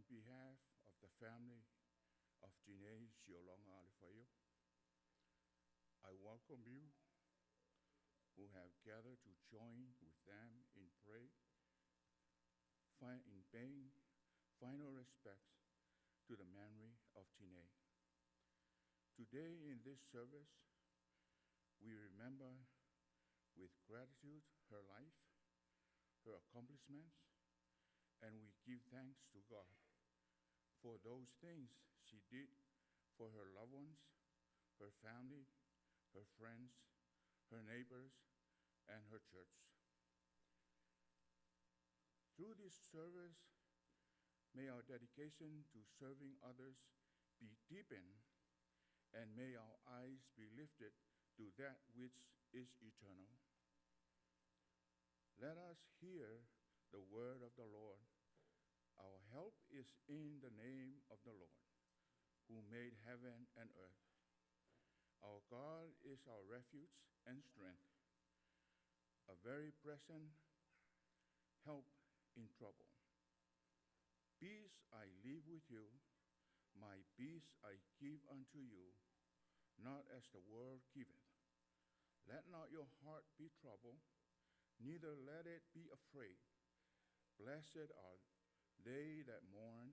behalf of the family of Jine Xiolonga Alifayo, I welcome you who have gathered to join with them in paying final respects to the memory of Jine. Today in this service, we remember with gratitude her life, her accomplishments, and we give thanks to God for those things she did for her loved ones, her family, her friends, her neighbors, and her church. Through this service, may our dedication to serving others be deepened, and may our eyes be lifted to that which is eternal. Let us hear the word of the Lord. Our help is in the name of the Lord, who made heaven and earth. Our God is our refuge and strength, a very present help in trouble. Peace I leave with you, my peace I give unto you, not as the world giveth. Let not your heart be troubled, neither let it be afraid. Blessed are they that mourn,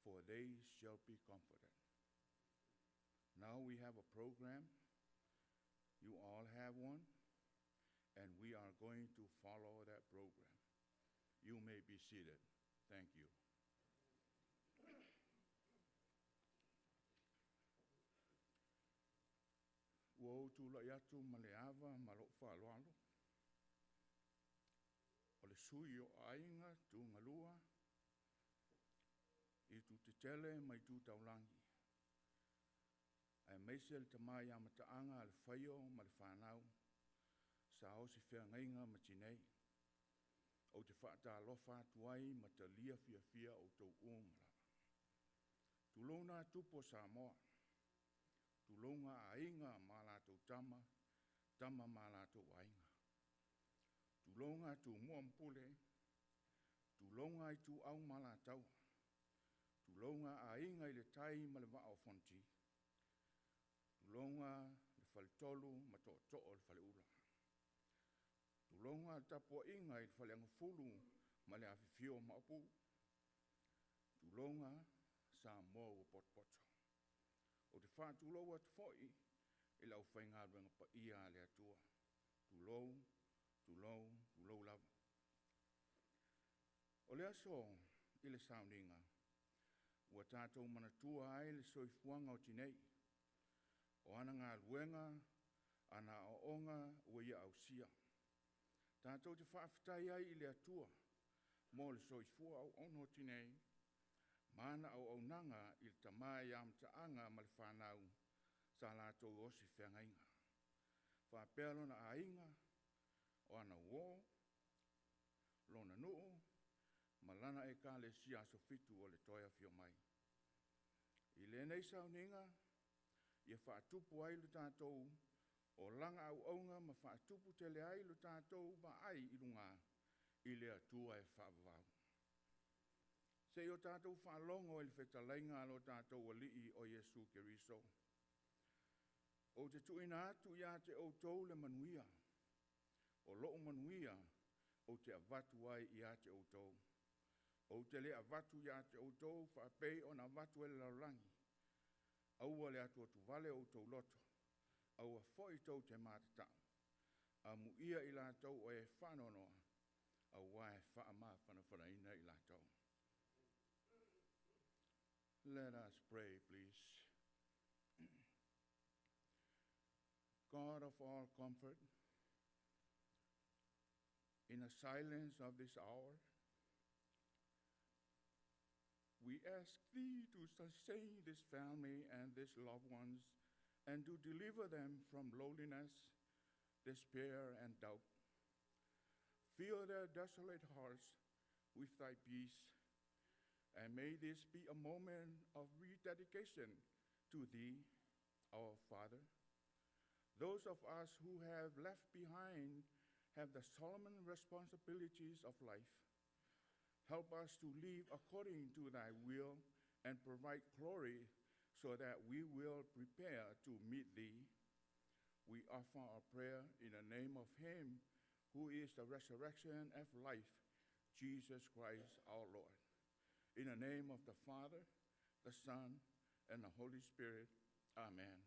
for they shall be comforted. Now we have a program. You all have one, and we are going to follow that program. You may be seated. Thank you. Wo tu la yatu maleava malo whaaloalo. O le sui o ainga tu ngalua. I tu te tele mai tu taulangi. Ai meisel te mai ama ta anga al whaio ma le whanau. Sa o si whea ngainga ma tinei. O te whaata alofa tuai ma ta lia fia o tau umara. Tulona tupo Samoa. Tulonga ainga ma la tau tama ma la tau ainga. Tulonga tu muampule. Tulonga i tu au ma la tau. Tulonga ainga i le tai ma le wa o fonti. Tulonga le faltolu ma to'o le faleula. Tulonga tapo inga i le faleangafulu ma le awhiwhio ma opu. Tulonga sa mo o potpoto. O te whātuloa te whoi i lau whainga ruenga pa ia le atua. Tulou lava. O le aso i le sauninga. Ua tātou manatua ai le soifuanga o tinei. O ana ngā luenga, ana o onga ua ia au sia. Tātou te whaafitai ai i le atua. Mō le soifua au ono tinei. Mana au nanga i le tamai am taanga ma le whanau. Sa lātou osi whengainga. Whapelo na ainga. O ana wō. Lona nuu. Malana e ka le sia so fitu o le toia fio mai. I le nei sauninga, ia whaatupu ai lu tātou, o langa au aunga ma whaatupu te le ai lu tātou ma ai i runga, i le atua e whaavavau. Se o tātou whaalongo i le whetalainga lo tātou o lii o Jesu Keriso. O te tuina atu ia te o tau le manuia, o loo manuia o te avatu ai ia te o tau. O te le avatu ia te o tau whaapei o na avatu e le laulangi. Aua le atu atu vale o tau loto. Aua foi tau te mātatau. A mu ia i la tau o e whanonoa. Aua e whaama whanawhanaina i la tau. Let us pray, please. God of all comfort, in the silence of this hour, we ask thee to sustain this family and these loved ones and to deliver them from loneliness, despair, and doubt. Fill their desolate hearts with thy peace, and may this be a moment of rededication to thee, our Father. Those of us who have left behind have the solemn responsibilities of life. Help us to live according to thy will and provide glory so that we will prepare to meet thee. We offer our prayer in the name of him who is the resurrection and life, Jesus Christ our Lord. In the name of the Father, the Son, and the Holy Spirit. Amen.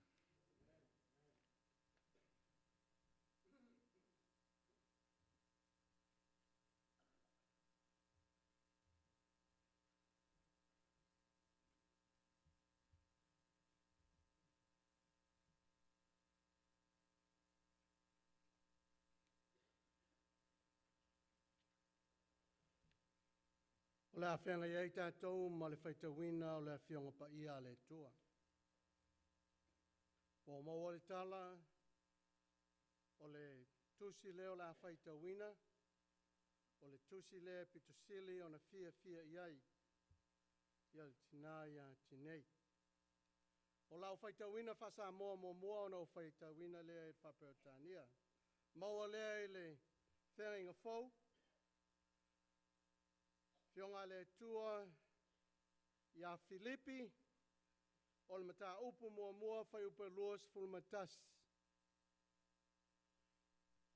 O le awhenga iei tātou ma le whaitawina o le awhionga pa ia le tua. O maua le tala, o le tusi leo la whaitawina, o le tusi le pitusili o na fia iai, ia le tina ia tinei. O lau whaitawina whasa mua o na whaitawina lea e whapeotania. Maua lea i le whenga fau, Fionga le tua ia Filipi, o le mata upu mua whai upe luas fulmatas.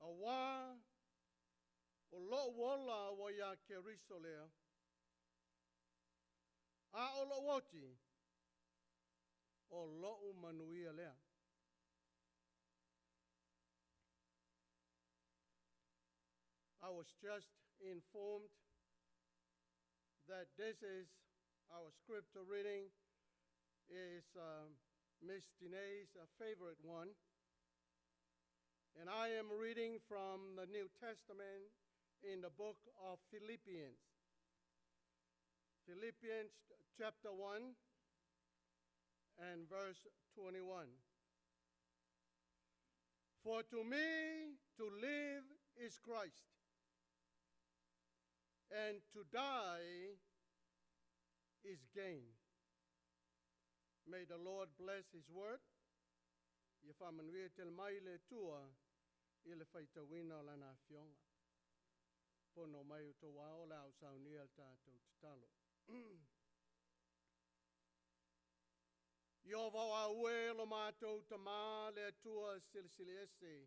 A wā, o lo wola wa ia Keriso lea. A o lo woti, o lo manuia lea. I was just informed that this is our scripture reading is Miss Dine's favorite one. And I am reading from the New Testament in the book of Philippians. Philippians chapter 1 and verse 21. For to me to live is Christ, and to die is gain. May the Lord bless his word. Ia whamanuia te mai le tua i le whaitawina o lana fionga. Pono mai o tō wao la au saunia al tātou titalo. Io vau a ue lo mātou tamā le tua silsilese.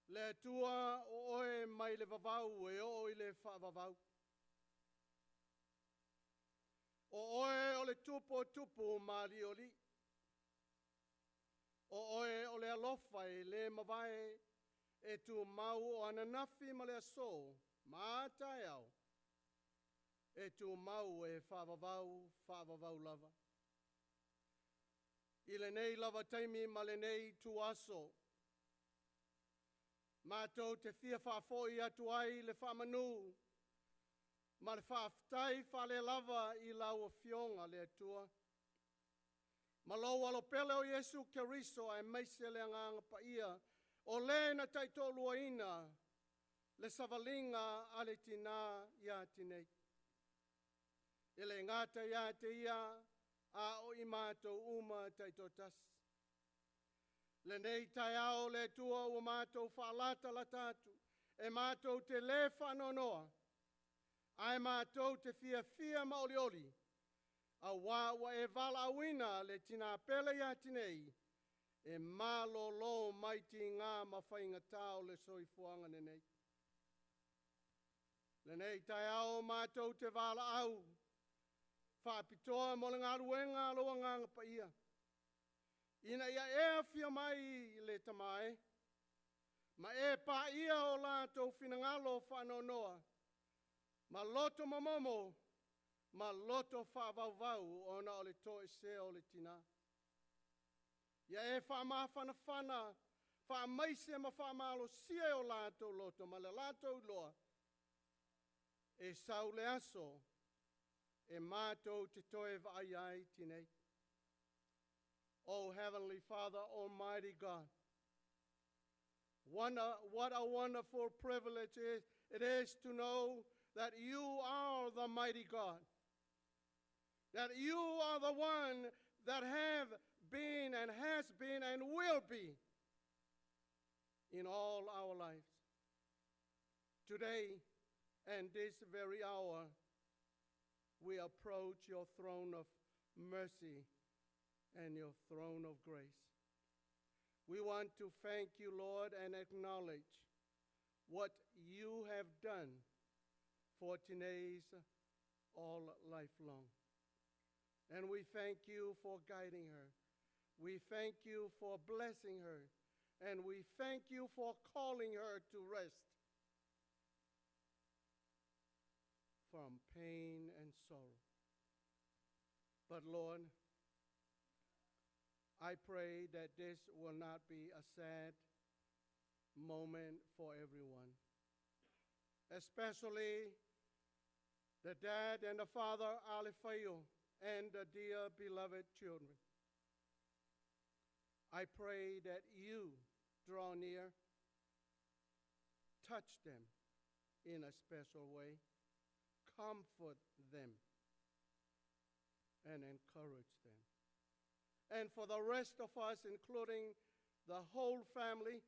Le tua o oe mai le vavau e o i le whaavavau. O oe o le tupu mari o li. O oe o le alofai le mawai e tu mau o ananafi ma le aso, mātai au. E tu mau e whaavavau lava. I le nei lava taimi ma le nei tu aso. Mātou te fia whaafoi atu ai le whamanu, ma le whaaftai whale lava i lau o fionga le atua. Ma lau alo pele o Yesu Keriso ai meise le anganga pa ia, o le na taitolua ina, le savalinga a le tina ia tinei. I le ngata ia te ia, a o i mātou uma taitotas. Le nei tai ao le tua o mātou whaalata la tātu, e mātou te le whanonoa, ai mātou te fia maolioli, a wāwa e vala awina le tina pele ia tinei, e malo lo maiti ngā mawhainga tau le soifuanga nenei. Le nei tai ao mātou te vala au, whaapitoa mo le ngā ruenga loa nganga pa ia. Ina ia e fia mai le tamai, ma e pa ia o lātou finangalo whanonoa, ma loto mamomo, ma loto whaavavau o na o le toe se o le tina. Ia e whaamawhanawhana, whaamaise ma whaamalo sia o lātou loto, ma le lātou loa, e sau le aso, e mātou te toe vai ai tinei. Oh, Heavenly Father, Almighty God, what a wonderful privilege it is to know that you are the mighty God, that you are the one that have been and has been and will be in all our lives. Today and this very hour, we approach your throne of mercy and your throne of grace. We want to thank you, Lord, and acknowledge what you have done for Tinaise all life long. And we thank you for guiding her. We thank you for blessing her. And we thank you for calling her to rest from pain and sorrow. But Lord, I pray that this will not be a sad moment for everyone, especially the dad and the father, Alifeo, and the dear beloved children. I pray that you draw near, touch them in a special way, comfort them, and encourage them. And for the rest of us, including the whole family,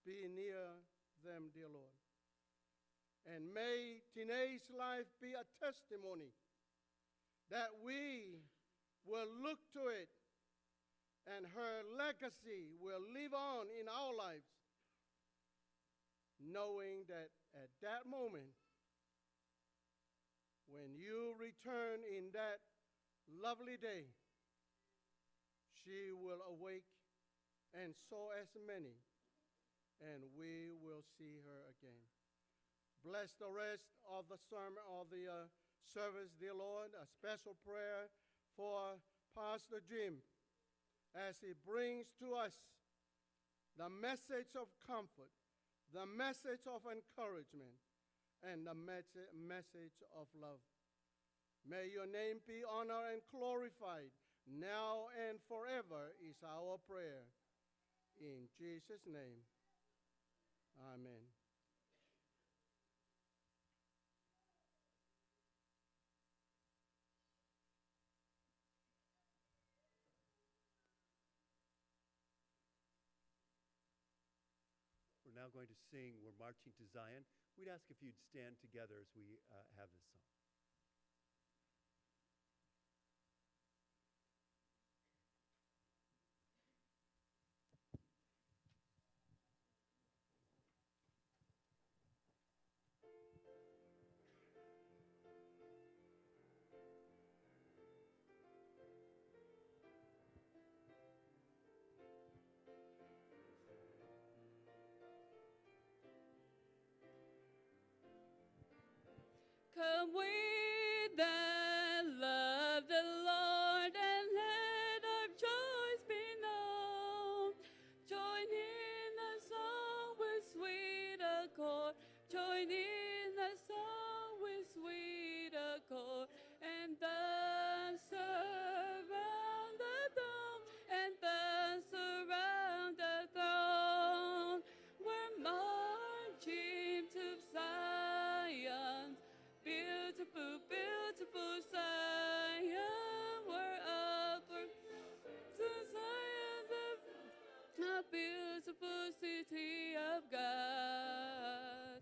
be near them, dear Lord. And may Tinaise's life be a testimony that we will look to it and her legacy will live on in our lives, knowing that at that moment, when you return in that lovely day, she will awake, and so as many, and we will see her again. Bless the rest of the sermon, of the service, dear Lord. A special prayer for Pastor Jim as he brings to us the message of comfort, the message of encouragement, and the message of love. May your name be honored and glorified now and forever is our prayer. In Jesus' name, amen. We're now going to sing We're Marching to Zion. We'd ask if you'd stand together as we have this song. Come we that love the Lord, and let our joys be known. Join in the song with sweet accord. Join in the song with sweet accord. And dance around the throne, and dance around the throne. We're marching to Zion. Beautiful, beautiful Zion, we're upward to Zion, the beautiful city of God.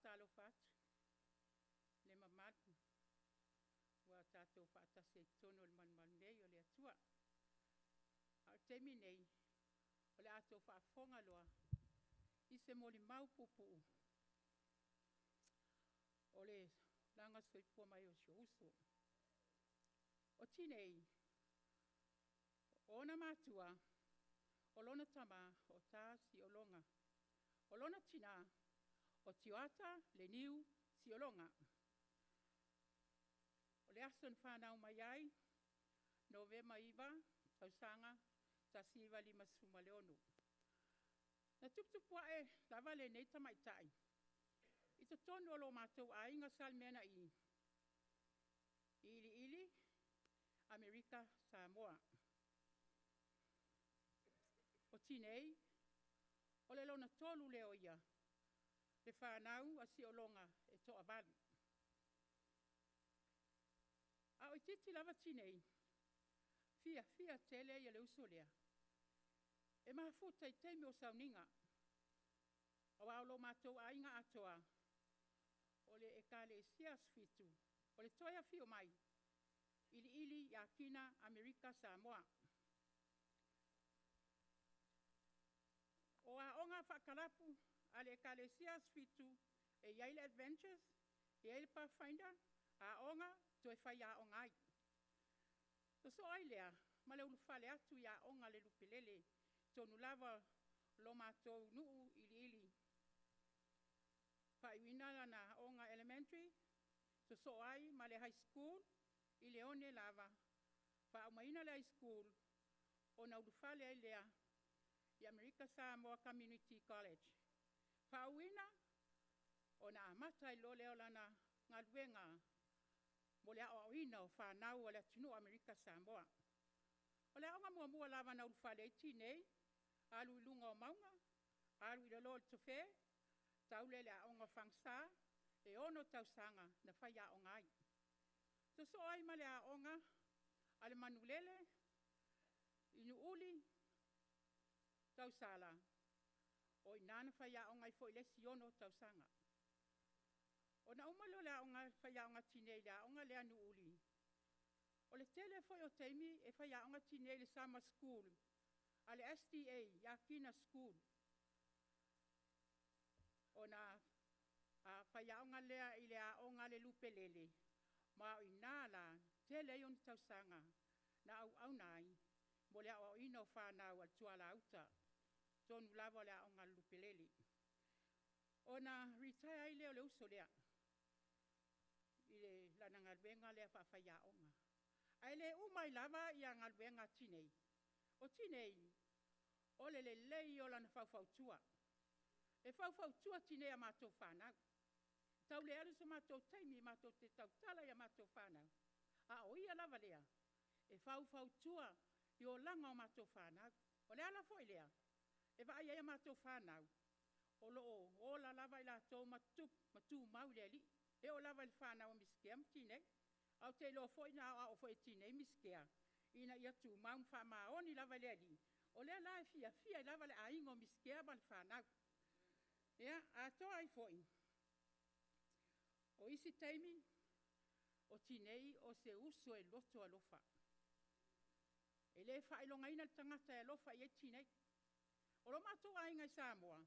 talo fat. Le mamat. Wa tato fata se tono le man nei o le atua. A temi nei. O le ato fa fonga loa. I se moli mau pupu. O le langa soifua mai o si uso. O tinei. O na matua. O lona tama o tā si o longa. O lona tina. O tiwata le niu si o longa. O le ason whanau mai ai. Novema iwa. Tausanga. Ta siwa 5 leonu. Na tuptupua e lava le nei tamaitai. I te tonu o lo mātou a inga salmena i. Ili. Amerika Samoa. O tinei. O le lona tolu leo ia. Le whanau a si o longa e toa vali. A o titi lava tinei. Fia tele ia le usolea. E maha futa i teimi o sauninga. O aulo mātou a inga atoa. O le e kale sias fitu. O le toia fio mai. Ili ia kina Amerika Samoa. O a onga whakarapu a le kale sias fitu e Yale Adventures, Yale Pathfinder, a onga toi whai a onga ai. So ai lea, ma le ulu whale atu ia onga le lupilele. Tonu lava lo mātou nuu ili. Whaiwina na onga elementary. So ai ma le high school. I leone lava. Whaumaina le high school. O na ulu whale ai lea. I Amerika Samoa Community College. Whauwina. O na amata i lo leo lana ngā luenga. Mo le au ina o whanau o le tunu Amerika Samoa. O le aonga mua lava na ulu whale i tinei. Alu ilunga o maunga, alu i lolo tofe, taule le aonga whangsa, e ono tausanga na whai aonga ai. So ai ma le aonga, ale manulele, inu uli, tausala. O inana whai aonga i fo ile si ono tausanga. O na umalo le aonga whai aonga tinei le aonga le anu uli. O le tele foi o teimi e whai aonga tinei le summer school. Ale SDA, Yakina School. O na whaiaonga lea i le aonga le lupelele. Ma o inala, te leo ni tausanga, na au nai, mo le au ino whanau al tuala auta. Tonu lava le aonga lupelele. O na retire i leo le uso lea. I le lana ngalwenga lea whaiaonga. Ai le umai lava i a ngalwenga tinei. O tinei, o le lei o lana whauwhautua. E whauwhautua tinei a mātou whanau. Tau le alu sa mātou taimi mātou te tautala i a mātou whanau. A o ia lava lea. E whauwhautua i o langa o mātou whanau. O le ala foi lea. E wa ai a mātou whanau. O loo, o la lava i la tau matu mau le li. E o lava i whanau o miskea tinei. Au te lo foi na o foi tinei miskea. Ina ia tu mau whamaoni lava le li. O lea la fia lava le aingo miskea ban whanau. Ia, a toa ai foi. O isi taimi, o tinei o se uso e loto alofa. E le whailonga ina tangata e alofa i e tinei. O lo mato ainga i Samoa,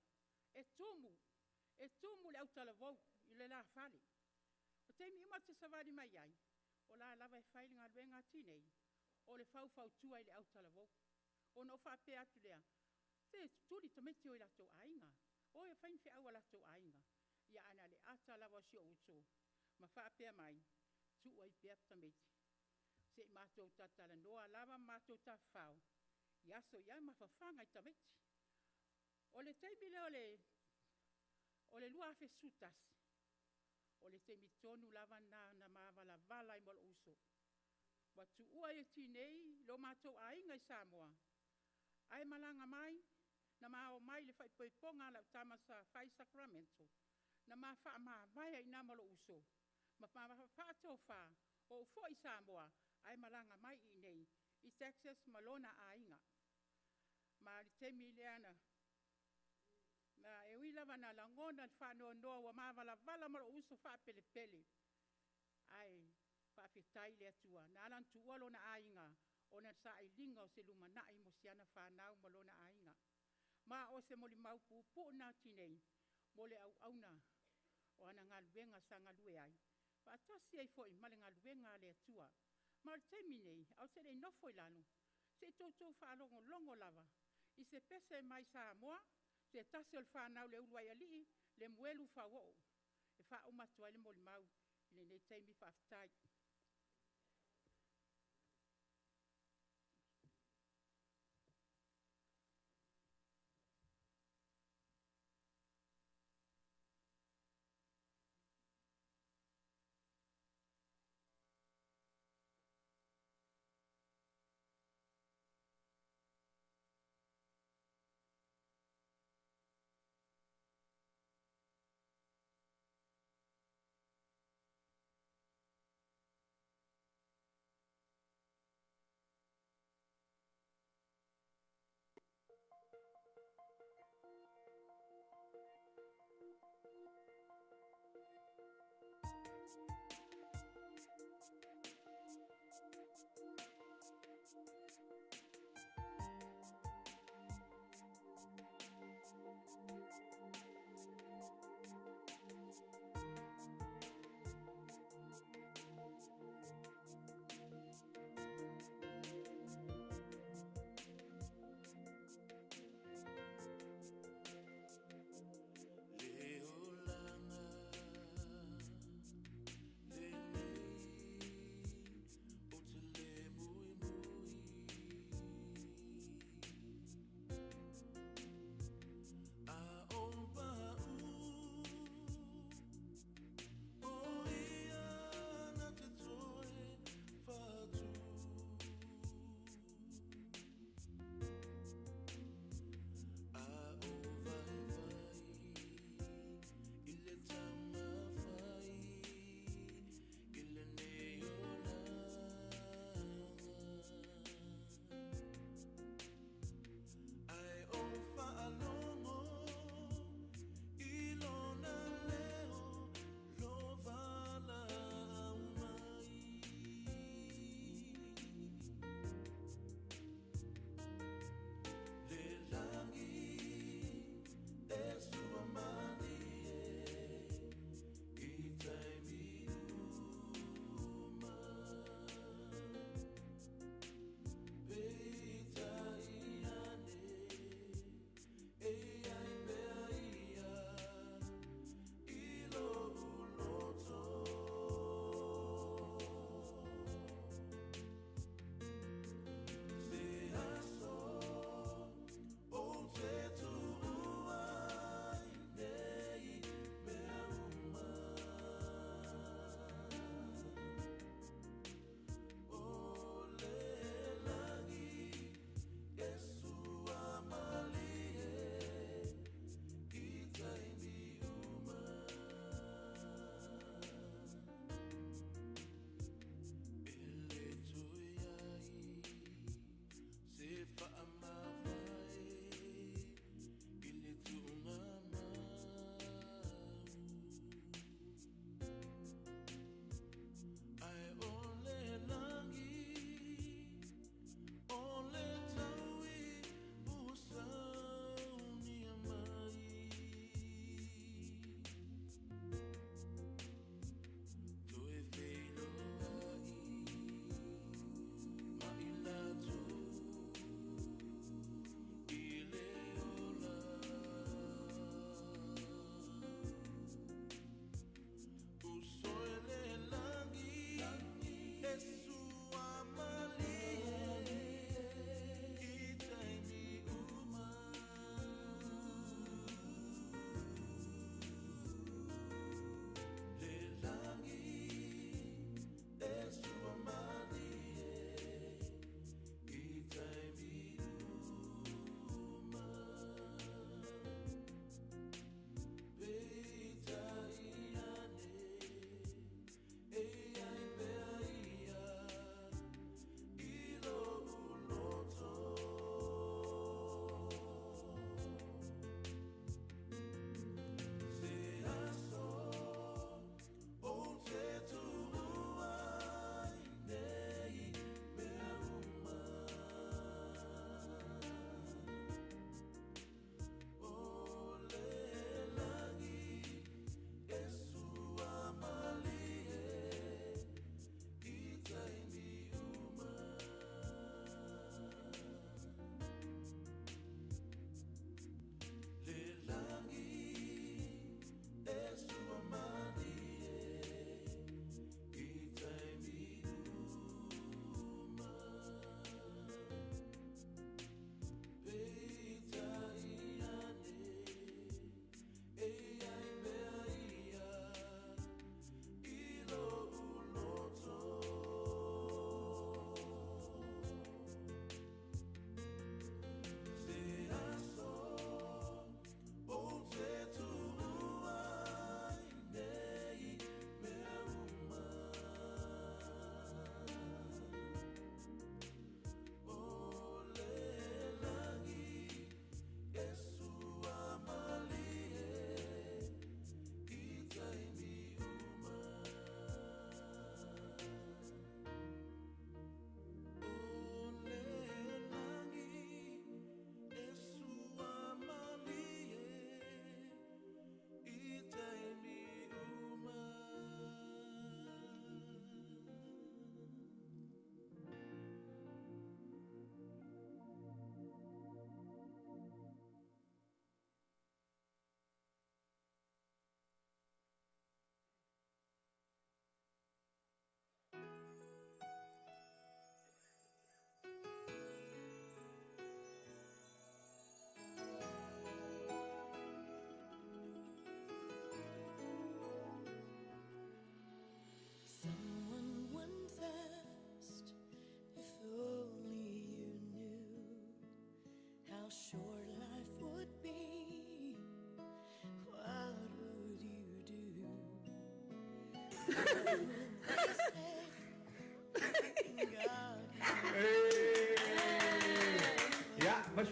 e tumu le autala vau i le la whale. O taimi ima te savadi mai ai, o la lava e whailinga luenga tinei. O le whau tua i le autala vau. O no whape atu lea. Te turi tameti o i lato ainga. O e whain whi aua lato ainga. Ia ana le ata lawa si o uto. Ma whape mai. Tu o i pia tameti. Se i mātou tatala noa lava mātou ta whau. Iaso iai ma whawhanga i tameti. O le teimi le o le lua afe sutas. O le teimi tonu lava na mavala vala i molo uso. Watu ua e tinei lo mātou ainga i Samoa. Ai malanga mai, na mao mai le whaipoiponga la tamasa whai Sacramento. Na maa wha maa vai ai nā malo uso. Ma wha tō wha o fo i Samoa. Ai malanga mai i nei. I Texas malona ainga. Ma li temi leana. Na e ui lava na langona le whanoa noa wa mavala vala mara uso wha pele pele. Ai, wha whitai le atua. Na alan tua lo na ainga. O na sa i linga o se luma na i mo siana whanau ma lo na ainga. Ma o se moli mau pupu na tinei. Mole au na. O ana ngā luenga sa ngā lue ai. Wha atasi ai fo i male ngā luenga le atua. Ma le taimi nei, au se rei nofo i lano. Se tōtou whaalongo longo lava. I se pese mai sa moa. Se tasi o le whanau le uluai alii, le muelu whawo. E wha o matua le moli mau, le nei teimi whaftai.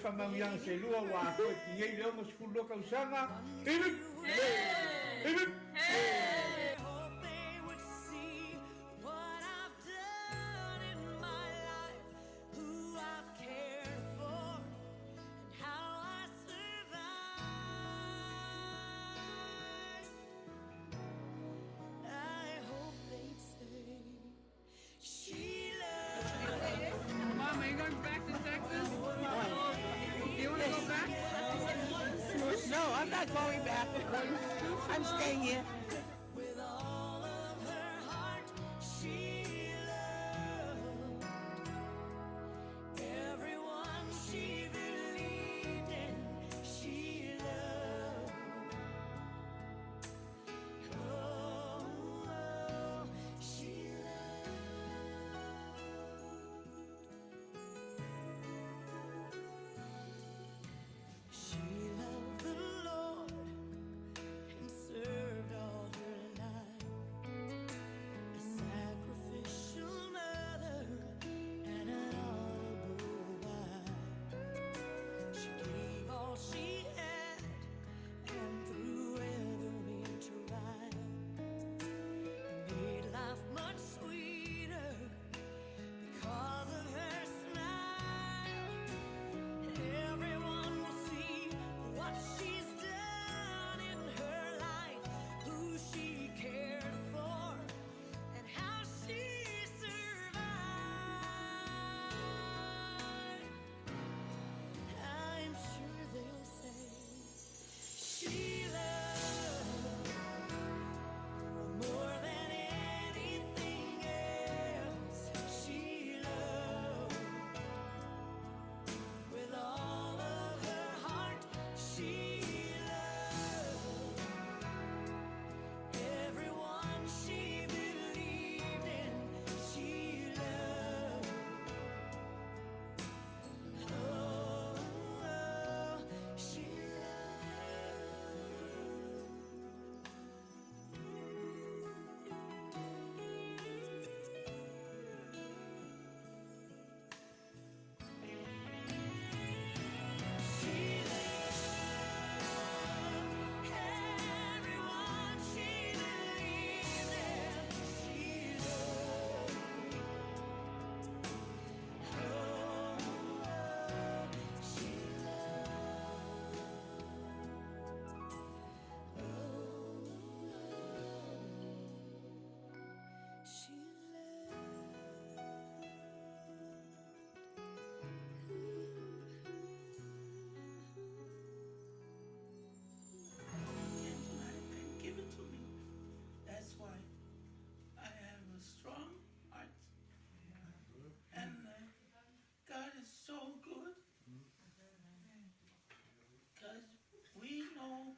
whamauianga se lua wa koe ki ngei leo mas kulu ka usanga. Hip, hip, I hope they would see what I've done in my life, who I've cared for, and how I survived. I hope they'd say, Sheila. Mom, are you going back to Texas? Do you want to go back? No, I'm not going back. I'm staying here. With all of her heart, she loved everyone she believed in. She loved. Oh, she loved. She loved the Lord and served all her life, a sacrificial mother and an honorable wife. She gave all she had, and through every trial, made life much sweeter because of her smile. Everyone will see what she's done in her life, who she cared for, and how she survived. I'm sure they'll say she loved more than anything else. She loved. With all of her heart, she loved everyone she believed in. She loved. Oh, she everyone she believed in. She loved. Oh, she loved. She and give it to me. That's why I have a strong heart. And God is so good. Because we know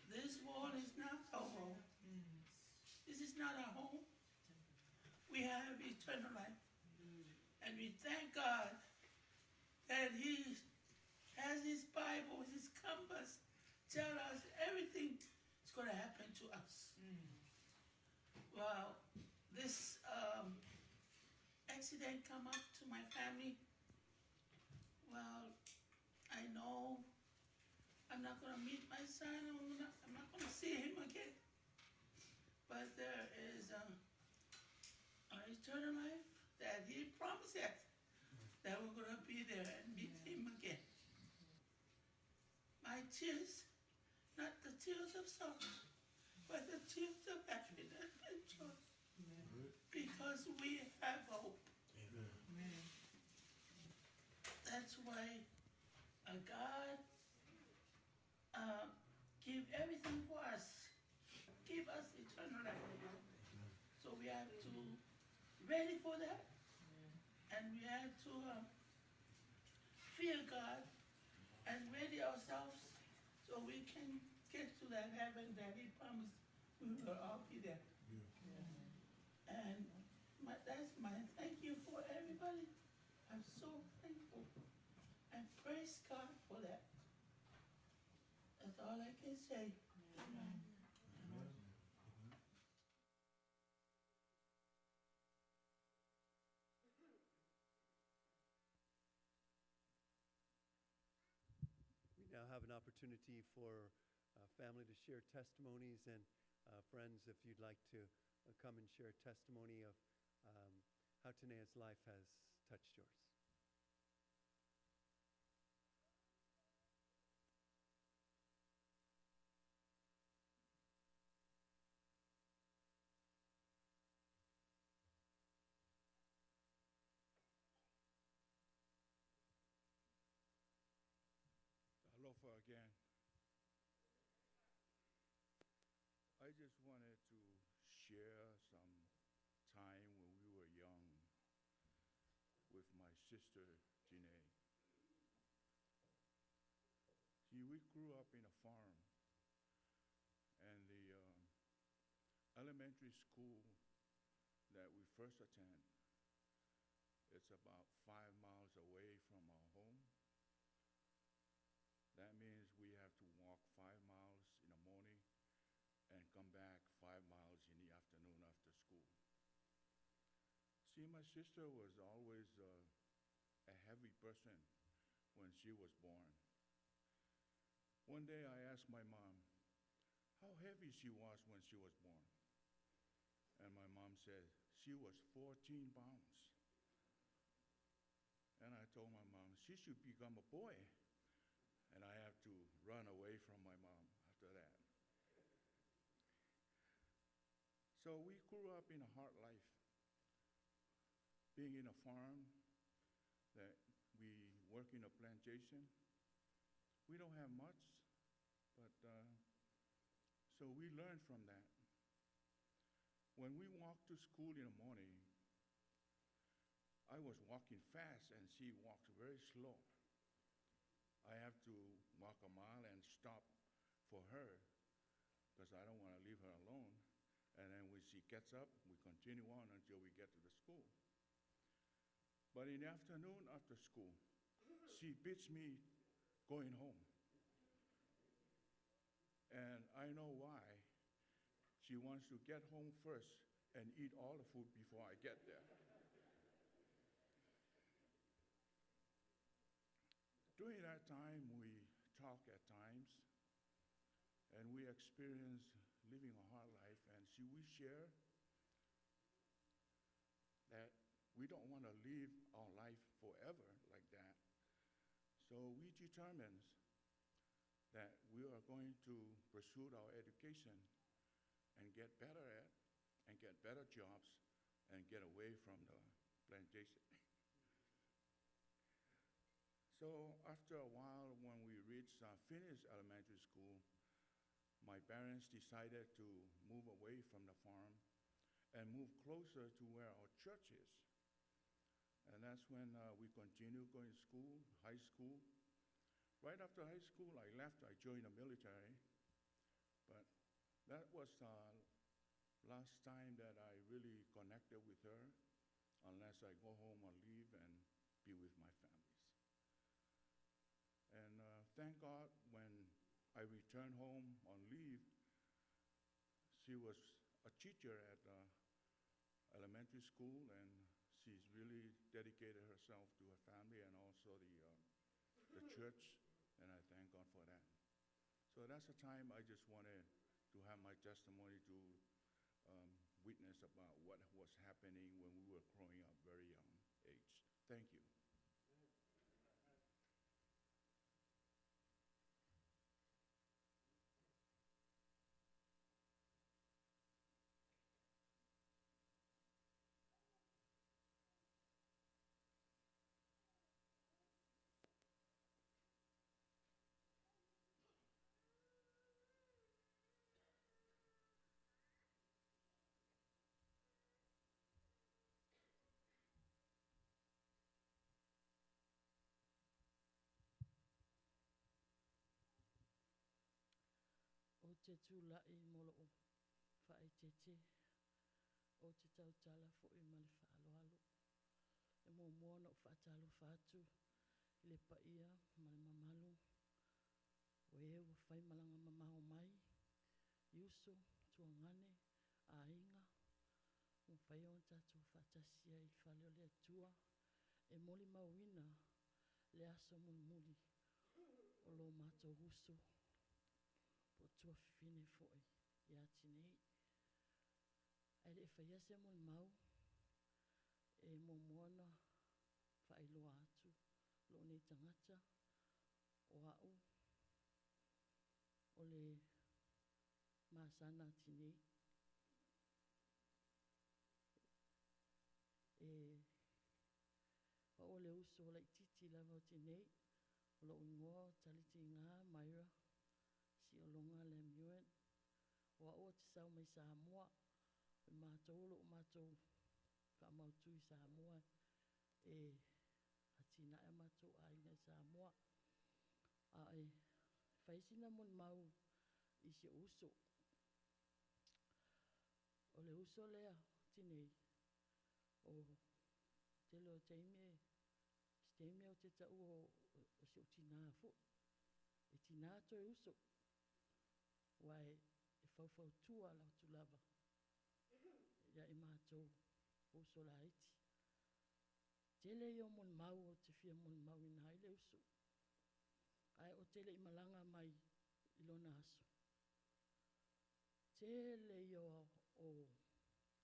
this world is not our home. This is not our home. We have eternal life. And we thank God that He has His Bible, His compass, tell us everything is going to happen to us. Well, this accident come up to my family. Well, I know I'm not going to meet my son. I'm not going to see him again. But there is an eternal life that He promised us that we're going to be there and meet Him again. My tears, not the tears of sorrow, but the tears of happiness and joy. Because we have hope. That's why God give everything for us. Give us eternal life. So we have to ready for that. And we have to fear God and ready ourselves so we can get to that heaven that He promised we will all be there. And that's my thank you for everybody. I'm so thankful. And praise God for that. That's all I can say. Amen. have an opportunity for family to share testimonies. And friends, if you'd like to come and share a testimony of how Tanea's life has touched yours. Alofa again. I just wanted to share some time when we were young with my sister, Janae. See, we grew up in a farm, and the elementary school that we first attend, it's about 5 miles away from our home. That means we have to walk 5 miles in the morning and come back 5 miles in the afternoon after school. See, my sister was always a heavy person when she was born. One day I asked my mom how heavy she was when she was born. And my mom said she was 14 pounds. And I told my mom she should become a boy. And I have to run away from my mom after that. So we grew up in a hard life, being in a farm, that we work in a plantation. We don't have much, but so we learned from that. When we walked to school in the morning, I was walking fast and she walked very slow. I have to walk a mile and stop for her because I don't want to leave her alone. And then when she gets up, we continue on until we get to the school. But in the afternoon after school, she beats me going home. And I know why. She wants to get home first and eat all the food before I get there. During that time, we talk at times, and we experience living a hard life, and we share that we don't want to live our life forever like that. So we determined that we are going to pursue our education and get better at, and get better jobs, and get away from the plantation. So after a while, when we finished elementary school, my parents decided to move away from the farm and move closer to where our church is. And that's when we continued going to school, high school. Right after high school, I left, I joined the military. But that was the last time that I really connected with her, unless I go home or leave and be with my families. And thank God when I returned home on leave, she was a teacher at elementary school, and she's really dedicated herself to her family and also the church, and I thank God for that. So that's the time I just wanted to have my testimony to witness about what was happening when we were growing up very young age. Thank you. O te tula I molo o whae te te. O te tau tala fo I mali whaaloalo. E mo moana o whaatalo whaatu. Le pa ia mali mamalu. O e o whai malanga mamaho mai. Iuso, tuangane, a inga. O whai o tatu whaatasia I whale o le atua. E moli mawina le aso muli muli. O lo mātou huso, po tua whine foi, ia tinei. Ai le whaia se mon mau, e mo moana whailoa atu, lo nei tangata, o au, o le māsana tinei. O le uso o le titi lava o tinei, o lo ungoa taliti ngā maira, si o longa le miuen, o au te sau mai Samoa, o mātou lo o mātou whamautu i Samoa, atina e mātou a ina i Samoa, a whaisina mon mau i se uso. O le uso lea tinei, o te lo teime, teime o te tau o se o tina fo, e tina to e uso, wai e whauwhau tua la tu lava, ia e mātou uso la iti. Tele i o mon mau o te fia mon mau ina hai le uso, ai o tele i malanga mai i lona aso. Tele i o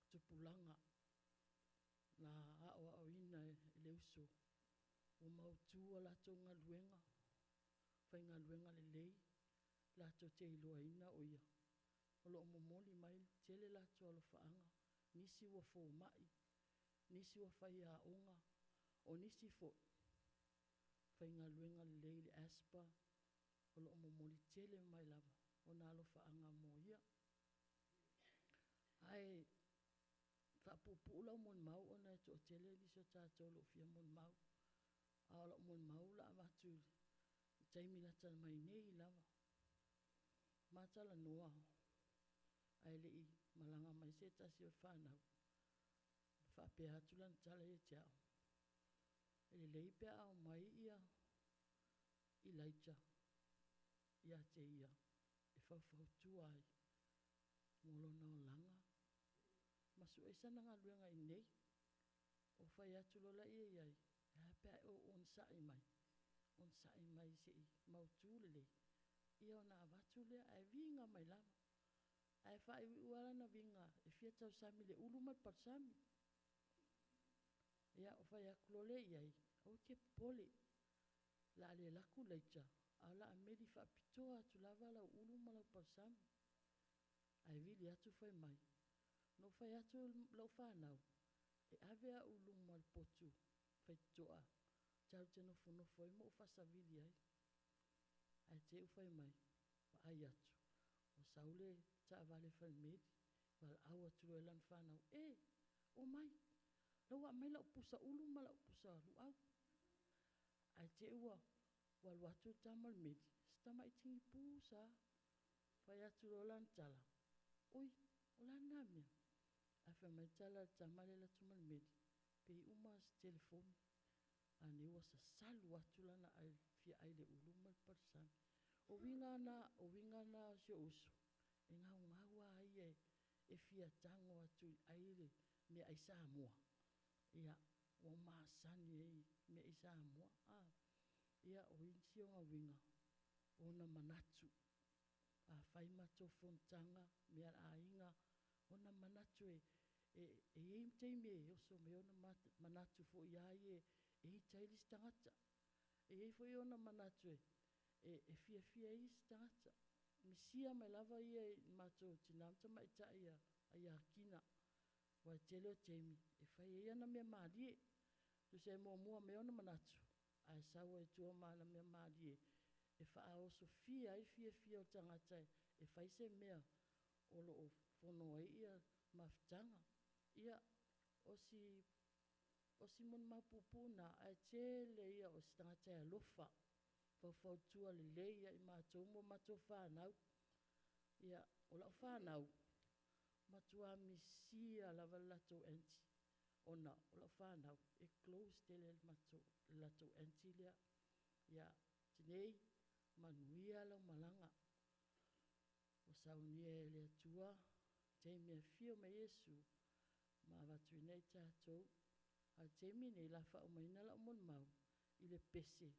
tupulanga, na a o ina le uso, o mautua lato ngā luenga, whai ngā luenga le lei, lato te iloa ina o ia. O lo momoli mai, tele lato alo whaanga, nisi wa fō mai, nisi wa whai a onga, o nisi fō. Whai ngā luenga le lei le aspa, o lo momoli tele mai lava, o nā alo whaanga mo ia. Ai, whapupula o mon mau, o nai to tele li so tātou lo fia mon mau. A o lo mon mau la watu, taimi la tala mai nei lava. Mātala noa, ai le I malanga mai se tasi o whanau. Whapea atulan tala e te ao. E le leipea au mai ia, I laita, ia te ia, e whauwhau tuai, molo na o langa. Masu e sana ngā luenga I nei, o whai atu lola iai, e hapea o on sai mai se I mautulele. Ia o nā watu lea, ai vinga mai lava. Ai whai uala na vinga, e fia tau sami le ulu mai pat sami. Ia o whai akulole iai, au ke pole, la le laku leita, a la ameri whapitoa atu lava la ulu ma lau pat sami. Ai vili atu whai mai. No whai atu lau whanau, e avea ulu mal potu, whai toa, tau tino whono whai mo whasa vili ai. Ai te uwhai mai, wa ai atu. O saule ta avale whai meri, wal au atu e lan whanau, o mai, lau a mai lau pusa ulu ma lau pusa lu au. Ai te ua, wal watu tamal meri, stama I tingi pusa, whai atu o lan tala. Oi, o lan namia. A whai mai tala tamale la tumal meri, pe umas telefoni. Ane ua sa salu atu lana ai fia ai le ulu mal parsami. O winga na se uso. E ngau ngaua ai e fia tango atu ai le me ai Samoa. Ia, o maasani ei me ai Samoa. Ia, o insi o ngā winga. O na manatu. A whai mato fontanga, me a inga. O na manatu e teime e oso me o na manatu fo iai e tailis tangata. E fo i ona manatu e fia is tangata. Misia mai lava ia mato tinamta mai ta ia kina. Wa tele o teimi. E fai e ana mea maadie. Tu se mua me ona manatu. Ai sawa e tua maana mea maadie. E faa oso fia o tangata. E fai se mea o lo o fono ia maftanga. Ia o si mon mapupuna ai tele ia o si tangata e lofa. Fau tua le leia I mātou mo mātou whanau. Ia, o lau whanau. Mātua misia lava lato enti. Ona, o lau whanau. E close tele mātou lato enti lea. Ia, tinei, manuia lau malanga. O saunia e lea tua. Teimia fio me Yesu. Ma watu nei tātou. A teimi nei la wha o maina la o mon mau. I le pese.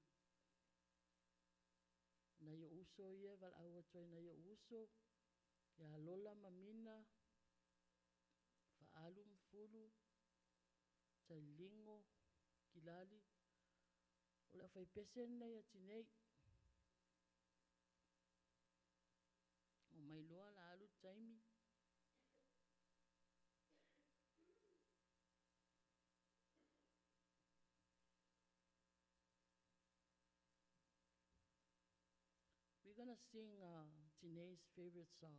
Na yo uso ia val aua toi na yo uso. Ya lola mamina. Faalu mfulu. Tailingo. Kilali. Ola fai pesen na ya tinei. O mai loa la alu taimi. We're going to sing Janae's favorite song.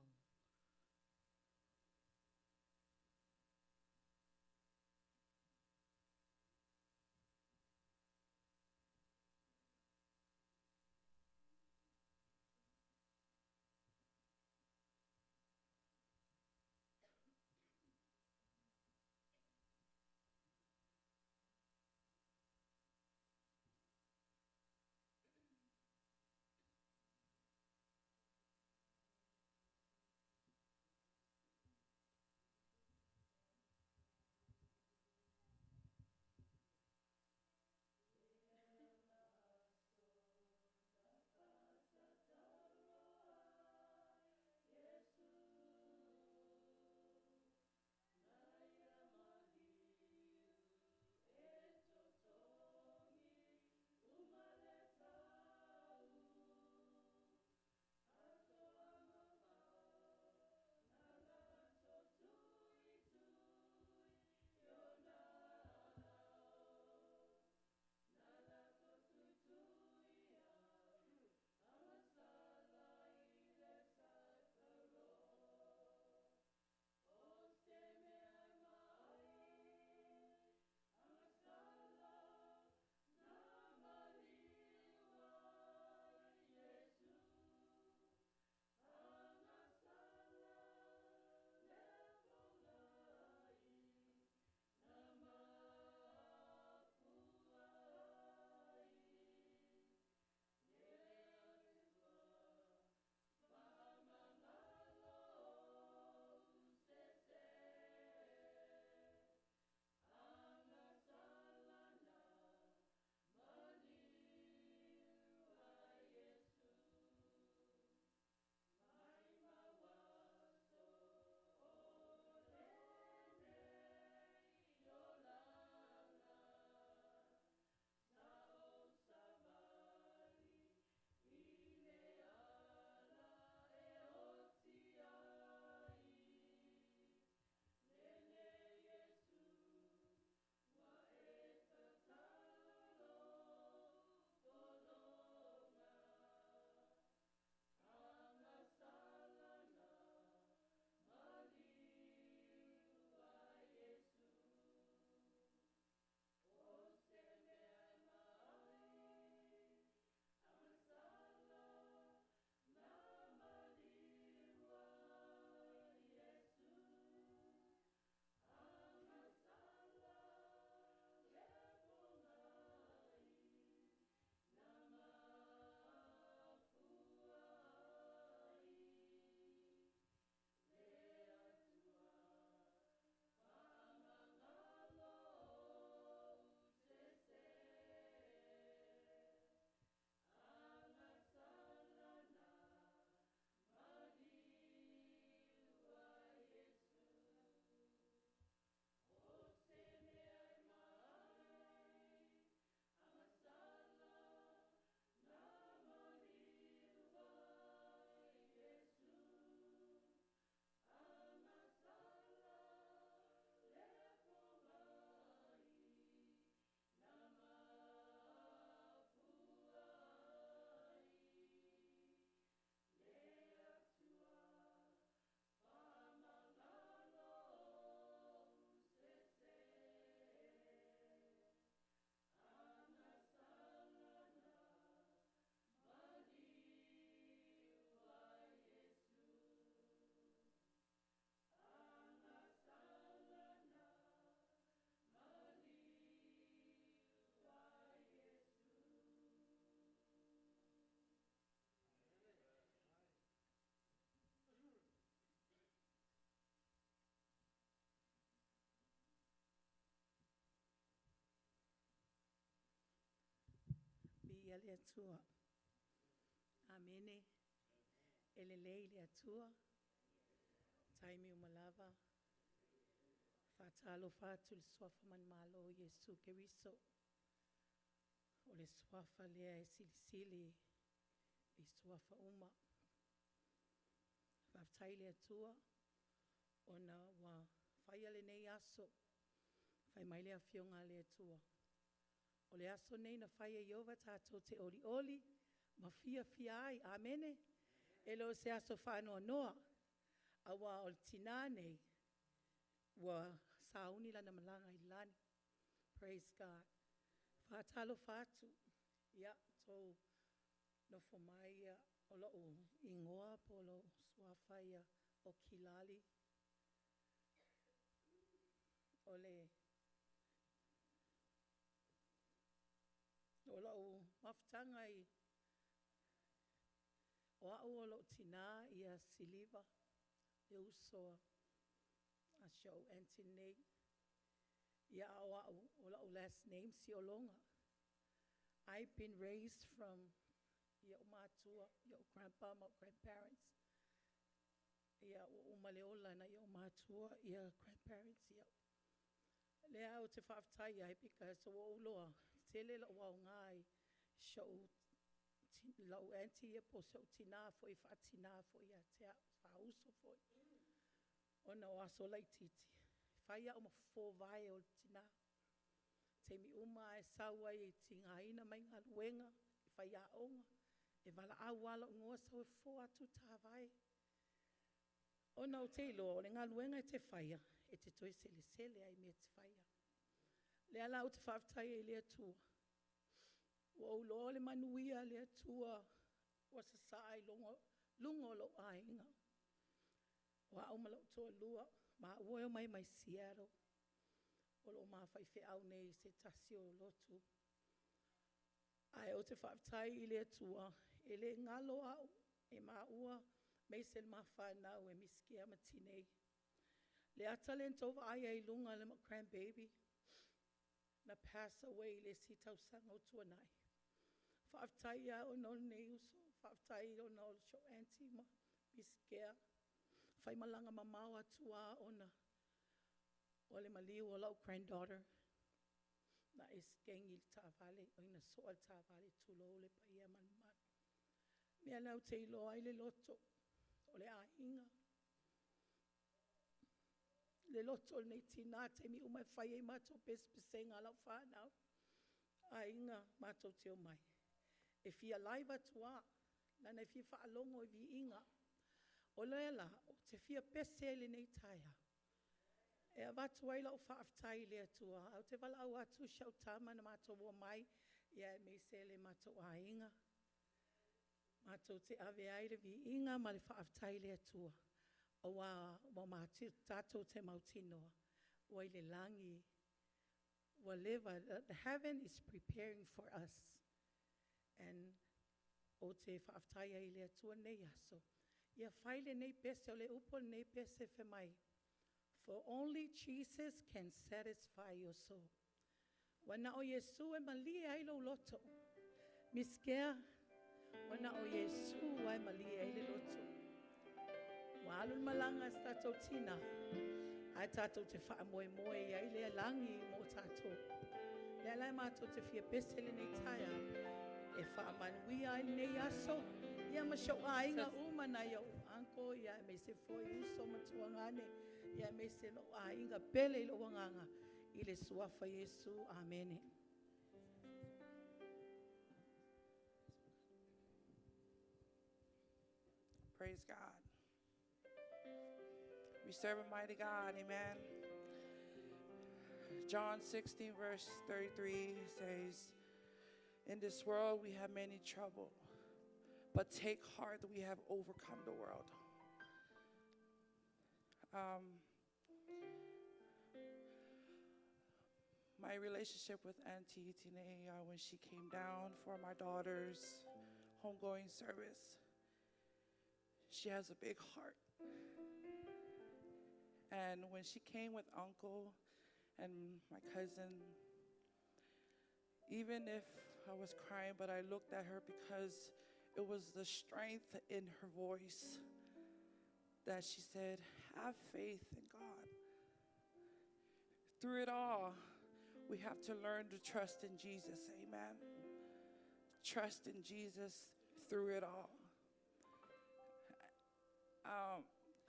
Ia le atua. Amen. lei le atua. Taimi umalava. Fatalo fatu le swafa man malo Yesu Keriso. O le swafa lea e silisili. I swafa uma. Faftai le atua. Ona wa whaia le nei aso. Whai mai le awhionga le atua. O le aso nei na whaia Iova tātou te oli oli. Ma fia fia ai. Amene. Elo se aso whanoa noa. Awa o le tina nei. Wa sauni lana malanga I lani. Praise God. Whātalo whātu. Ia, so no for mai o lo o ingoa po lo swafaya o kilali. O le o lo o maftanga I o au o lo tina ia siliva. E uso a show Anthony. Ia o au o lo last name si olonga. I've been raised from your matua, your grandpa, my grandparents. Ia o maleola na your matua, your grandparents. Ia lea o te whaftai ai because o uloa tele lo wau ngai show lau anti e po show tina foi fatina foi a te fauso foi. Ona o aso lai titi. Whaia o ma fo vai o tina. Te mi uma e saua I tinga ina mai ngā luenga, I whaia onga, e wala awala o ngoa sau e fo atu tā vai. O nau te ilo, o le ngā luenga e te whaia, e te toi sele sele ai mea te whaia. Le ala o te whaftai e lea tua. O ulo le manuia lea tua, o sa saai lungo lo ainga. O au malo toa lua, ma ua o mai mai Seattle. O lo ma fai fe au nei se tasi o lotu. Ai o te whaftai I lea tua, e le ngalo au, e ma ua, mei se ma whanau e miskia matinei. Le atalent over ai ai lunga le ma grandbaby, na pass away le si tau sanga o tua nai. Whaftai ia o no nei uso, whaftai o no show auntie ma miskia. Whai malanga mamau atua ona. O le maliu o lau granddaughter. Na eskengi tā vale, o ina soa tā vale tulo le paia manuman. Mea lau te ilo ai le loto, o le ainga. Le loto nei tina te mi umai whai e mato pespesenga lau whanau. Ainga mato te o mai. E fia laiva tua, lana e fia whaalongo I vi inga. O leela, o te fia pesele nei taia. E a watu ai lau whaaftai lea tua. Au te wala au atu shau tama na mato o mai. Ia e mei sele mato a inga. Mato te ave ai le vi inga ma le whaaftai lea tua. O wa mati tato te mautinoa. Wa le langi. Whatever. The heaven is preparing for us. And o te whaaftai ai lea tua nei aso. Ia whaile nei pese o le upo nei pese fe mai. For only Jesus can satisfy your soul. Wana o Yesu e mali ai lo loto. Miskea. Wana o Yesu e mali ai le loto. Walun malanga sa tatou tina. Ai tatou te wha moe moe ai le langi mo tatou. Le alai matou te fia pesele nei taia. E wha manui ai nei aso. Ia ma show ainga umana yo. Anko ia me se foi uso matuangane. Ia me se lo ainga pele lo wanganga. I le suafa Yesu. Amen. Praise God. We serve a mighty God. Amen. John 16 verse 33 says, in this world we have many trouble, but take heart that we have overcome the world. My relationship with Auntie Tine, when she came down for my daughter's homegoing service, she has a big heart. And when she came with Uncle and my cousin, even if I was crying, but I looked at her because it was the strength in her voice that she said, have faith in God. Through it all, we have to learn to trust in Jesus. Amen. Trust in Jesus through it all.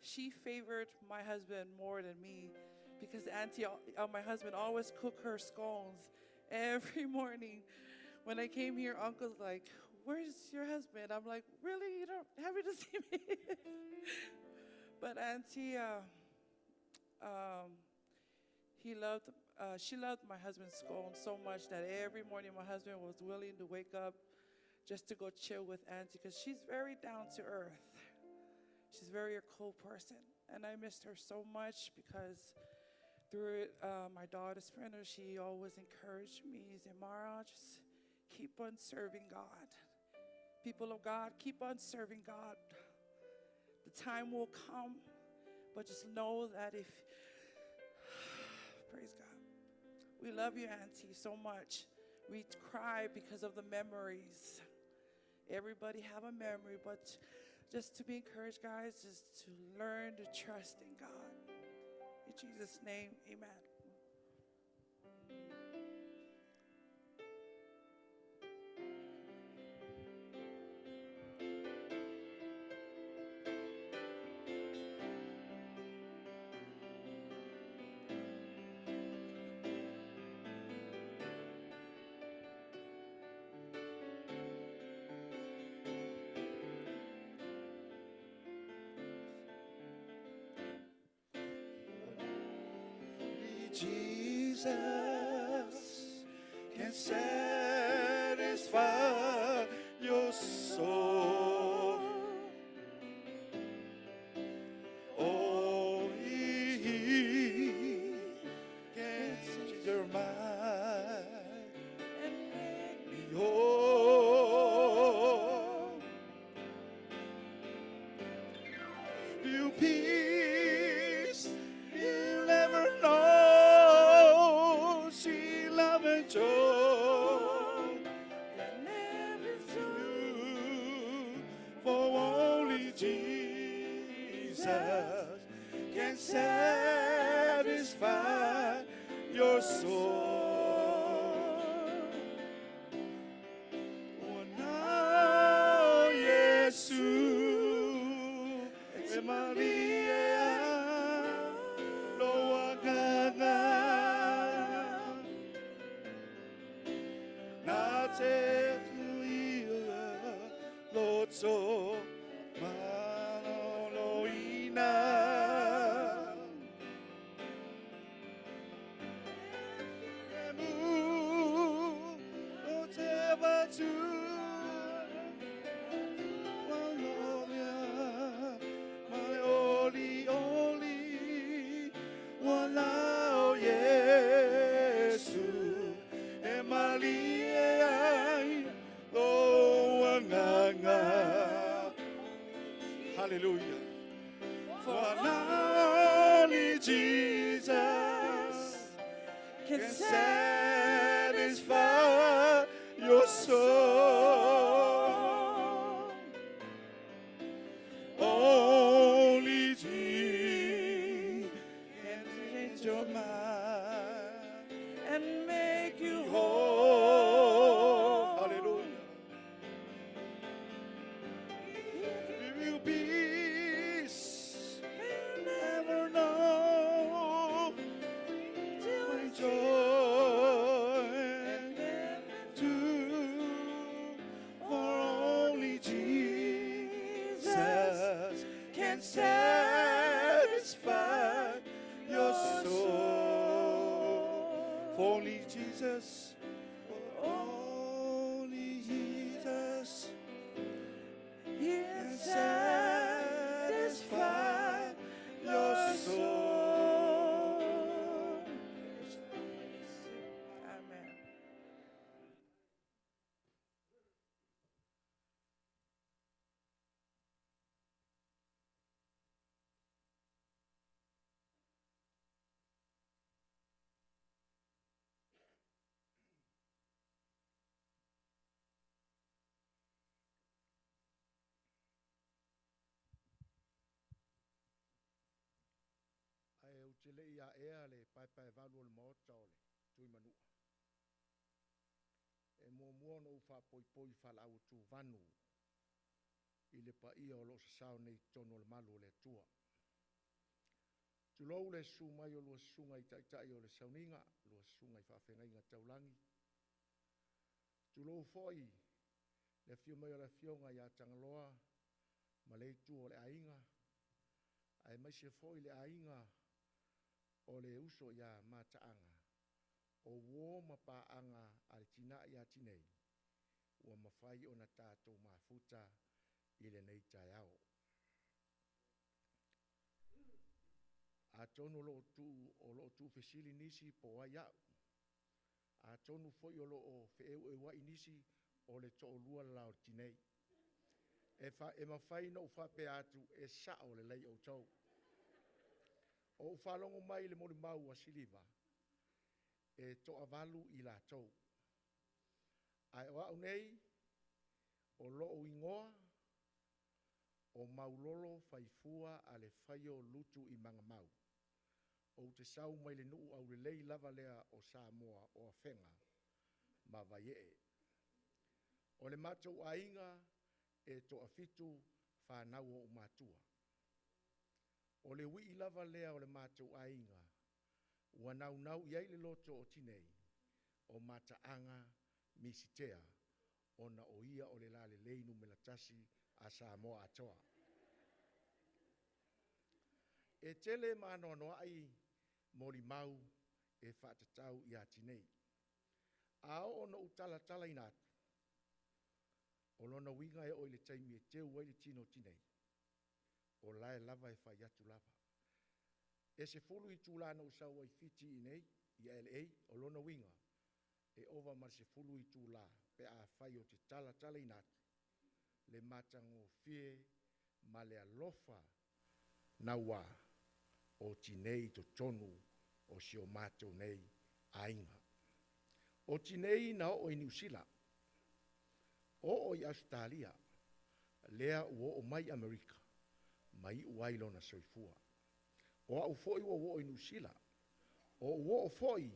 She favored my husband more than me because Auntie, my husband, always cook her scones every morning. When I came here, Uncle's like, where's your husband? I'm like, really? You don't happy to see me? But Auntie, she loved my husband's scones so much that every morning my husband was willing to wake up just to go chill with Auntie because she's very down to earth. She's very a cool person, and I missed her so much because through my daughter's friend, she always encouraged me, said, Mara, just keep on serving God. People of God, keep on serving God. The time will come, but just know that if, praise God, we love you, Auntie, so much. We cry because of the memories. Everybody have a memory, but just to be encouraged, guys, just to learn to trust in God. In Jesus' name, amen. Jesus can satisfy your soul. Oh, He can change your mind and make me whole. You peace you never know. Love and joy that never through, for only Jesus can satisfy your soul. Oh, now, Jesus, Maria, lo agana. So Manoloina hallelujah. For only Jesus can satisfy your soul. Only Jesus can change your mind and make you whole. Hallelujah. Satisfy your soul. For only Jesus, only Jesus can satisfy your soul. Amen. te le ia ea le pai valu o le maota o le tui manua. E mua no ufa poi fala au tu vanu i le pa ia o lo sasau nei tono le malu o le tua. Tulou le su mai o lua sunga i taitai o le sauninga, lua sunga i whawhenga inga taulangi. Tulou foi le fio mai o le fionga i a tangaloa, ma le tu o le ainga. Ai mai se foi le ainga o le uso i a mataanga. O wo ma paanga al tina i a tinei. Ua mawhai o na tātou mafuta i le nei tai au. A tonu lo tu fesili nisi po ai au. A tonu foi o lo fe'eu e wai nisi o le to lua lao tinei. E mawhai no ufa pe atu e sa o le lei o tau. O whalongo mai le mori mau a siliva. E to avalu i la tau. Ai o au nei, o loo ingoa, o maulolo faifua a le faio lutu i manga mau. O te sau mai le nuu au le lei lava lea o Samoa o a whenga, ma vai e. O le matou a inga e to a fitu whanau o matua. O le wii lava lea o le matou a inga, ua nau iai le loto o tinei, o mataanga misitea, ona o ia o le la le leinu me la tasi a Samoa atoa. E tele manono ai mori mau e whaatatau i a tinei. Ao ono utala inatu. O lona winga e oile taimi e teu waile tino tinei. O lae lava e whai atu lava. E se fulu i tūlana usau ai fiti i nei, i LA, o lona winga, e ova mar se fulu i tūla pe a whai o te tala inatu. Le matango fie ma le alofa na wā o tinei to tonu o si o mātou nei ainga. O tinei na o i New Zealand, o i Australia, lea o mai Amerika, mai uailo na soifua. O au foi o i New Zealand, o foi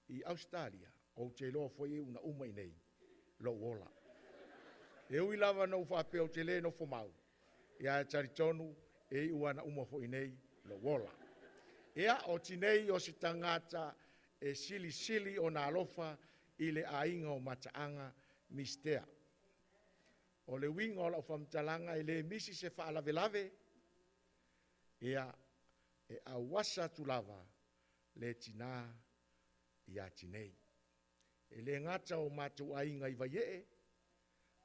i Australia, o te loa foi una umai nei, lo wola. E ui lava no whape o te le no fomau, ia taritonu e uana uma foi nei, lo wola. Ea o tinei o si tangata e sili o na alofa i le ainga o mataanga mistea. O le winga o la whamtalanga i le misi se whaalavelave, ea e awasa tu lava le tina i a tinei. E le ngata o mātou ainga i vai e,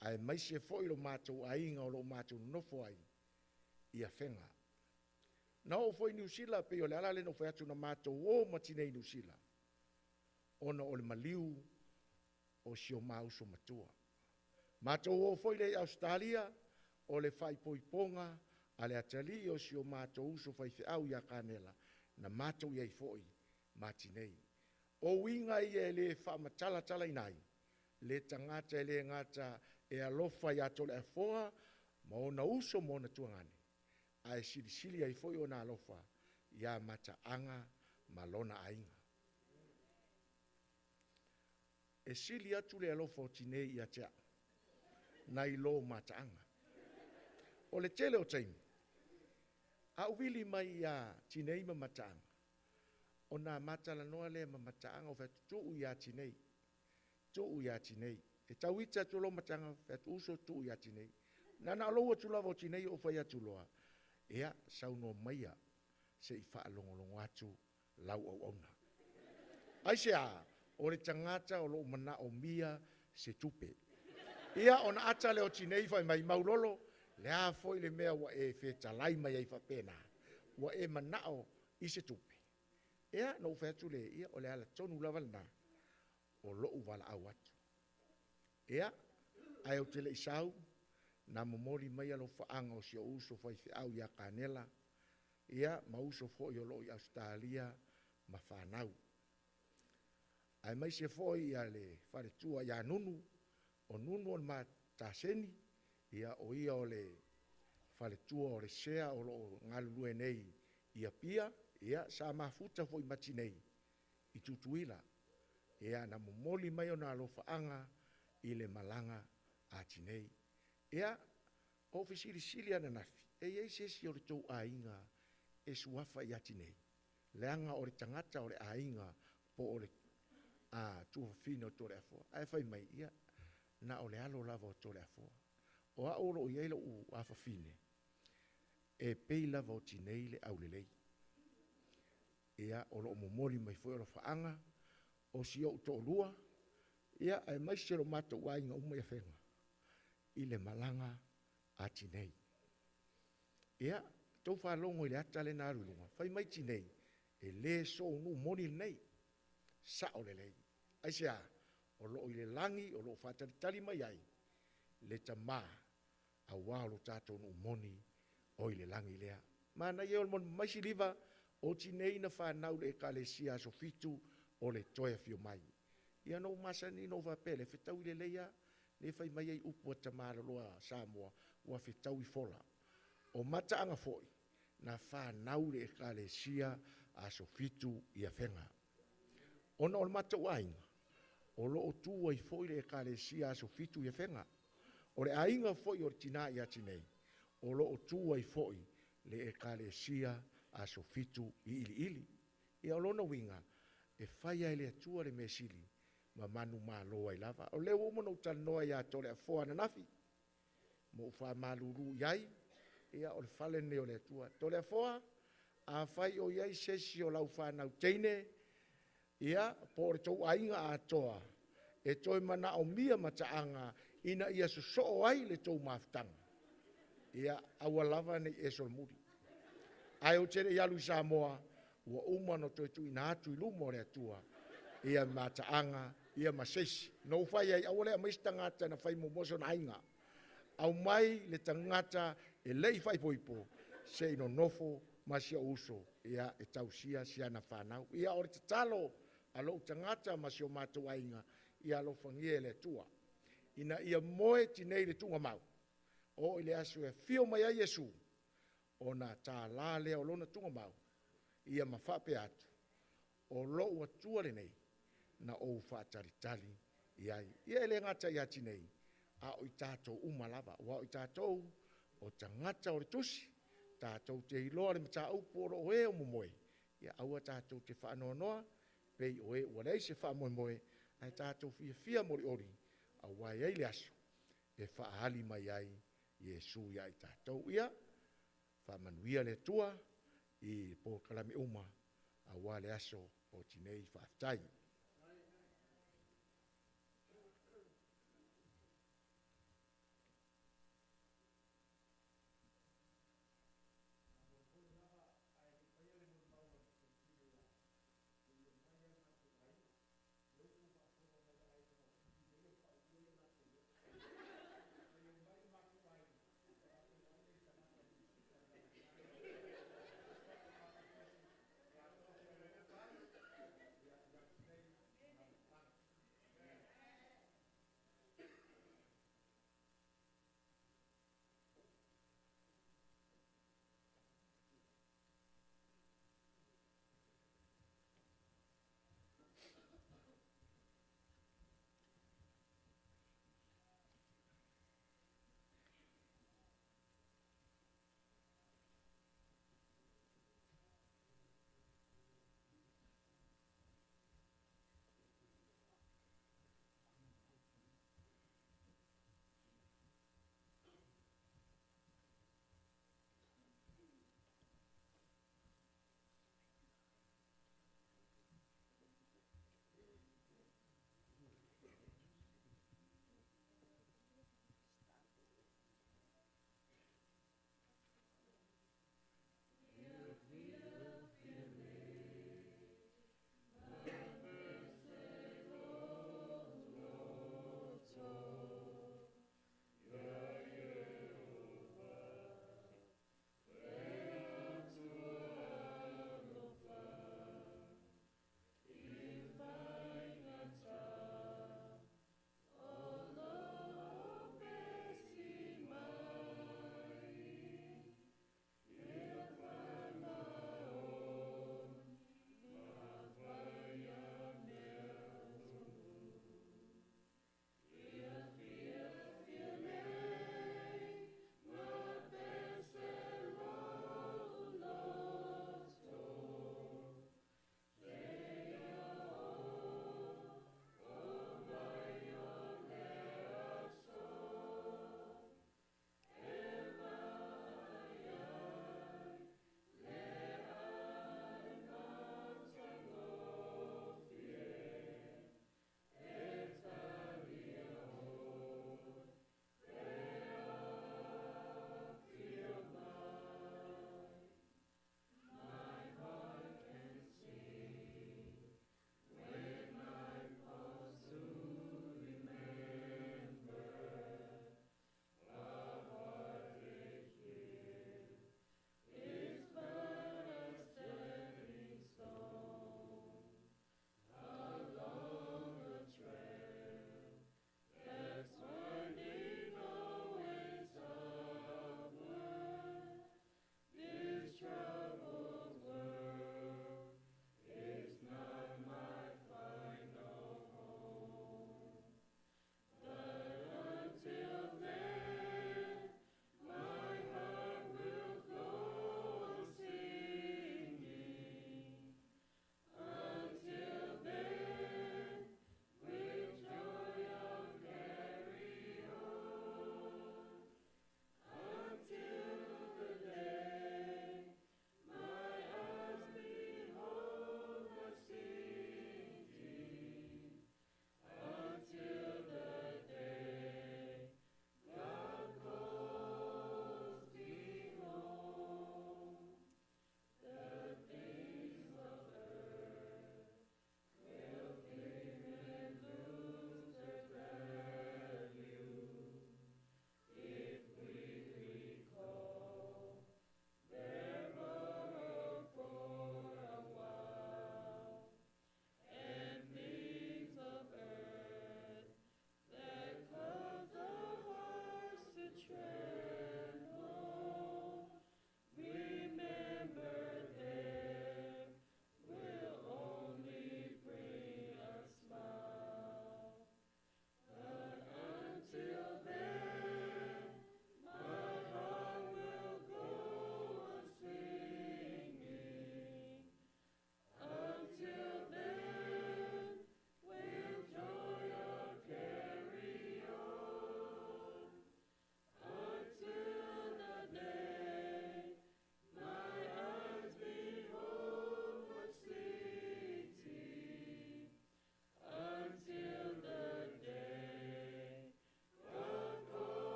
ai mai se foi lo mātou ainga o lo mātou nofo ai i a whenga. Na o foi New Zealand pe o le ala le no foi atu na mātou o matinei New Zealand. Ona o le maliu o si o mauso matua. Mātou o foi le Australia o le whai poiponga a le atali o si o mātou uso whai whiau i a kanela na mātou iai foi matinei. O winga i e le whamatala inai, le tangata e le ngata e alofa i ato le afoa, ma o na uso mo na tuangane. Ai sili ai foi o na alofa i a mataanga malona ainga. E sili atu le alofa o tinei i a tea, na i lo mataanga. O le tele o taimi, a uwili mai i a tinei ma mataanga. O na matala noa le ma mataanga o fetu tuu i a tinei. Tuu i a tinei. E tauita tu lo mataanga fetu uso tuu i a tinei. Nana aloa tu lava o tinei o fai atu loa. Ea sauno maia se i faa longolongo atu lau au auna. Aise a, o le tangata o lo mana o mia se tupe. Ia ona ata le o tinei fai mai maulolo, le a foi le mea wa e feta lai mai ai fa pena. Wa e manao i se tupe. Ea no fetu le ia o le ala tonu lawal na o lo uwala au atu. Ea, ai o tele isau, na momori mai alo faanga o si o uso fai au ia kanela, ia ma uso foi o lo i Australia ma whanau. Ai mai se foi ia le whare tua ia nunu, o nunu o ma taseni, ia o le whare tua o le sea o lo ngalue nei ia pia, Ia sa mafuta fo i matinei i tutuila. Ia na momoli mai o na alofaanga i le malanga a tinei. Ia o fisili ana nafi. E iei sesi o le tau ainga e suafa i atinei. Leanga o le tangata o le ainga po o le tuafina o tole afoa. Ai fai mai ia na o le alo lava o tole afoa. O a olo iei lo u afafine. E pei lava o tinei le au lelei. Ia o lo momoli mai foi o lo faanga o si o to lua. Ia ai mai se lo mato wainga uma ia fenga. I le malanga a tinei. Ia tau whalongo i le ata le nārulunga. Fai mai tinei e le so nu moni nei. Sa o le lei. Ai sea o lo i le langi o lo whātari mai ai. Le tamā a wā lo tātou nu moni o i le langi lea. Mana i e o mon maisi liva o tinei na whanau le ekalesia so fitu o le toia fio mai. Ia no masani no vapele fetau i le leia le fai mai ai upu a tamāra loa Samoa ua fetau i fola. O mata anga foi na whanau le ekalesia a so fitu i a whenga. Ona o mata wainga o lo o tua i foi le ekalesia a so fitu i a whenga. O le ainga foi o tina i a tinei. O lo o tua i foi le ekalesia a so fitu i ili. Ia o lona winga e whaia e le atua le mesili ma manu ma loa i lava. O leo umo no tanoa ia tole a foa na nafi. Mo wha maluru iai. Ia o le whale ne o le atua. Tole a foa a whai o iai sesi o lau whanau teine. Ia po o le tau ainga a toa. E toi mana o mia mataanga ina ia so o ai le tau maftanga. Ia awa lava ni e sol muri. Ai o tere ialu i Samoa ua umano toi tu ina atu i lumo le atua. Ia mataanga, ia masesi. No whai ai awale a maistangata na whai momoso na ainga. Au mai le tangata e lei whai poipo. Se ino nofo masia uso. Ia e tausia si ana whanau. Ia ore te talo alo tangata masio mātou ainga. Ia alo whangie le atua. Ina ia moe tinei le tunga mau. O ile asu e fio mai a Yesu. O na tā la lea o lona tunga mau. Ia mawhape atu. O lo ua tua le nei. Na o whaataritali iai. Ia ele ngata ia tinei. A o i tātou umalava. Wa o i tātou o tangata o le tusi. Tātou te iloa le mata upo o e o momoe. Ia aua tātou te whaanoa noa. Pei o e ua leise wha moe moe. Ai tātou fia mori ori. A wai ei le aso. E whaahali mai ai. Yesu ia i tātou ia. Whamanuia le tua. I po kalame uma. A wale aso o tinei whaaftai.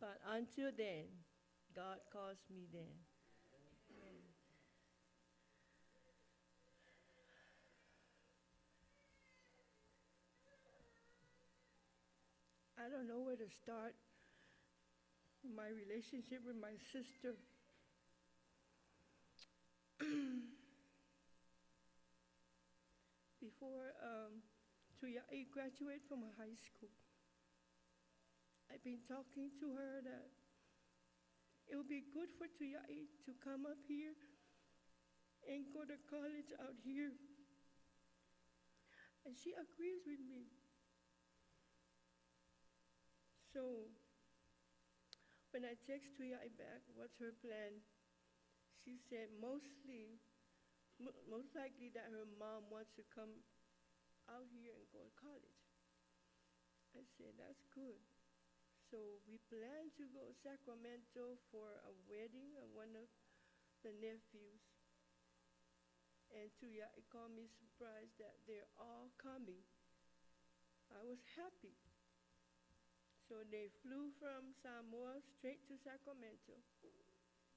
But until then, God calls me then. I don't know where to start my relationship with my sister. Before Tuyai graduated from high school, I've been talking to her that it would be good for Tuyai to come up here and go to college out here. And she agrees with me. So when I text Tuyai back, what's her plan? She said most likely that her mom wants to come out here and go to college. I said, that's good. So we plan to go to Sacramento for a wedding of one of the nephews. And Tuyai called me surprised that they're all coming. I was happy. So they flew from Samoa straight to Sacramento.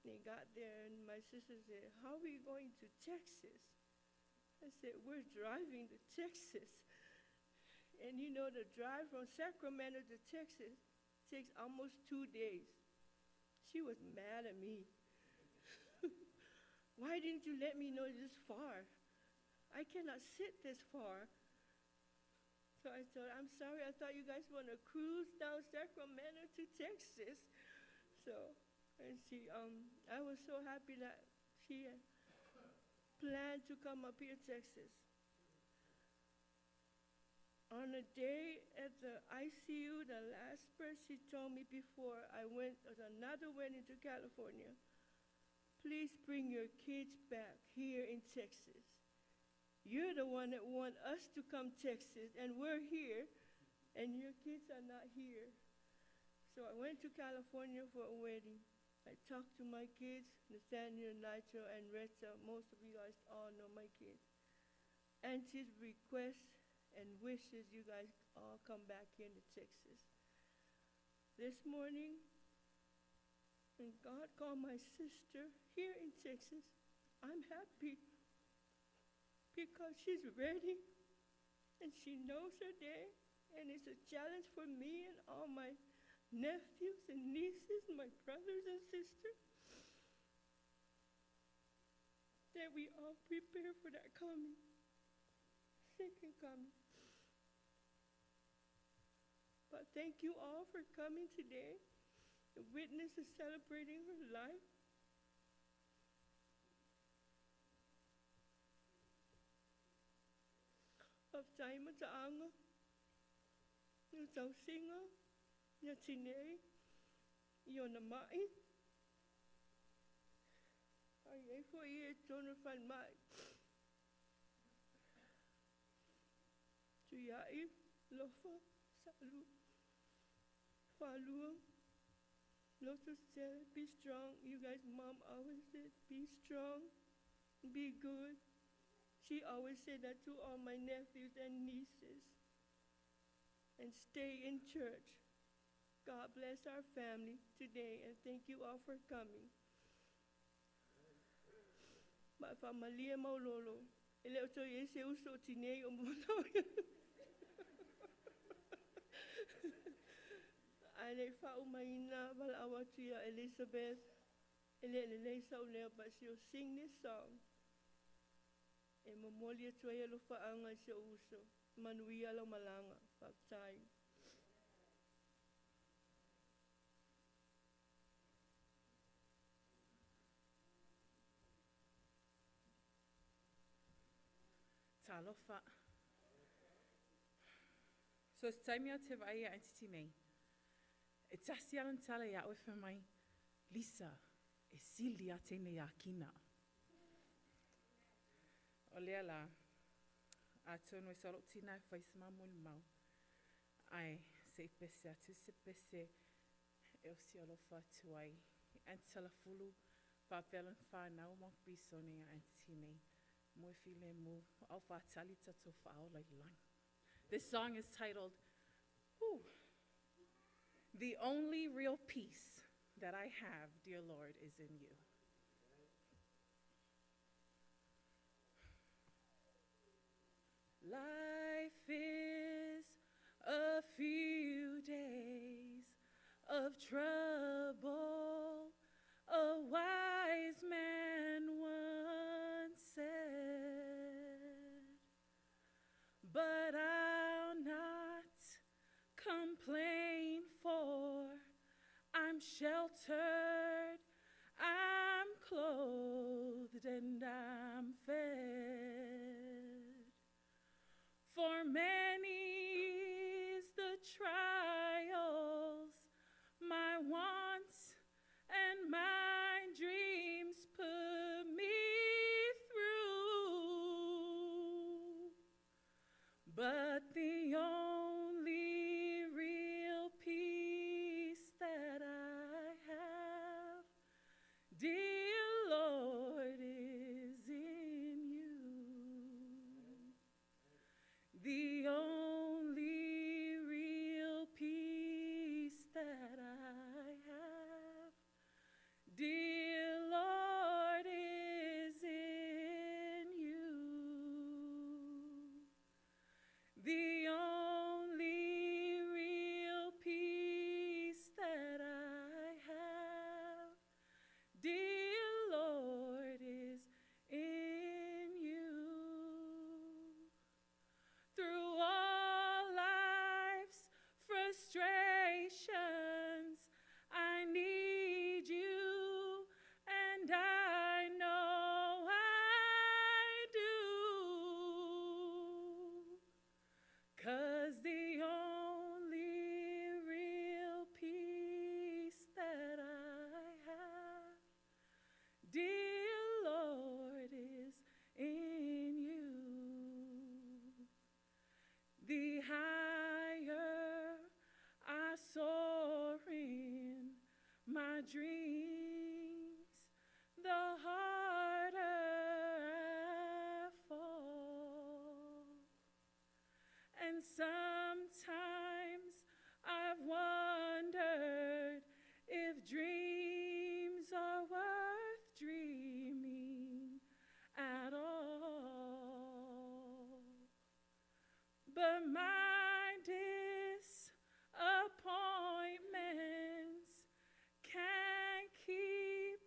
They got there and my sister said, how are we going to Texas? I said, we're driving to Texas. And you know, the drive from Sacramento to Texas takes almost 2 days. She was mad at me. Why didn't you let me know this far? I cannot sit this far. So I told her, I'm sorry, I thought you guys want to cruise down Sacramento to Texas. So, and I was so happy that she planned to come up here to Texas. On a day at the ICU, the last person she told me before I went to another wedding to California, please bring your kids back here in Texas. You're the one that want us to come Texas, and we're here, and your kids are not here. So I went to California for a wedding. I talked to my kids, Nathaniel, Nigel, and Retta. Most of you guys all know my kids. Auntie's request and wishes you guys all come back here to Texas. This morning, when God called my sister here in Texas, I'm happy because she's ready and she knows her day, and it's a challenge for me and all my nephews and nieces, my brothers and sisters, that we all prepare for that coming, second coming. But thank you all for coming today. The witness is celebrating her life. Of time at Anga, yung Sausinga, yung Tinei, yung Namai. Ay for ye Jonathan Mai. Tuyai, Lofa, Salu, Falu. Lotus said, be strong. You guys, Mom always said, be strong, be good. She always said that to all my nephews and nieces. And stay in church. God bless our family today, and thank you all for coming. Ma familia maulolo, ele oto yese uso tine umolo. Ale fa umaina val awatia Elizabeth. Ele sa ulea, but she'll sing this song. E mamolia tuaya lo faanga sa uso. Manuia lo malanga. Of time. Talofa. So it's time you to buy your entity me. It's a sian tala ya with my Lisa. Esilia tene ya kina. Oleala, aton we solo tina face mamul mau. I say pese atise pese el cielo fa tuai. And telefulu fa velen fa na o mok bisone ya antime. Mo file mo al fa talita to fa o like lang. This song is titled, whew, The only real peace that I have, dear Lord, is in you. Life is a few days of trouble, a wise man once said, but I'll not complain, for I'm sheltered, I'm clothed, and I'm fed. For many is the trials, my wants and my dreams put me through. But the only real peace that I have, dear Lord, is in you. The only real peace that I have, dear Lord, is in you. The only real peace that I have, dear Lord, is in you. Through all life's frustrations, I need you, and I know I do. 'Cause the only real peace that I have, dear Lord, is in you. The higher I soar in my dreams, the harder I fall. And sometimes I've wondered if dreams are worth dreaming at all. But my disappointments can't keep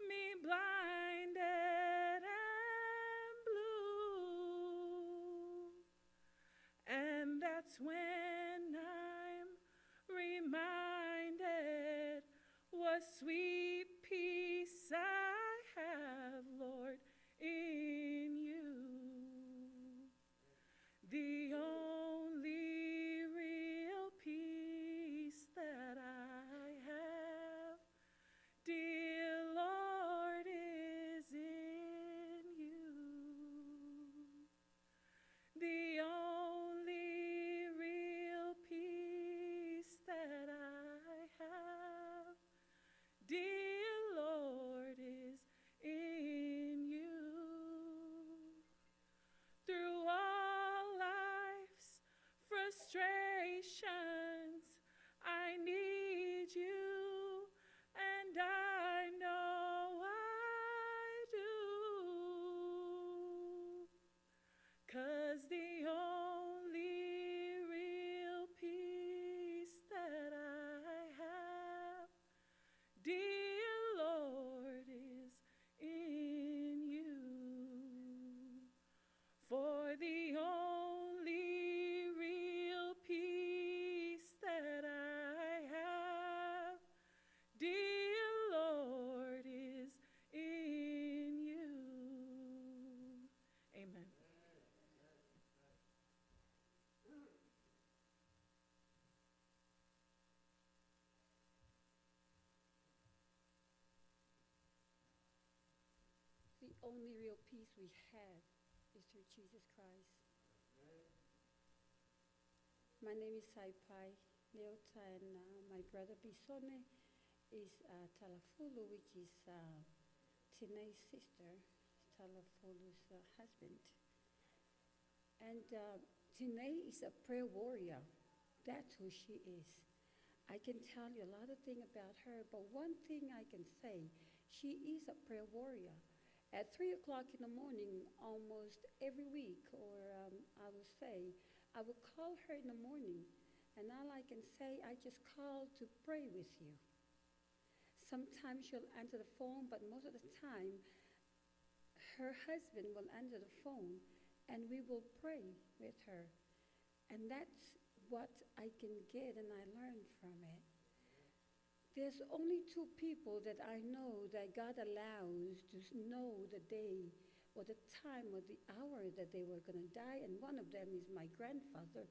me blinded and blue. And that's when I'm reminded what sweet peace I have, Lord, in you. The only real peace that I have, dear Lord, is in you. The only real peace that I have, dear Lord, is in you. Through all life's frustrations, I need you, and I know I do. 'Cause the only real peace that I have, dear Lord, is in you. For the only real peace that I have, dear Lord, is in you. Amen. The only real peace we have is through Jesus Christ. My name is Saipai Leota, and my brother Bisone is Talafulu, which is Tine's sister, Talafulu's husband. And Tine is a prayer warrior. That's who she is. I can tell you a lot of things about her, but one thing I can say, she is a prayer warrior. At 3 o'clock in the morning, almost every week, or I will say, I will call her in the morning, and all I can say, I just call to pray with you. Sometimes she'll answer the phone, but most of the time, her husband will answer the phone, and we will pray with her. And that's what I can get and I learn from it. There's only two people that I know that God allows to know the day or the time or the hour that they were going to die, and one of them is my grandfather,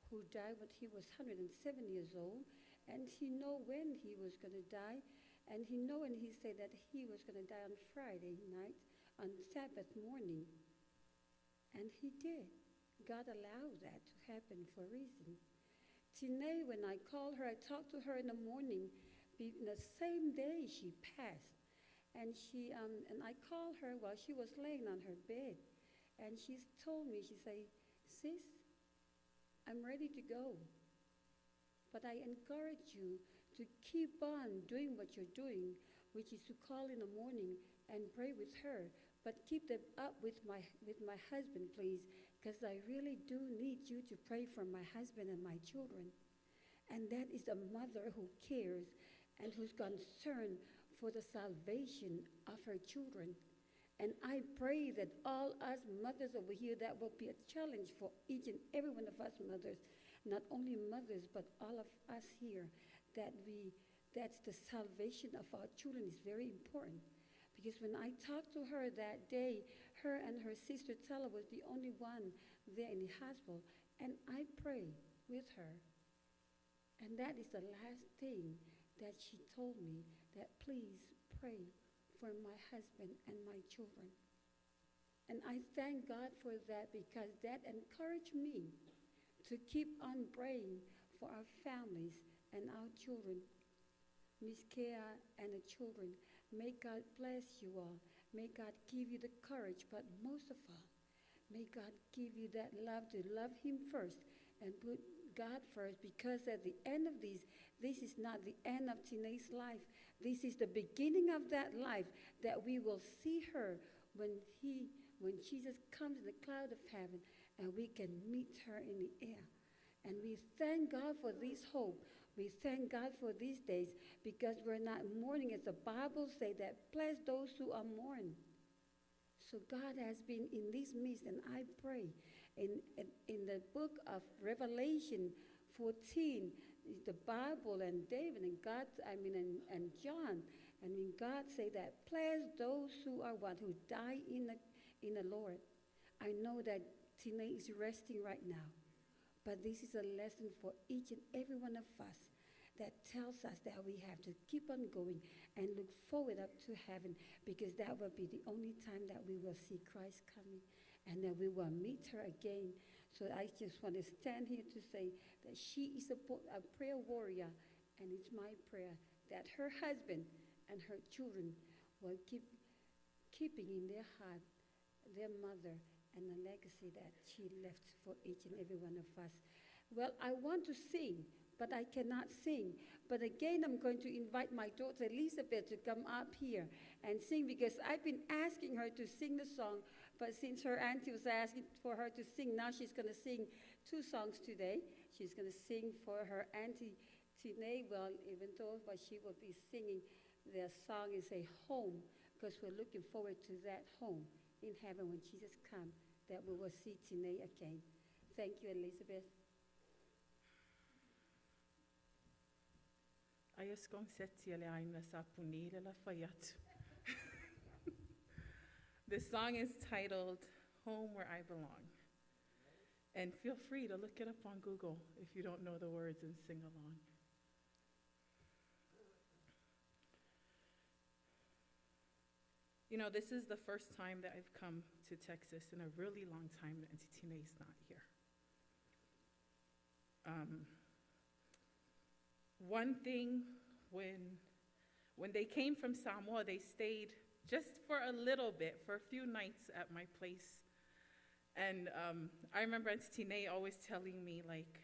who died when he was 107 years old, and he know when he was going to die, and he know when he said that he was going to die on Friday night, on Sabbath morning, and he did. God allowed that to happen for a reason. Tine, when I called her, I talked to her in the morning. The same day she passed, and and I called her while she was laying on her bed, and she told me, she said, "Sis, I'm ready to go, but I encourage you to keep on doing what you're doing, which is to call in the morning and pray with her, but keep them up with my husband, please, because I really do need you to pray for my husband and my children." And that is a mother who cares and who's concerned for the salvation of her children. And I pray that all us mothers over here, that will be a challenge for each and every one of us mothers, not only mothers, but all of us here, that's the salvation of our children is very important. Because when I talked to her that day, her and her sister Tella was the only one there in the hospital, and I prayed with her. And that is the last thing that she told me, that please pray for my husband and my children. And I thank God for that, because that encouraged me to keep on praying for our families and our children. Miss Kea and the children, may God bless you all. May God give you the courage, but most of all, may God give you that love to love him first and put God first, because at the end of this is not the end of Tine's life. This is the beginning of that life, that we will see her when Jesus comes in the cloud of heaven, and we can meet her in the air. And we thank God for this hope. We thank God for these days, because we're not mourning, as the Bible says, that bless those who are mourning. So God has been in this midst, and I pray in the book of Revelation 14, the Bible and David and God, and John, God say that bless those who are who die in the Lord. I know that Tina is resting right now, but this is a lesson for each and every one of us, that tells us that we have to keep on going and look forward up to heaven, because that will be the only time that we will see Christ coming, and that we will meet her again. So I just want to stand here to say that she is a prayer warrior, and it's my prayer that her husband and her children will keeping in their heart their mother and the legacy that she left for each and every one of us. Well, I want to sing, but I cannot sing. But again, I'm going to invite my daughter Elizabeth to come up here and sing, because I've been asking her to sing the song, but since her auntie was asking for her to sing, now she's going to sing 2 songs today. She's going to sing for her auntie Tine, well, even though, but she will be singing their song is a home, because we're looking forward to that home in heaven when Jesus comes, that we will see Tine again. Thank you, Elizabeth. Ayos kong setiele aina sa punile la fayat. The song is titled Home Where I Belong. And feel free to look it up on Google if you don't know the words, and sing along. You know, this is the first time that I've come to Texas in a really long time that Auntie Tina is not here. One thing, when they came from Samoa, they stayed just for a little bit, for a few nights at my place. And I remember Auntie Tina always telling me, like,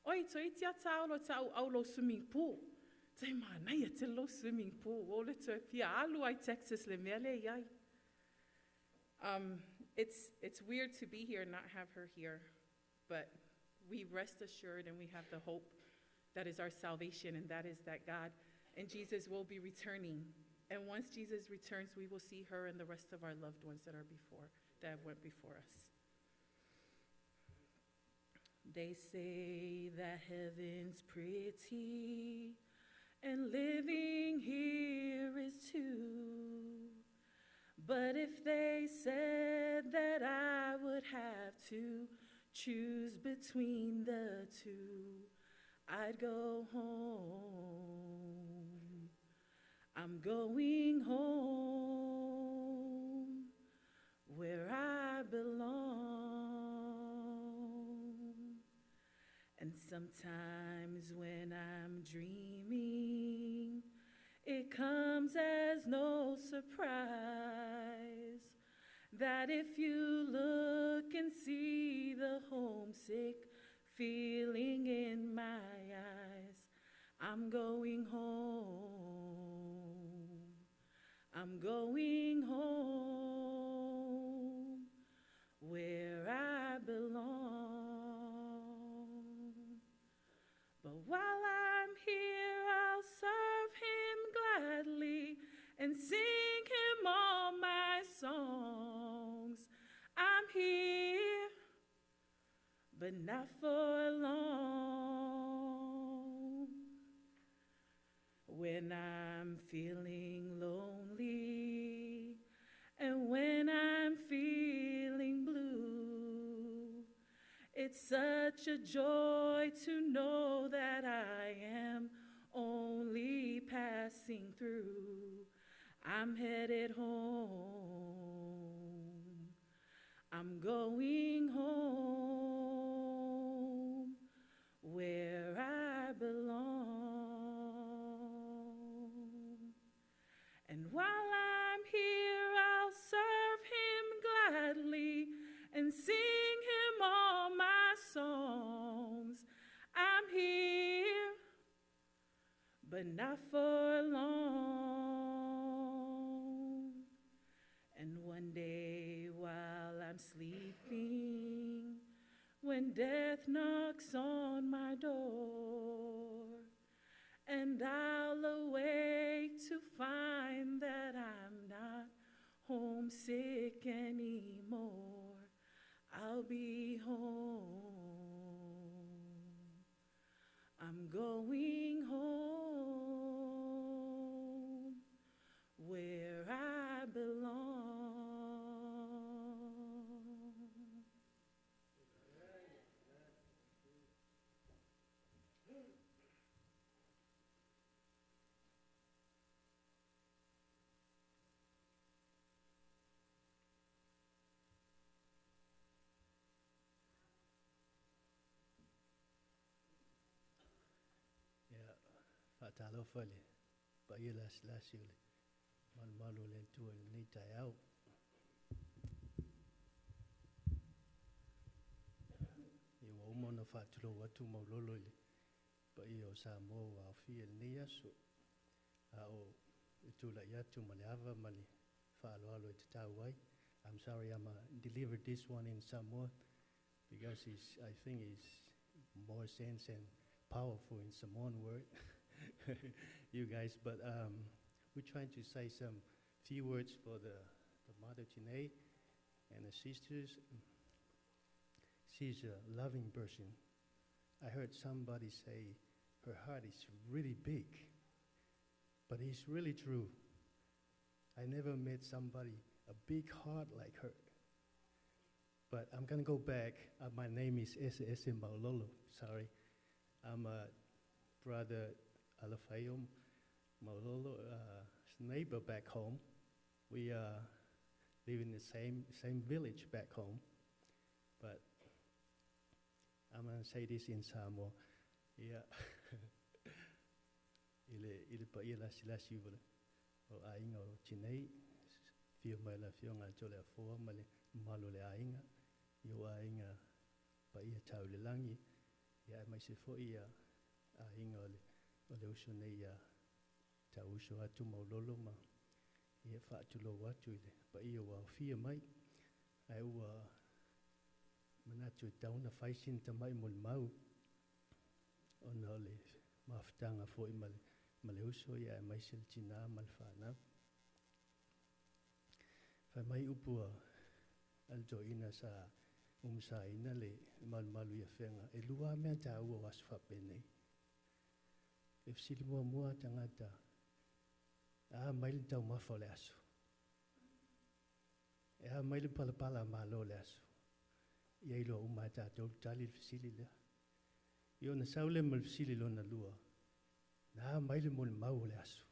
Oi, toi tia tau lo tau au lo swimming pool. Tai mana ia te lo swimming pool. O le toi pia alu ai Texas le mea le iai. It's weird to be here and not have her here, but we rest assured and we have the hope that is our salvation, and that is that God and Jesus will be returning. And once Jesus returns, we will see her and the rest of our loved ones that have went before us. They say that heaven's pretty and living here is too. But if they said that I would have to choose between the two, I'd go home. I'm going home where I belong. And sometimes when I'm dreaming, it comes as no surprise that if you look and see the homesick feeling in my eyes, I'm going home. I'm going home where I belong. But while I'm here, I'll serve him gladly and sing him all my songs. I'm here, but not for long. When I'm feeling lonely and when I'm feeling blue, it's such a joy to know that I am only passing through. I'm headed home. I'm going home where I belong. And while I'm here, I'll serve him gladly and sing him all my songs. I'm here, but not for long. And one day while I'm sleeping, when death knocks on my door, and I'll awake to find that I'm not homesick anymore, I'll be home. I'm going home where I belong. Yeah, fatalo fale. Ba yela slash yule. Man malu len tu ni tai au. Yo o mona fatulo watu mo lolo ile. Ba yo sa mo wa fi el ni aso. A o itu la yatu maliava mali falo alo itawai. I'm sorry, I'm delivered this one in Samoa because I think it's more sense and powerful in Samoan word. You guys, but we're trying to say some few words for the mother Tine and the sisters. She's a loving person. I heard somebody say her heart is really big, but it's really true. I never met somebody a big heart like her. But I'm gonna go back. My name is S.S. Maulolo. Sorry, I'm a brother Alafayom Maulolo, neighbor back home. We live in the same village back home. But I'm gonna say this in Samoa. Yeah. Ile pa ila sila siwala. O ainga o chinei. Fio mai la fio nga chole a foa male malo le ainga. Yo ainga pa ia chau le langi. Ia mai se fo ia a inga o le uso nei ia ta uso atu maulolo ma ia wha atu lo atu i le pa ia wa fia mai ai ua manatu e tauna whaisin ta mai mul mau o na le maftanga fo i ma le uso ia e mai se le tina ma le whanau. Whai mai upua al do ina sa sa ina le malu ia whenga e lua mea ta ua wasu whapenei. E fsili mua tangata a maili tau mawha le aso. E a maili pala malo le aso. Ia ilo umai tātou tali le fsili lea. Io na saule mal fsili lo na lua. Na a maili mo le mau le aso.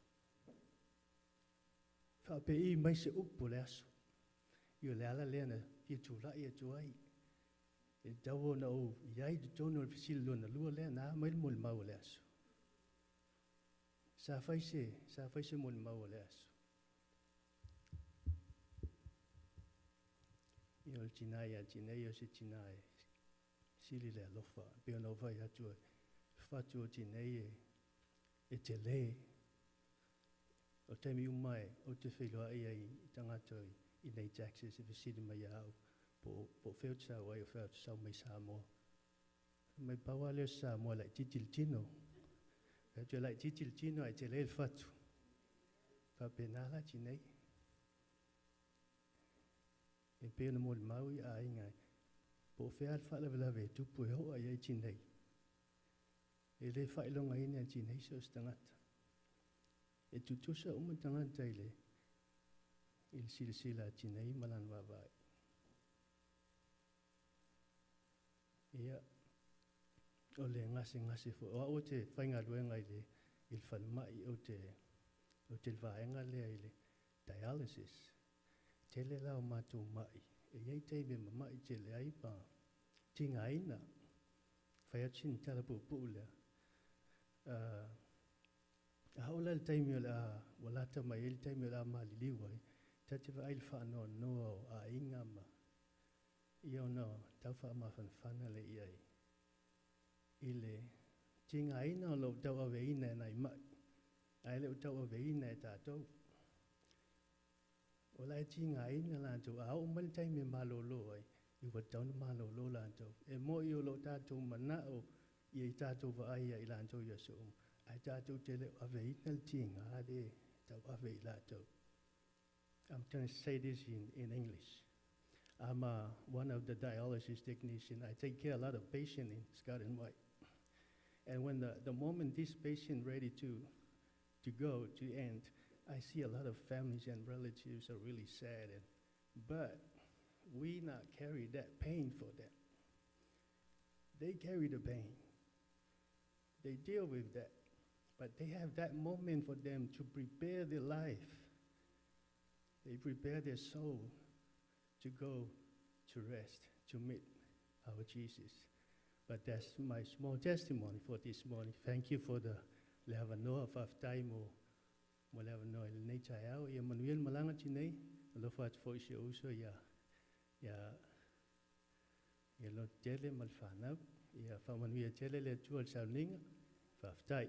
Whape I mai se upo le aso. Io le ala lea na ia tūla ia tuai. E tawo na o iai de tono le fsili lo na lua lea na a maili mo le mau le aso. Sa faise mo le mau le aso. Io le tinai a tinei o se tinai. Sili le alofa. Peo na uvai atu e fatu o tinei e te le. O temi umai o te wheloa ia I tangata I nei taxes e visiri mai au. Po wheo tsau ai o wheo tsau mai Samoa. Mai paua leo Samoa lai titil tino. Peo te lai titil tino ai te le fatu. Whapenala tinei. E peo na mo le maui a ingai. Po whea al whalawe tupu e hoa iai tinei. E le whailonga ina tinei so stangata. E tutusa tangata I le sila tinei malan wawai. Ia, o le ngase fo. O te whainga luenga I le il whalmai o te vaenga lea I le dialysis. Tele lao mātou mai. E iei teime mai tele ai pa tinga ina. Whai atin tala pupu lea. A haola le teime o le a walata mai ele teime o le a maliliu ai. Tate wa aile whaanoa noa o a inga ma. Ia ona tau wha ma whanwhana le iai. I le tinga ina o lo tau awe ina nai mai. Ai le o tau awe ina e tātou. O lai tinga ina lantou a o mali taime malolo ai. I wa tauna malolo lantou. E mo I o lo tātou mana o I ai tātou wa aia I lantou ia so. Ai tātou te leo awe ina le tinga a le tau awe I lantou. I'm going to say this in English. I'm one of the dialysis technicians. I take care of a lot of patients in Scott and White. And when the moment this patient ready to go, to end, I see a lot of families and relatives are really sad. But we not carry that pain for them. They carry the pain. They deal with that. But they have that moment for them to prepare their life. They prepare their soul to go to rest, to meet our Jesus. But that's my small testimony for this morning. Thank you for the lehavanoa of time o mo lehavanoa I nei tai au. Ia manuel malanga tinei, alofa atu fo isi uso ia lo tele mal whanau. Ia whamanuia tele le tua al sauninga, whaftai.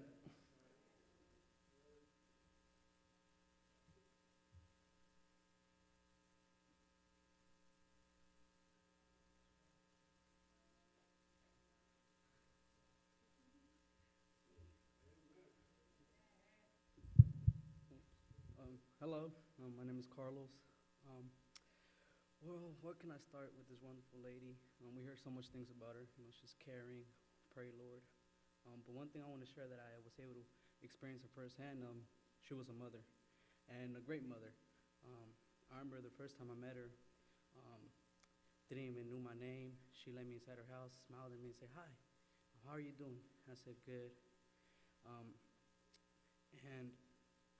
Hello, my name is Carlos. Well, what can I start with this wonderful lady? We hear so much things about her. You know, she's caring, pray Lord. But one thing I want to share that I was able to experience it firsthand, she was a mother, and a great mother. I remember the first time I met her, didn't even know my name. She let me inside her house, smiled at me and said, "Hi, how are you doing?" I said, "Good." And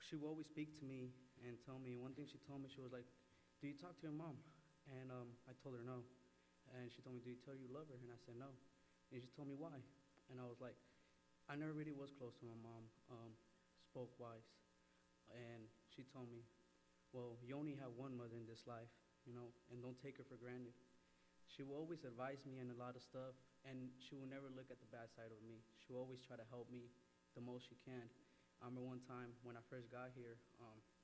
she would always speak to me and tell me, one thing she told me, she was like, "Do you talk to your mom?" And I told her no. And she told me, "Do you tell her you love her?" And I said no. And she told me why. And I was like, I never really was close to my mom, spoke wise. And she told me, well, you only have one mother in this life, you know, and don't take her for granted. She will always advise me in a lot of stuff, and she will never look at the bad side of me. She will always try to help me the most she can. I remember one time when I first got here,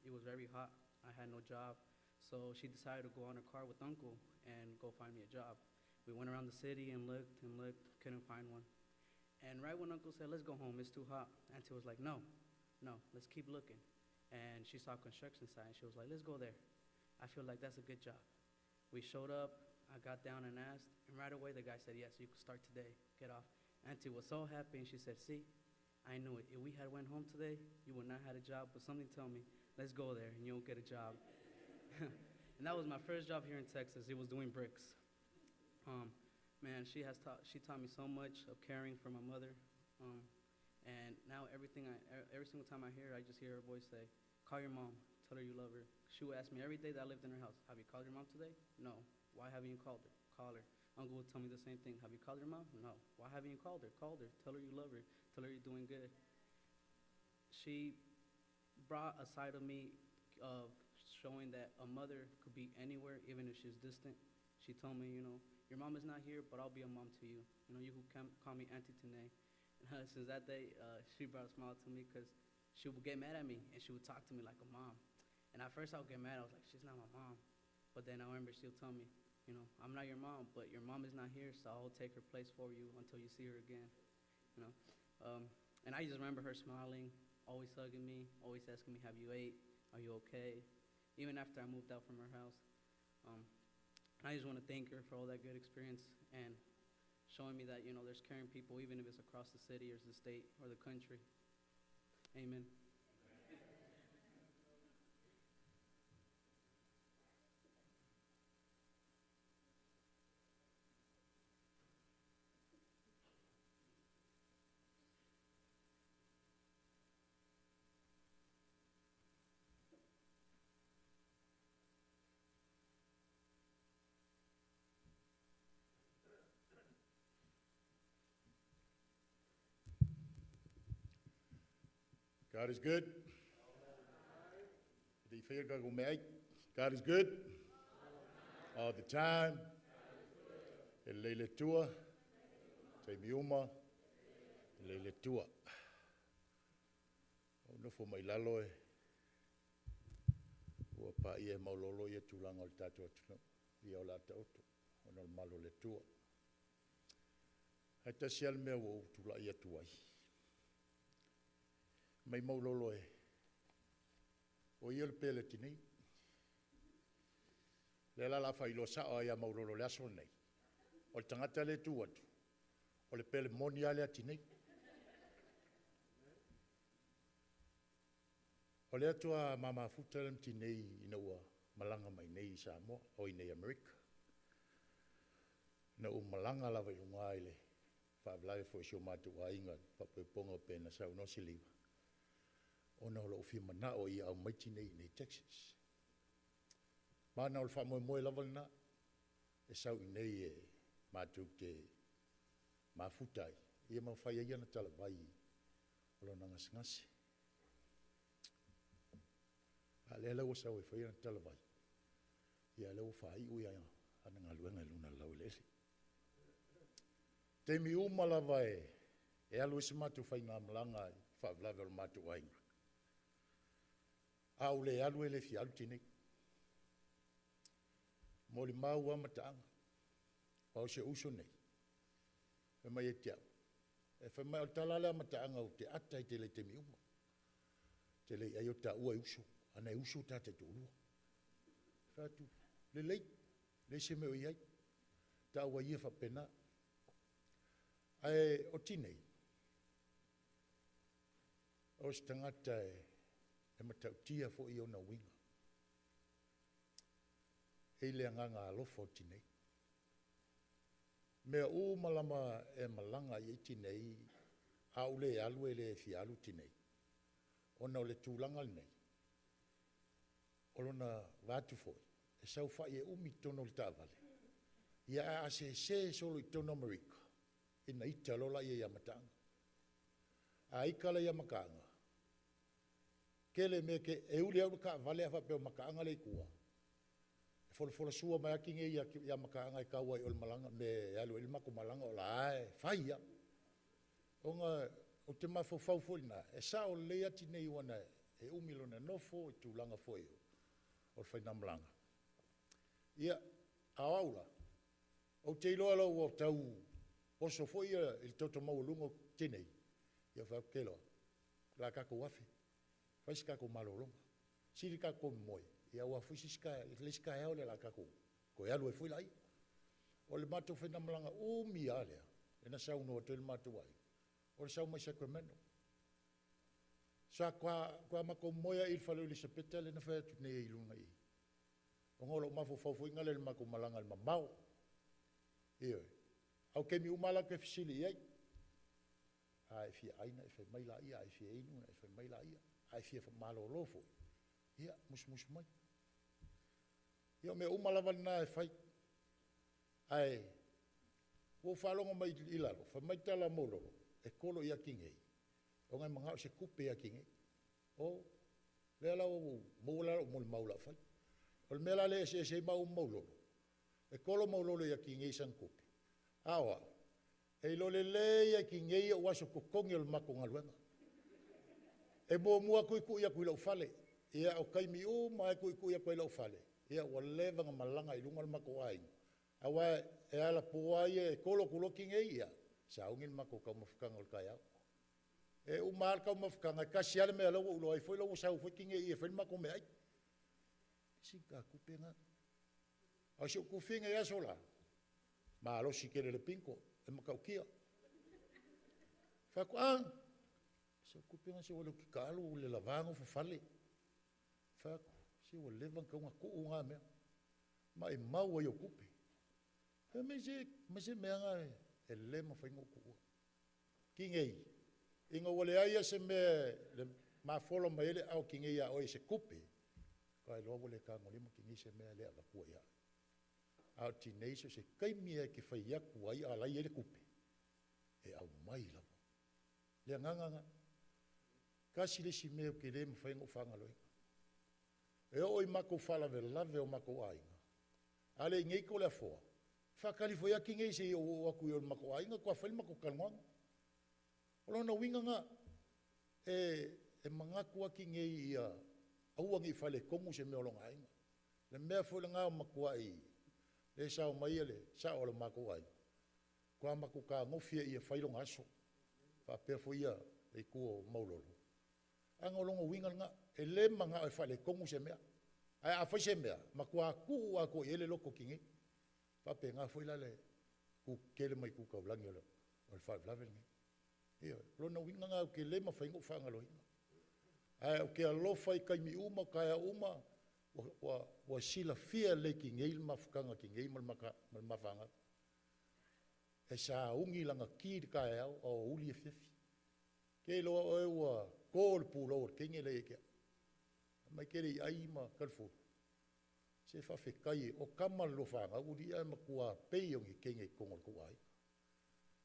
it was very hot. I had no job, so she decided to go on a car with Uncle and go find me a job. We went around the city and looked, couldn't find one. And right when Uncle said, let's go home, it's too hot, Auntie was like, no, let's keep looking. And she saw a construction site, and she was like, let's go there. I feel like that's a good job. We showed up, I got down and asked, and right away the guy said, yes, you can start today, get off. Auntie was so happy, and she said, see, I knew it. If we had went home today, you would not had a job, but something told me, let's go there, and you'll get a job. And that was my first job here in Texas. It was doing bricks. Man, she taught me so much of caring for my mother. And now every single time I hear her, I just hear her voice say, call your mom, tell her you love her. She would ask me every day that I lived in her house, have you called your mom today? No. Why haven't you called her? Call her. Uncle would tell me the same thing. Have you called your mom? No. Why haven't you called her? Call her. Tell her you love her. Tell her you're doing good. She brought a side of me of showing that a mother could be anywhere, even if she's distant. She told me, your mom is not here, but I'll be a mom to you. You can call me Auntie Tanae. And since that day, she brought a smile to me because she would get mad at me, and she would talk to me like a mom. And at first I would get mad. I was like, she's not my mom. But then I remember she'll tell me, I'm not your mom, but your mom is not here, so I'll take her place for you until you see her again. And I just remember her smiling, always hugging me, always asking me, have you ate? Are you okay? Even after I moved out from her house. I just want to thank her for all that good experience and showing me that, there's caring people, even if it's across the city or the state or the country. Amen. God is good. God is good. All the time. Leile tua. Te miuma. Leile tua. Ono fo mai lalo e. Ua pa ia maulolo ia tulanga o tatu atu. Ia o la tautu. Ono malo le tua. Haita sial mea wo tula ia tuai. Mai maulolo e. O ia le pele tini. Le la fa ilo sa o ia maulolo le aso nei. O le tangata le tu atu. O le pele moni ale atini. O le atua mama futa le tinei ina ua malanga mai nei Samoa o i nei Amerika. Na o malanga lava ilunga ile. Fa vlave fo sio matu wa inga fa ponga pena sa no siliva. Ona o lo fi mana o ia au maiti nei nei Texas. Mana o le whamoe moe lava na e sau i nei e mātou te mafutai. Ia mau whai ia na tala vai o lo nangas ngasi. A le lau sau e whai na tala vai. Ia lau whai ui aia ana ngā luenga luna lau lele. Te mi uma lava e alu isi mātou whai ngā malanga whaavlawe o mātou ainga. Au le alu e le fi alu tine. Mo le mau amataanga. Pau se uso nei. E mai e te au. E whai mai o talale amataanga o te ata i te le te miuma. Te le ai o ta ua uso. Ana e uso ta te tōrua. Whatu. Le lei. Le se meo iai. Ta ua ia whapena. Ai o tinei. O se tangata e matau tia fo i ona winga. E le nganga alofa o tinei. Mea o malama e malanga i tinei, au le alu e le fi alu tinei. Ona o le tūlanga nei. O lona vātu foi. E sau whai e umi tono le tāwale. Ia a se solo i tono Amerika. Ina ita lola i e amatanga. A ikala i amakanga. Kele me ke e uli au ka vale a whapeo makaanga le kua. fola sua mai aki nge ia makaanga I kaua I ol malanga me alu ilma ko malanga o la ai faia. Onga o te mafau folina e sa o le ati nei wana e umilona nofo I tūlanga foi o whaina malanga. Ia aula o te iloa lau o tau oso foi I toto maulungo tenei. Ia whau kelo la kako wafi. Whaisi kako malolonga. Siri kako moi. Ia ua fuisiska leska heo le la kako. Ko e alu e fui lai. O le mato whaina malanga umi alea. E sau no te le mato wai. O le sau mai Sacramento. Sa kwa mako moia I whalu li sapeta le na whea tune I lunga I. O ngolo mafo faufuinga le mako malanga le mamau. Iyo. Au ke mi umala ke fisili iai. Ai fia aina e whai maila ia, ai fia inu e whai maila ia. Ai fia malo lofo. Ia, mus mai. Ia me umala na e whai. Ai, o whalonga mai ilalo, wha mai tala mololo, e kolo ia kingei. O ngai mga o se kupe ia kingei. O, lea lau maulalo mo le maula whai. O le mela le se mau maulolo. E kolo maulolo ia kingei san kupe. Awa, e lole le ia kingei o waso kukongi o le mako ngaluenga. E mua kui ia kui lau fale. Ia o kaimi mai kui ia kui lau fale. Ia o levanga malanga I lunga le mako ainga. Awa e ala poa ia e kolo kuloki ngei ia. Sa ungin mako kau mafukanga o le kai au. E umar kau mafukanga kasi ale mea lau ulo ai foi lau sau foi ngei ia foi mako me ai. Sika kupenga. Au si o kufinga ia sola. Ma alo si kere le pinko. E makau kia. Faku ang. Sa kupenga si wale kikalu le lavango fafale. Faku. Si wale levan kau ngaku unga mea. Ma e mau ai o kupe. E mese mea ngai, e le ma whaingo kua. Ki ngei, inga wale aia se mea, le ma wholo mai ele au ki ngei a oi se kupe, ka e loa wale ka ngolima ki ngei se mea le ala kua ia. Au ti neiso se kaimia ki whai aku ai a lai ele kupe. E au mai lava. Le nganganga, kasi le si mea ki le ma whaingo whangaloi. E oi mako whalave lave o mako ainga. Ale ngei ko le foa. Whakali foi aki ngei se o aku I o mako ainga, kua whali mako kalwanga. O lona winga nga, e mangaku aki ngei ia, auangi whale kongu se mea longa ainga. Le mea whole ngā o mako ai, le sao mai ele, sao le mako ai. Kua mako ka ngofia ia whailonga aso. Whapea foi ia, e kua maulolo. Anga o longa winga nga, e le manga o whale kongu se mea. Ai a whai se mea, makua ku ako ele loko ki ngei. Pape ngā foi lale ku kele mai ku kaulangi ala o le whae vlavel ngi. Ia, lona winga ngā ke le ma whaingo whangalo inga. Ai, o ke alofa I kaimi uma, kaya uma, wa sila fia le ki ngei mafukanga ki ngei mafanga. E sa ungi langa ki de kaya au, o uli e fifi. Ke loa oe ua kōl pūlo o kenge le eke. Mai kere I aima kalfuru. Se whawhekai o kamal lo whanga, uri ai makua peiongi kenge kongol kuai.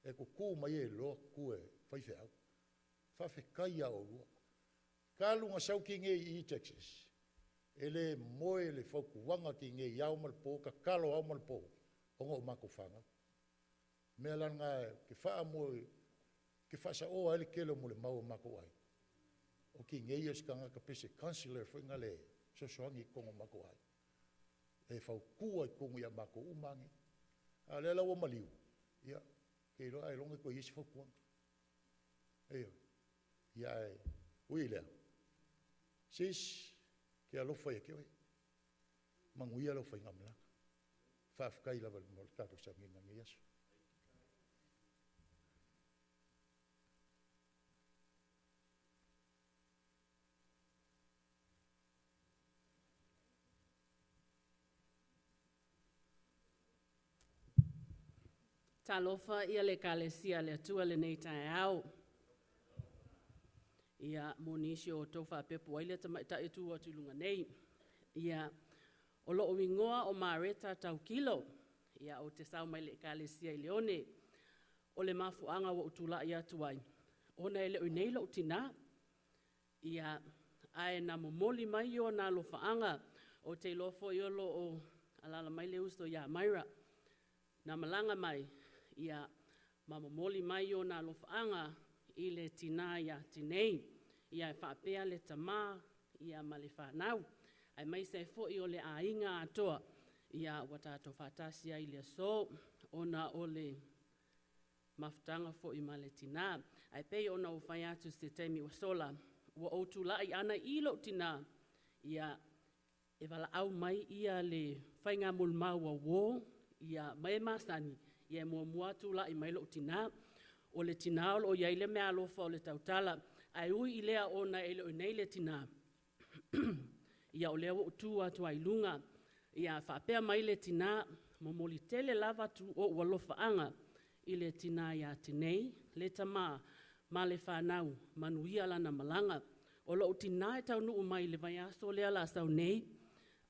E ko kū mai e loa kue whaiwhe au. Whawhekai au lua. Kālunga sau ki nge I Texas. E le moe le whauku wanga ki nge I au malpo, ka kalo au malpo, ongo o mako whanga. Mea langa ke wha moe, ke wha sa oa ele kelo mo le mau o mako ai. O ki nge I askanga ka pese counselor whinga le sosoangi kongo mako ai. E whau kua I kongu ia mako umangi. A le lau o maliu. Ia, kei roa e longa ko I isi whau kuanga. Eio, ia e ui lea. Sis, ke alofa ia keoi. Mangui alofa I ngamlanga. Whawhkai lava le mo le tato sa nginga ngi aso. Talofa ia le kalesia le atua le nei tae au. Ia monisi o tofa pepu aile ta e tu atu lunga nei. Ia o lo wingoa o mareta tau kilo. Ia o te sau mai le kalesia I leone. O le mafuanga wa utula ia tuai. Ona ele o nei lo tina. Ia ae na momoli mai o na lo faanga. O te lofo I lo o alala mai le uso ia maira. Na malanga mai, ia mamamoli mai o na lofaanga i le tina ia tinei. Ia e whaapea le tamā, ia ma le whanau. Ai mai se fo i o le ainga atoa. Ia watato whatasia i le so, ona o le mafutanga fo i ma le tina. Ai pei ona o whai atu se teimi o sola. Ua o tulai ana i lo tina. Ia e wala au mai ia le whainga mulmaua wo. Ia mai masani. Ia mua mua tulai mai lo tina. O le tina o iai le mea alofa o le tautala. Ai ui i lea ona e lo nei le tina. Ia o lea o tu atu ai lunga. Ia whaapea mai le tina. Momoli tele lava tu o walofa anga. I le tina ia tinei. Le tama ma le whanau. Manuia lana malanga. O lo tina e tau nuu mai le vai aso lea la sau nei.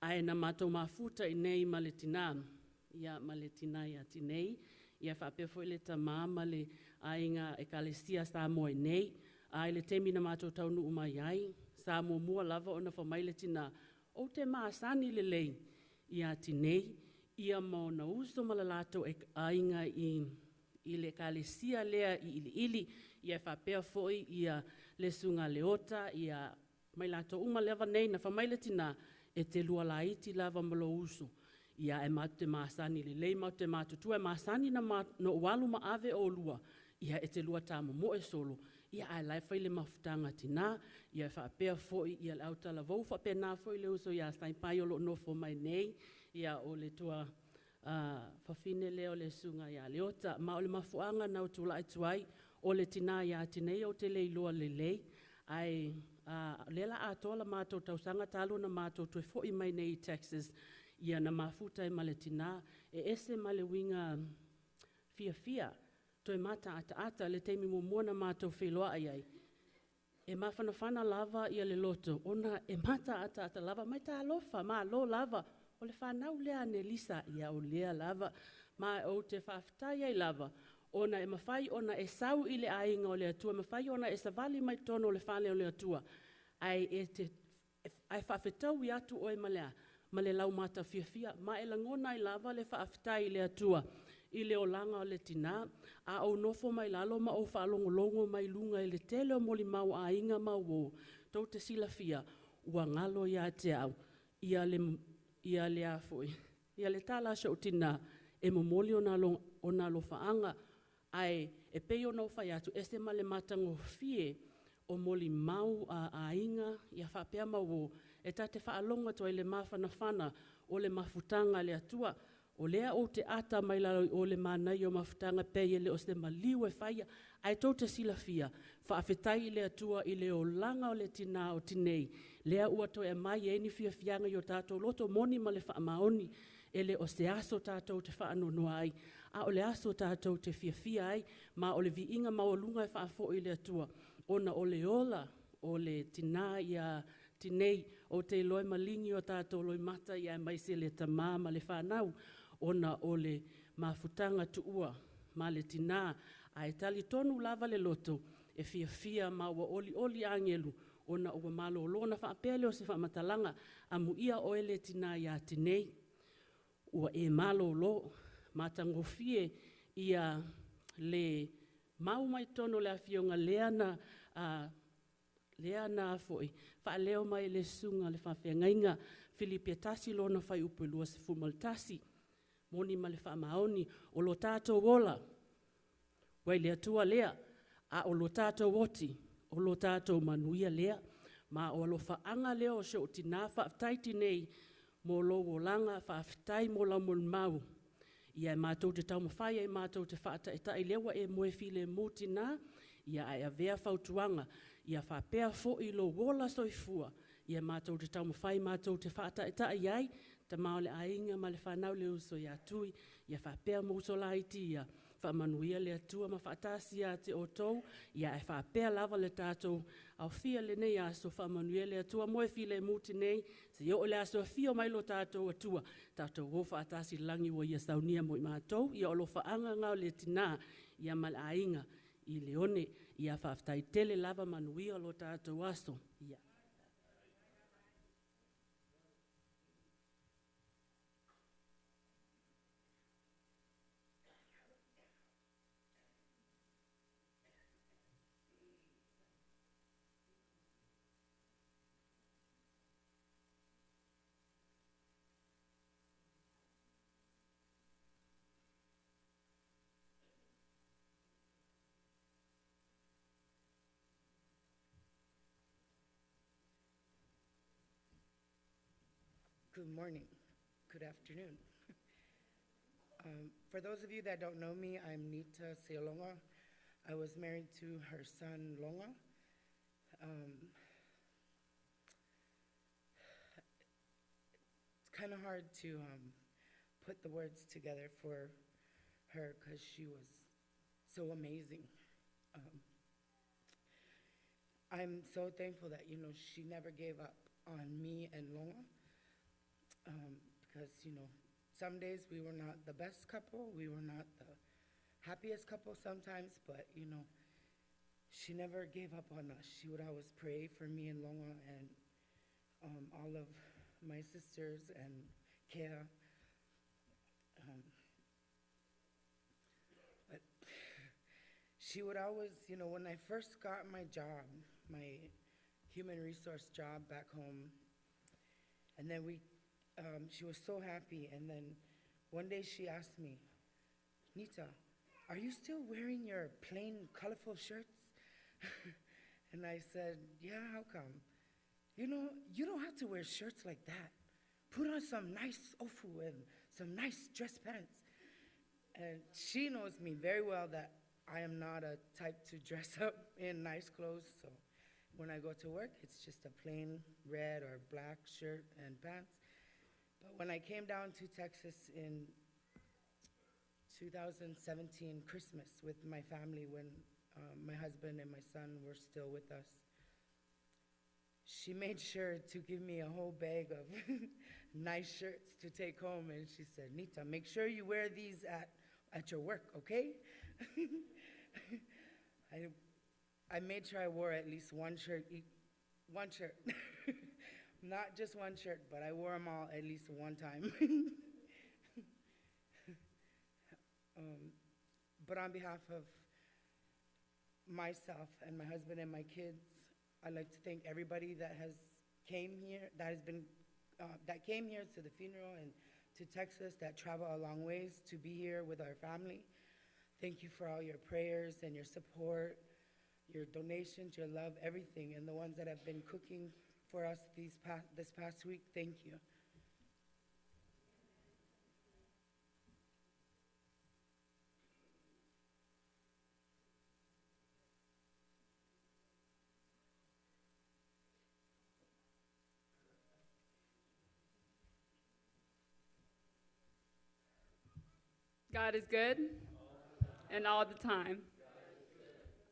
Ai na matou mafuta i nei ma le tina. Ia ma le tina ia tinei. Ia whaapea fo i le tama ma le ainga e kalesia sa moa i nei. Ai le temi na matou tau nuu mai ai. Sa mua lava ona fa mai le tina. O te maasani le lei. Ia tinei. Ia mo na uso malalato e ainga i le kalesia lea i ili. Ia whapea foi ia le sunga leota. Ia mai lato uma leva nei na fa mai le tina. E te lua laiti lava malo uso. Ia e matu te maasani le lei matu te matutua. E maasani na no walu ma ave o lua. Ia e te lua tamo mo e solo. Ia ai lai whai le mafutanga tina. Ia whapea foi ia le autala vau. Whapea nā foi le uso ia stai pai o lo nofo mai nei. Ia o le tua whawhine leo le sunga ia leota. Ma o le mafuanga nau tula ai tuai. O le tina ia tinei o te leiloa le lei. Ai lela atola mātou tausanga talo na mātou tue foi mai nei Texas. Ia na mafuta e ma le tina. E ese ma le winga fia. Toi mata ata le teimi muona mātou wheloa ai. E mawhanawhana lava ia le loto. Ona e mata ata lava. Mai ta alofa, ma lo lava. O le whanau lea ne lisa ia o lea lava. Ma o te whawhtai ai lava. Ona e mawhai ona e sau i le ainga o le atua. Mawhai ona e savali mai tono o le whale o le atua. Ai whawhetau i atu o e malea. Ma le lau mata fia. Ma e langona i lava le whawhtai i le atua. I le olanga o le tina, a au nofo mai lalo ma o whaalongolongo mai lunga i le tele o moli mau a inga mau o. Tau te sila fia, ua ngalo ia te au, ia le afoi. Ia le tala sa o tina, e momoli o na lo faanga, ai e pei o na whai atu, e se ma le matango fie o moli mau a inga, ia whapea mau o. E ta te whaalonga to i le mawhanawhana o le mafutanga le atua, o lea o te ata mai la o le manai o mafutanga pei le o se maliu e whaia, ai tau te sila fia, whaafetai le atua i le o langa o le tina o tinei, lea ua to e mai e ni fia fianga i o tātou loto moni ma le whaamaoni, e le o se aso tātou te whaanonoa ai, a o le aso tātou te fia ai, ma o le vi inga maolunga e whaafo i le atua, ona o le ola, o le tina ia tinei, o te loi malingi o tātou loi mata ia mai se le tamā ma le whanau, ona o le mafutanga tuua, ma le tina, a e tali tonu lava le loto, e fia ma ua oli angelu, ona ua malo lona whaapele o se whaamatalanga, a muia o ele tina ia tinei, ua e malo lo, matango fie ia le mau mai tono le afionga leana foi, whaaleo mai le sunga le whawhengainga, Filipe tasi lona whai upelua se fumaltasi, moni ma le whaamaoni, o lo tātou wola, wai lea tua lea, a o lo tātou woti, o lo tātou manuia lea, ma o lo whaanga leo o se o tina whaaftaiti nei, mo lo wolanga whaaftai mo la mon mau, ia e mātou te tau mawhai e mātou te whaata e tai lewa e moe file mūtina, ia e a vea whautuanga, ia whapea fo i lo wola soifua, ia mātou te tau mawhai mātou te whaata e tai ai, ta maole ainga ma le whanau le uso ia tui, ia whapea mouso la iti ia, whamanuia le atua ma whaatasi ia te o tou, ia e whapea lava le tātou, au fia le nei aso whamanuia le atua, moe file muti nei, se o le aso fio mai lo tātou atua, tātou o whaatasi langi wa ia saunia mo i mātou, ia o lo whaanga ngau le tina, ia mal ainga, i leone, ia whaaftai tele lava manuia lo tātou aso, ia. good morning, good afternoon. For those of you that don't know me, I'm Nita Seolonga. I was married to her son, Longa. It's kind of hard to put the words together for her because she was so amazing. I'm so thankful that, you know, she never gave up on me and Longa because, you know, some days we were not the best couple, we were not the happiest couple sometimes, but, you know, she never gave up on us. She would always pray for me and Longa and all of my sisters and Kea. But she would always, you know, when I first got my job, my human resource job back home, and then she was so happy, and then one day she asked me, Nita, are you still wearing your plain, colorful shirts? And I said, yeah, how come? You know, you don't have to wear shirts like that. Put on some nice ofu and some nice dress pants. And she knows me very well that I am not a type to dress up in nice clothes, so when I go to work, it's just a plain red or black shirt and pants. But when I came down to Texas in 2017 Christmas with my family, when my husband and my son were still with us, she made sure to give me a whole bag of nice shirts to take home, and she said, Nita, make sure you wear these at your work, okay? I made sure I wore at least one shirt, not just one shirt, but I wore them all at least one time. But on behalf of myself and my husband and my kids, I'd like to thank everybody that came here to the funeral and to Texas, that travel a long ways to be here with our family. Thank you for all your prayers and your support, your donations, your love, everything, and the ones that have been cooking for us this past week. Thank you. God is good and all the time.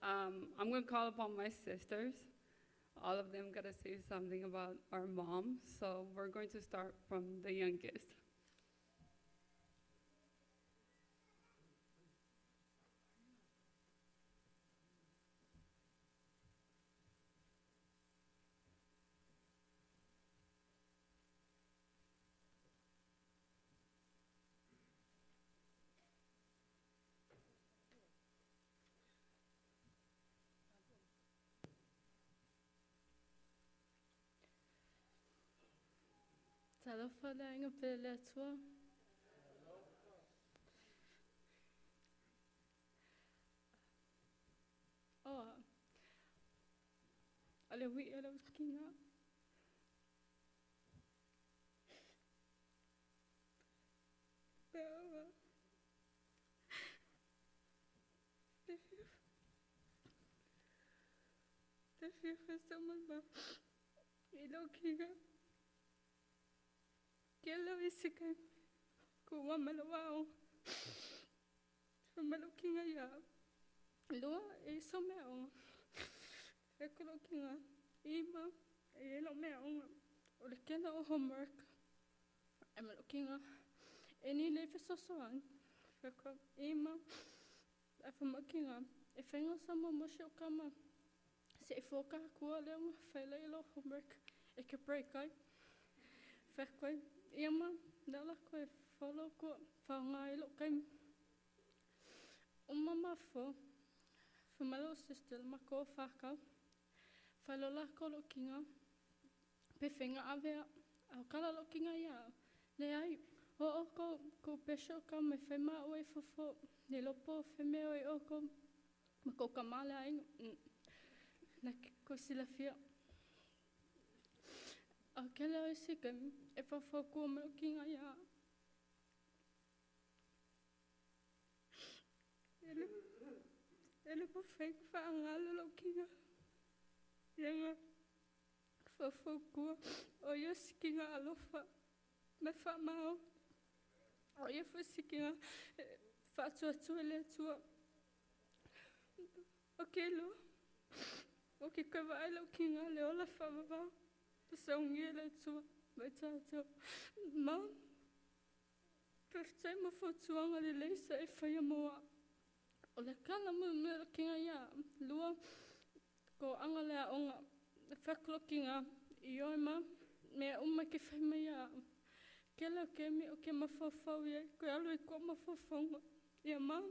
I'm going to call upon my sisters. All of them got to say something about our mom, so we're going to start from the youngest. Talafalang apelatua. Oh, alewi alawskinga. Bella. The fifth is someone ba. Ilokinga. Kelo isikan kuwa malawao famalokinga ya lo eso meo ekolokinga ima elo meo ole kelo homework amalokinga eni lefe sosoan feko ima afamakinga efenga sama mosho kama se foka kuwa leo fele lo homework eke break ai feko Ima, dala koe whalo ko whangai lo kai. Umama fo, whamalo sister ma ko whakau. Whalola ko lo kinga. Pe whenga awea, au kala lo kinga ia. Le ai, o ko pesho ka me whema oe fofo. Ne lopo wheme oe o ko, ma ko kamale ai. Na ko sila fia. A kele o sika e whawhakua me o kinga ia. Ele pa whaik whaangalo lo kinga. Ianga whawhakua o ia sikinga alofa me whamao. O ia whasikinga whaatua tua le tua. O kelo. O ki kawa ai lo kinga le ola whamawao. Saungia le tua. Mai tātou. Mom. Perftai ma whatuanga le leisa e whaia moa. O le kala mu me le kinga ia. Lua. Ko anga lea onga. Le whaklo kinga. I oi ma. Mea uma ke whaima ia. Kela ke mi o ke mawhawhau ia. Koe alo i kua mawhawhaunga. Ia ma.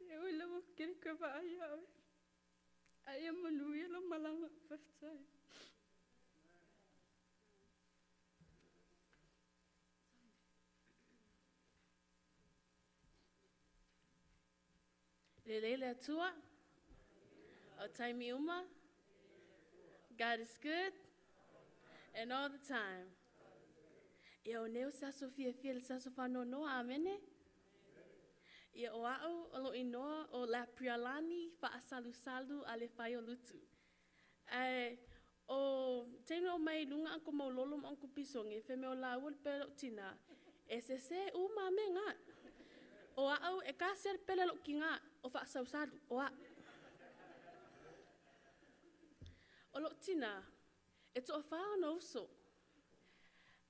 E oi lawa kere koe wa ai awe. Ai manu ia lo malanga. Perftai. Lelele atua. O taimi uma. God is good. And all the time. Ia o neo saso fia fia le saso whanau noa, amene? Ia o au alo inoa o la prialani wha asalu salu a le whai o lutu. O teino o mai lunga anko maulolo ma anko pisongi, fe me o la ua le pele o tina. E se se uma me ngā. O au e ka ser pele lo ki ngā o wha asalu salu. O au. O lo tina. E to wha no uso.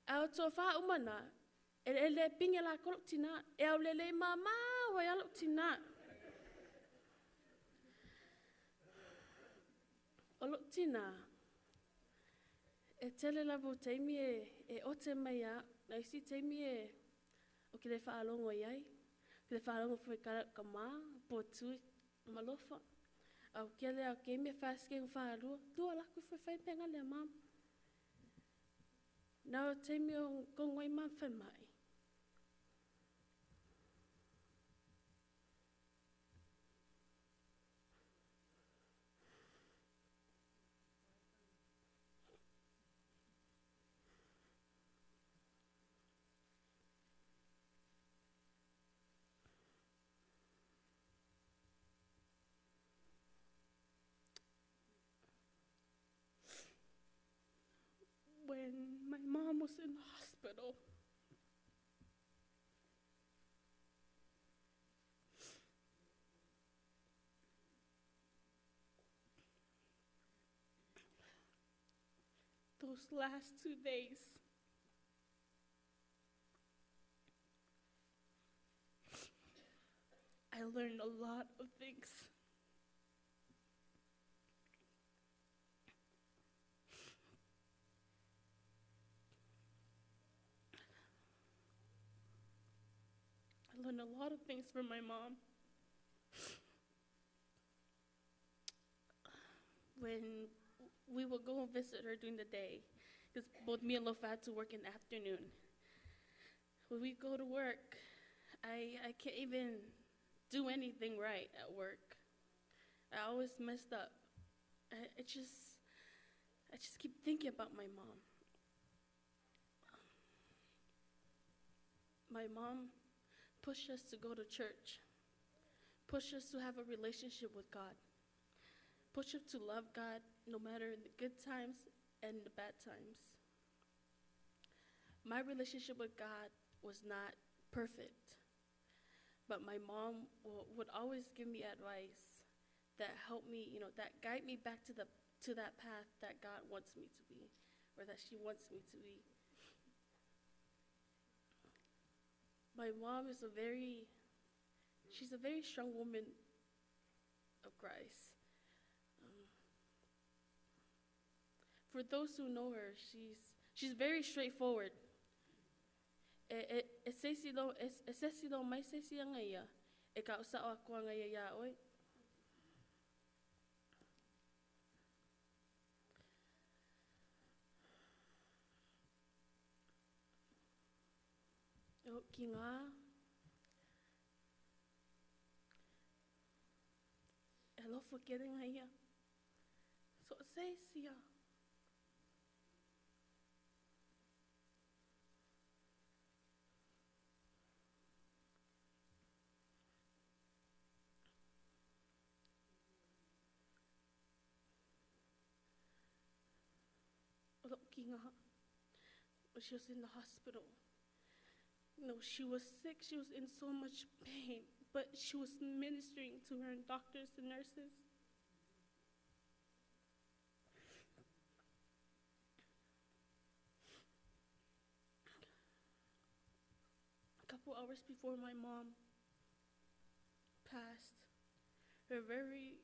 A o to wha umana, e le pinge la kolok tina, e au lele mama wa ya lok tina. O lok tina, e tele lavu teimi e ote mai a, na isi teimi o ki le wha alongo iai, ki le wha alongo fwe ka maa, po tui, malofa. Au kia le au keimi e whaske u wha alua, tua laku fwe whai penga le mama. Nau teimi o kongoi ma whai mai. When my mom was in the hospital, those last 2 days, I learned a lot of things. I learned a lot of things from my mom. When we would go and visit her during the day, because both me and Lofa had to work in the afternoon. When we go to work, I can't even do anything right at work. I always messed up. I just keep thinking about my mom. My mom pushed us to go to church, pushed us to have a relationship with God, pushed us to love God no matter the good times and the bad times. My relationship with God was not perfect, but my mom would always give me advice that helped me, that guide me back to that path that God wants me to be, or that she wants me to be. My mom is she's a very strong woman of Christ. For those who know her, she's very straightforward. E se si lo mai se si anga ia, e ka usa o ako anga ia oi. O ki ngā, e lofo kere ngā ia. So se sia, Kinga, when she was in the hospital. You know, she was sick, she was in so much pain, but she was ministering to her doctors and nurses. A couple hours before my mom passed, her very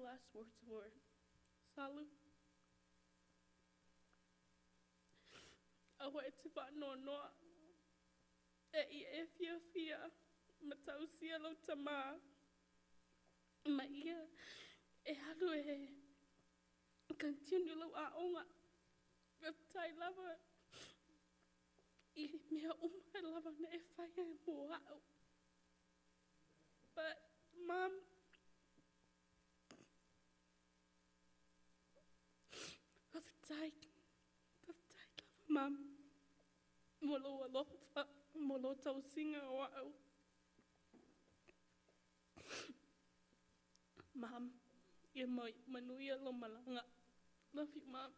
last words were, Salu, awa e te whanonoa, e I e fia matausia lau tama, ma ia e halu e continue lau a onga, tai lava, I mea umai lava na e whaia e moa'au. But, Mom, Paftai lava, Mom, molo alofa, molo tausinga o au. Mom, e mai manuia lo malanga. Love you, Mom.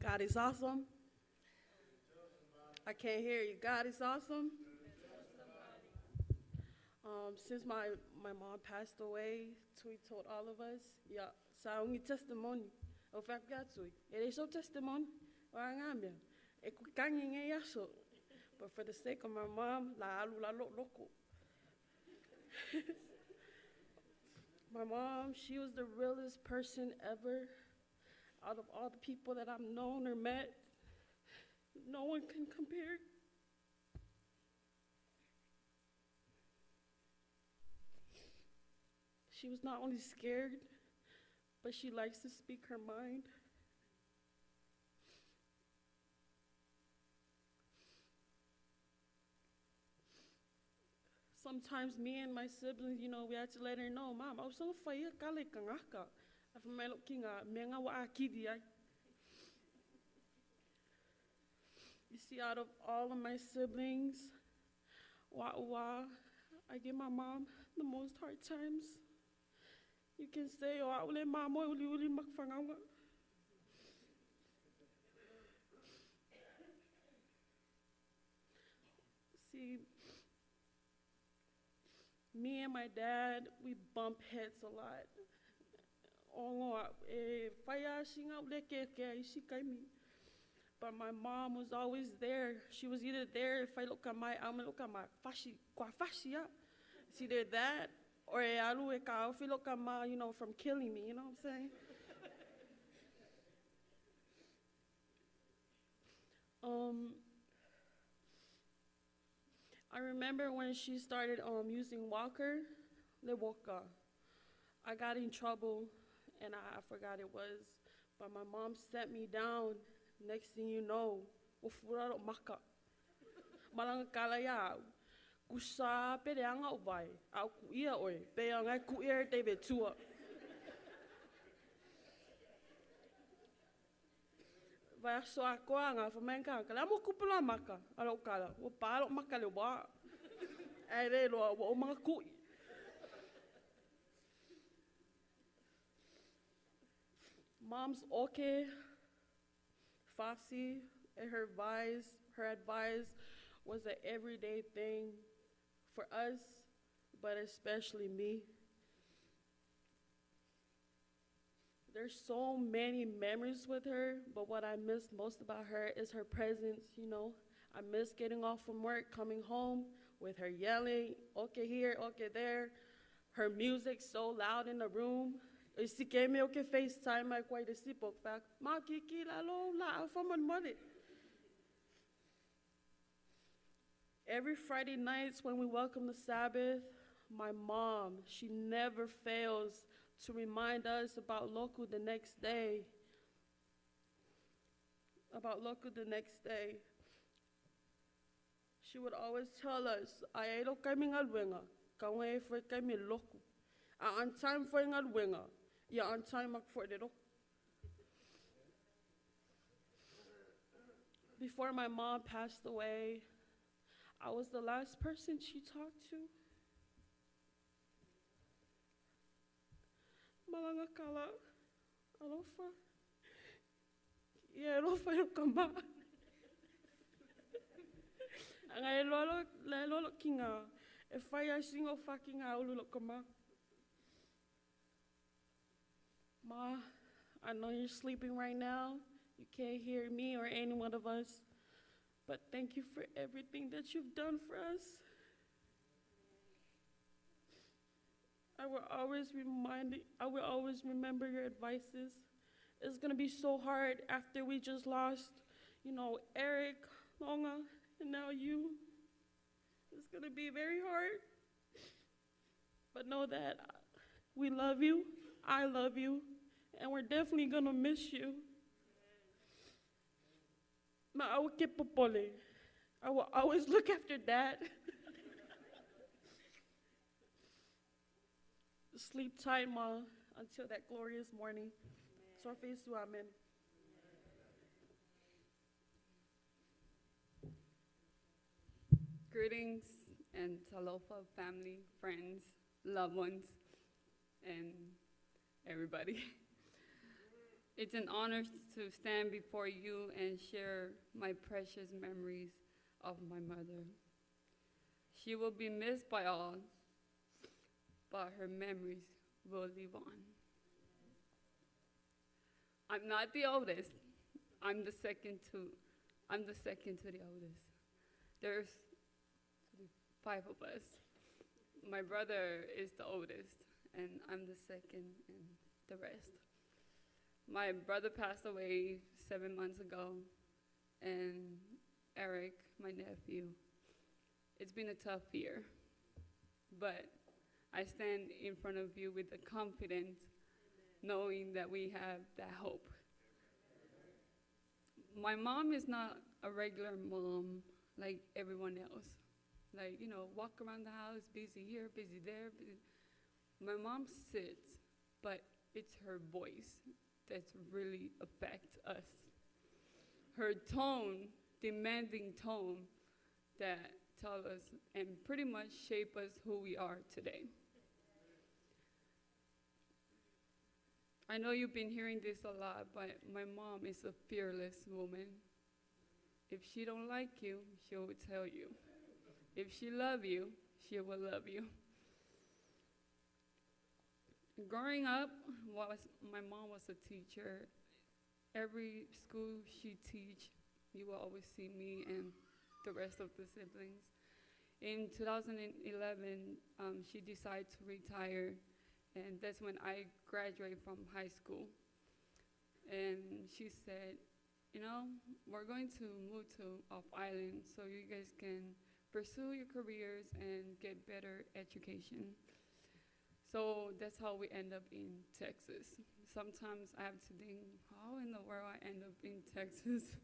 God is awesome. I can't hear you. God is awesome. Since my mom passed away, Tui told all of us, yeah, sa ungi testimony. O whakea Tui, e re so testimony, wa ngamia, e kukangi nge yaso. But for the sake of my mom, la alu la loko. My mom, she was the realest person ever. Out of all the people that I've known or met, no one can compare. She was not only scared, but she likes to speak her mind. Sometimes me and my siblings, we had to let her know, Mom, I was so whaia kale kangaka. Afa mai lo kinga menga wa akidi ai. You see, out of all of my siblings, I give my mom the most hard times. You can say, oh, ule mamo uli makfangawa. See, me and my dad, we bump heads a lot. But my mom was always there. She was either there if I look at my fashi ya. It's either that or if you look at my, from killing me, you know what I'm saying? I remember when she started using walker, le walker. I got in trouble. And I forgot it was, but my mom sat me down. Next thing you know, ufura maka. Malanga kalaya, kusa pereanga ubai, au kuia oi, peanga kuia te betua. Vai so akoanga fa menka, kala mo kupula maka, alo kala, o palo maka le wa. Ai re lo o maka kui. Mom's okay, Foxy, and her advice was an everyday thing for us, but especially me. There's so many memories with her, but what I miss most about her is her presence, I miss getting off from work, coming home with her yelling, okay here, okay there, her music so loud in the room. Si came okay FaceTime I quite a sipok back. Ma kiki la lo la faman money. Every Friday nights when we welcome the Sabbath, my mom, she never fails to remind us about Loku the next day. She would always tell us, "Ai lo kaming alwenga, kawe for kami Loku. On time for alwenga." Yeah, on time for it. Before my mom passed away, I was the last person she talked to. Malanga kala. Alofa. Ia alofa i kama. Anga e lolo ki ngā. E whai ai singo whaki ngā ulu lo kama. Ma, I know you're sleeping right now. You can't hear me or any one of us. But thank you for everything that you've done for us. I will always remember your advices. It's gonna be so hard after we just lost, Eric, Longa, and now you. It's gonna be very hard. But know that we love you, I love you, and we're definitely gonna miss you. I will always look after Dad. Sleep tight, Ma, until that glorious morning. Sorfesu, amen. Greetings and talofa family, friends, loved ones, and everybody. It's an honor to stand before you and share my precious memories of my mother. She will be missed by all, but her memories will live on. I'm not the oldest. I'm the second to the oldest. There's 5 of us. My brother is the oldest, and I'm the second, and the rest. My brother passed away 7 months ago, and Eric, my nephew. It's been a tough year, but I stand in front of you with the confidence, knowing that we have that hope. My mom is not a regular mom like everyone else. Walk around the house, busy here, busy there. My mom sits, but it's her voice that really affects us. Her tone, demanding tone that tell us and pretty much shape us who we are today. I know you've been hearing this a lot, but my mom is a fearless woman. If she don't like you, she will tell you. If she love you, she will love you. Growing up, my mom was a teacher. Every school she teach, you will always see me and the rest of the siblings. In 2011, she decided to retire, and that's when I graduated from high school. And she said, we're going to move to Off Island so you guys can pursue your careers and get better education. So that's how we end up in Texas. Sometimes I have to think, how in the world I end up in Texas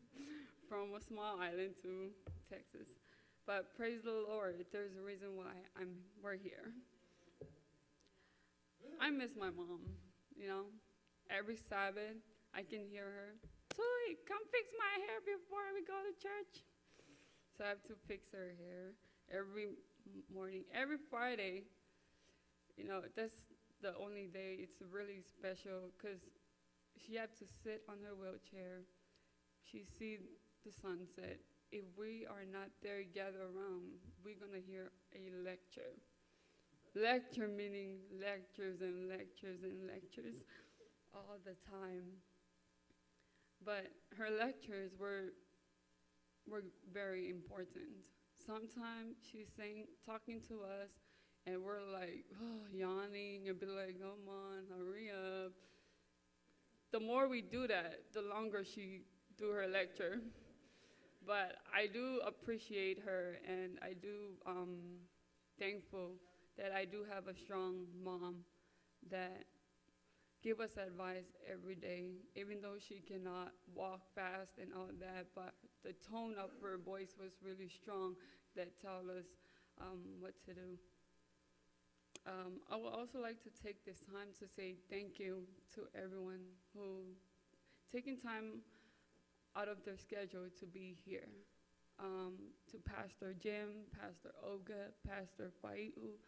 from a small island to Texas. But praise the Lord, there's a reason why we're here. I miss my mom, Every Sabbath, I can hear her, Tui, come fix my hair before we go to church. So I have to fix her hair every morning. Every Friday, that's the only day it's really special because she had to sit on her wheelchair. She sees the sunset. If we are not there gather around, we're going to hear a lecture. Lecture meaning lectures and lectures and lectures all the time. But her lectures were very important. Sometimes she's talking to us, and we're like, yawning, and be like, come on, hurry up. The more we do that, the longer she do her lecture. But I do appreciate her, and I do thankful that I do have a strong mom that give us advice every day, even though she cannot walk fast and all that, but the tone of her voice was really strong that tell us what to do. I would also like to take this time to say thank you to everyone who taking time out of their schedule to be here. To Pastor Jim, Pastor Olga, Pastor Faiu,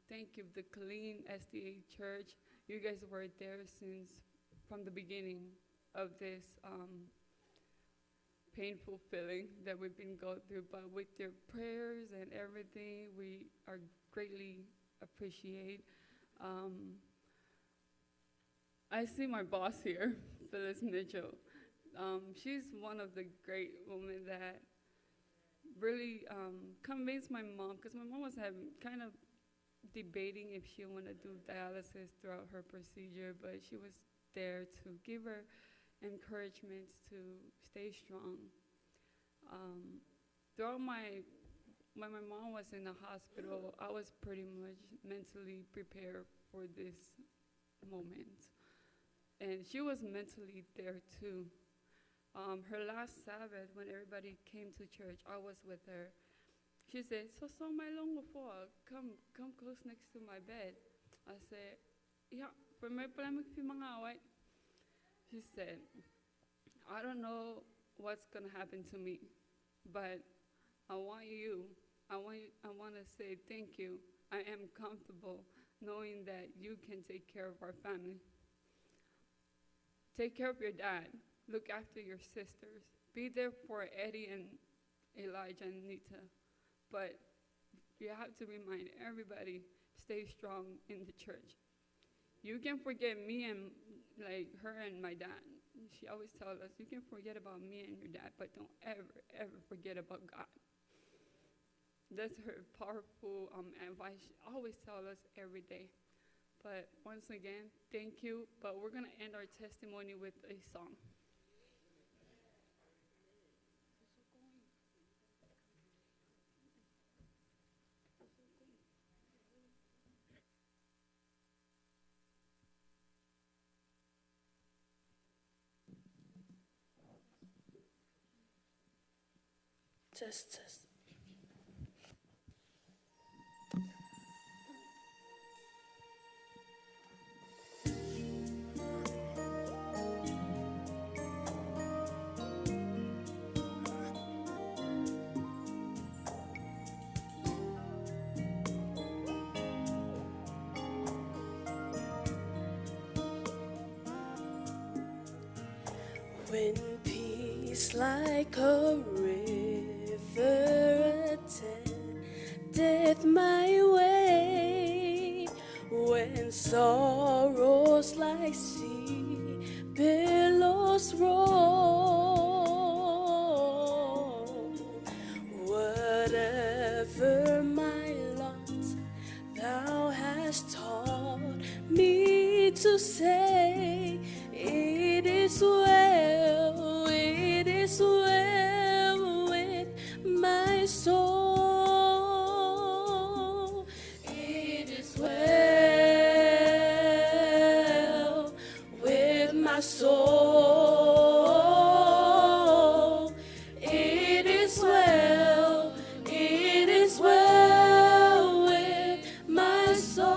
thank you, the Killeen SDA Church, you guys were there since from the beginning of this painful feeling that we've been going through. But with your prayers and everything, we are greatly appreciate. I see my boss here, Phyllis Mitchell. She's one of the great women that really convinced my mom, because my mom was kind of debating if she wanted to do dialysis throughout her procedure, but she was there to give her encouragement to stay strong. Throughout when my mom was in the hospital, I was pretty much mentally prepared for this moment. And she was mentally there too. Her last Sabbath, when everybody came to church, I was with her. She said, so my long before, come close next to my bed. I said, yeah, for my She said, I don't know what's gonna happen to me, but I want to say thank you. I am comfortable knowing that you can take care of our family. Take care of your dad. Look after your sisters. Be there for Eddie and Elijah and Nita. But you have to remind everybody, stay strong in the church. You can forget me and like her and my dad. She always tells us, you can forget about me and your dad, but don't ever forget about God. That's her powerful advice. She always tells us every day. But once again, thank you. But we're going to end our testimony with a song. Test. When peace like a river attended my way, when sorrows like sea billows roll, whatever my lot, thou hast taught me to say, it is well with my soul. It is well with my soul. It is well with my soul.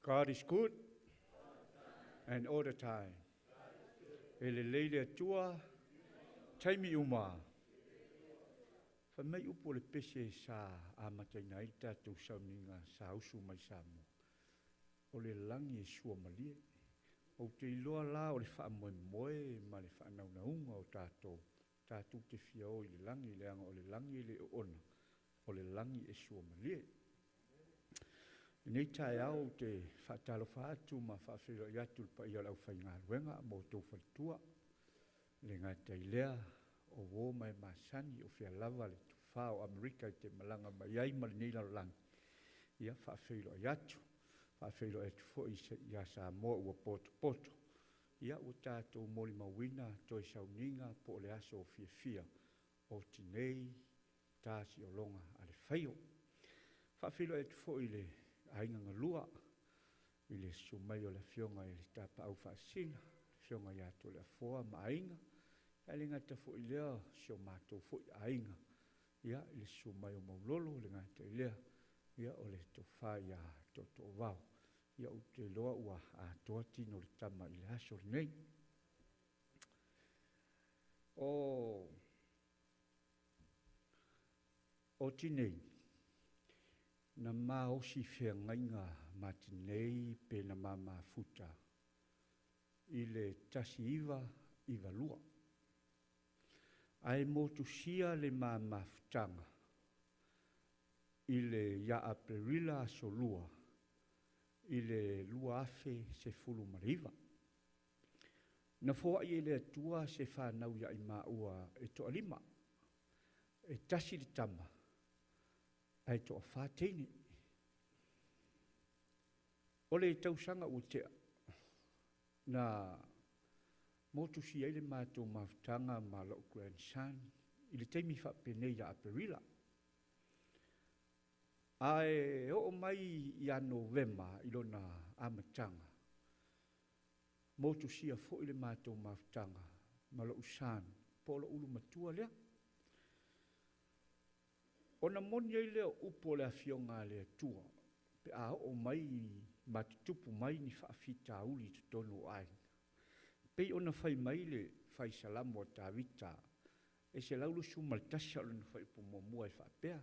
God is good and all the time. Ele leile atua, taimi uma. Whamai upo le pese sa a mataina i tātou sauninga sa usu mai samu. O le langi e sua malie. O te iloa la o le wha moe moe ma le wha naunaunga o tātou. Tātou te fia o i le langi leanga o le langi le ona. O le langi e sua malie. Nei tae au te whaatalo whaatu ma whaafero i atu pa i alau whai ngā ruenga mo tō whatua. Le ngā tei lea o wō mai masani o whia lava le tu whao Amerika i te malanga mai ai mali nei lalo langi. Ia whaafero i atu. Whaafero e tu fo i ia sa moa ua poto poto. Ia o tātou mori mawina toi sauninga po le aso o fia fia. O tinei tāsi o longa ale whaio. Whaafero e tu fo i le ainga ngalua i le sumai o le fionga i le tapa au whaasina, fionga i ato le afoa ma ainga, ia le ngata fo i lea sio mātou fo i ainga, ia i le sumai o maulolo le ngata i lea, ia o le tofa i a toto vau, ia u te loa ua a toa tino le tama i le aso le nei. O tinei, na maosi fea ngainga matinei pe na mama futa. I le tasi iwa lua. Ai motu sia le mama futanga. I le ia aperila so lua. I le lua afe se fulu mariva. Na foa i le atua se whanau ia i maua e toa lima. E tasi le tama. Ai toa whāteini. O le tausanga o tea, na motu si eile mātou mawhtanga ma lau grandson, i le teimi whapenei a Aperila. Ai o mai i a Novema i lona amatanga. Motu si a fo i le mātou mawhtanga ma lau san, po la ulu matua lea. Ona moni ei leo upo le afionga le tua, pe a o mai matutupu mai ni whaafita uli te tonu ai. Pei ona whai mai le whai salamu o tāwita, e se laulu sumaltasa o na whai pumomua e whaapea.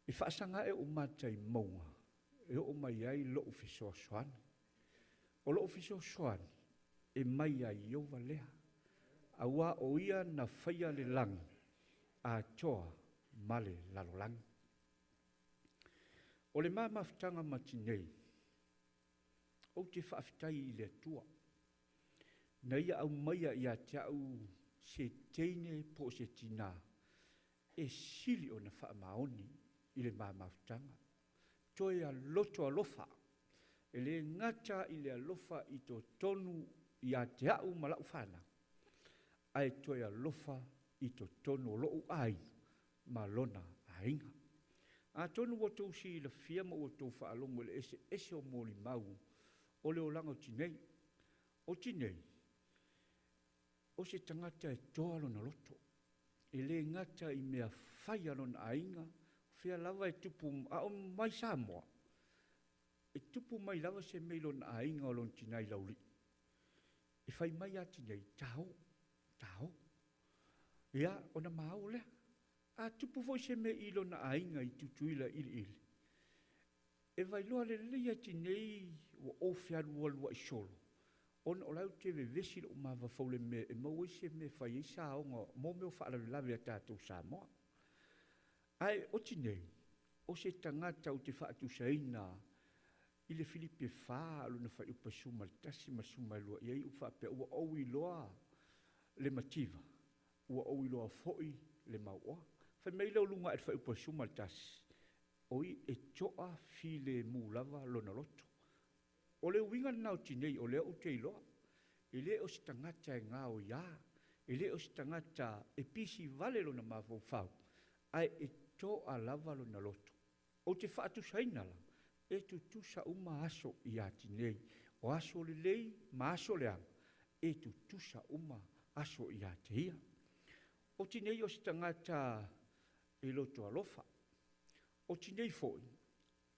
E whaasanga e o matai maunga, e o mai ai loo fiso soan. O loo fiso soan, e mai ai iova lea. Awa o ia na whaia le langi, a toa, male lalolangi. O le maa mawhtanga matinei, o te whaafitai i le tua. Na ia au maia i a te au se teine po se tina, e sili o na whaamaoni i le maa mawhtanga. Toi a loto alofa, e le ngata i le alofa i to tonu i a te au malau whana. Ai toi alofa i to tonu o loo ai, ma lona a inga. A tonu o tau si la fiama o tau whaalongo le ese o mori mau o le olanga o tinei. O tinei, o se tangata e toa lona loto. E le ngata i mea whai alona a inga, whea lava e tupu a o mai Samoa. E tupu mai lava se mei lona a inga o lona tinei lauri. E whai mai a tinei, tau. Ia, ona mau lea. A tupu foi se me ilo na ainga i tutuila ili. E vai loa le leia tinei o ofearu alua i solo. Ona o lau te vevesi o mawa faule me e maua se me fai e sa onga mo meo whaala lawe a tātou Samoa. Ai o tinei, o se tangata o te whaatu saina i le Filipe wha alu na whai upa suma le tasi ma suma lua iei upa pe ua owi loa le mativa. Ua owi loa foi le maua. Fai mei leo lunga e whai upa suma tasi. Oi e toa file mūlava lona loto. O leo winga nao tinei, o leo ute iloa. E leo si tangata e ngā o ia. E leo si tangata e pisi vale lona mawhau whau. Ai e toa lava lona loto. O te whaatu sainala. E tu tusa uma aso i a tinei. O aso le lei, ma aso leang. E tu tusa uma aso i a te ia. O tinei o si tangata e loto alofa. O tinei foi,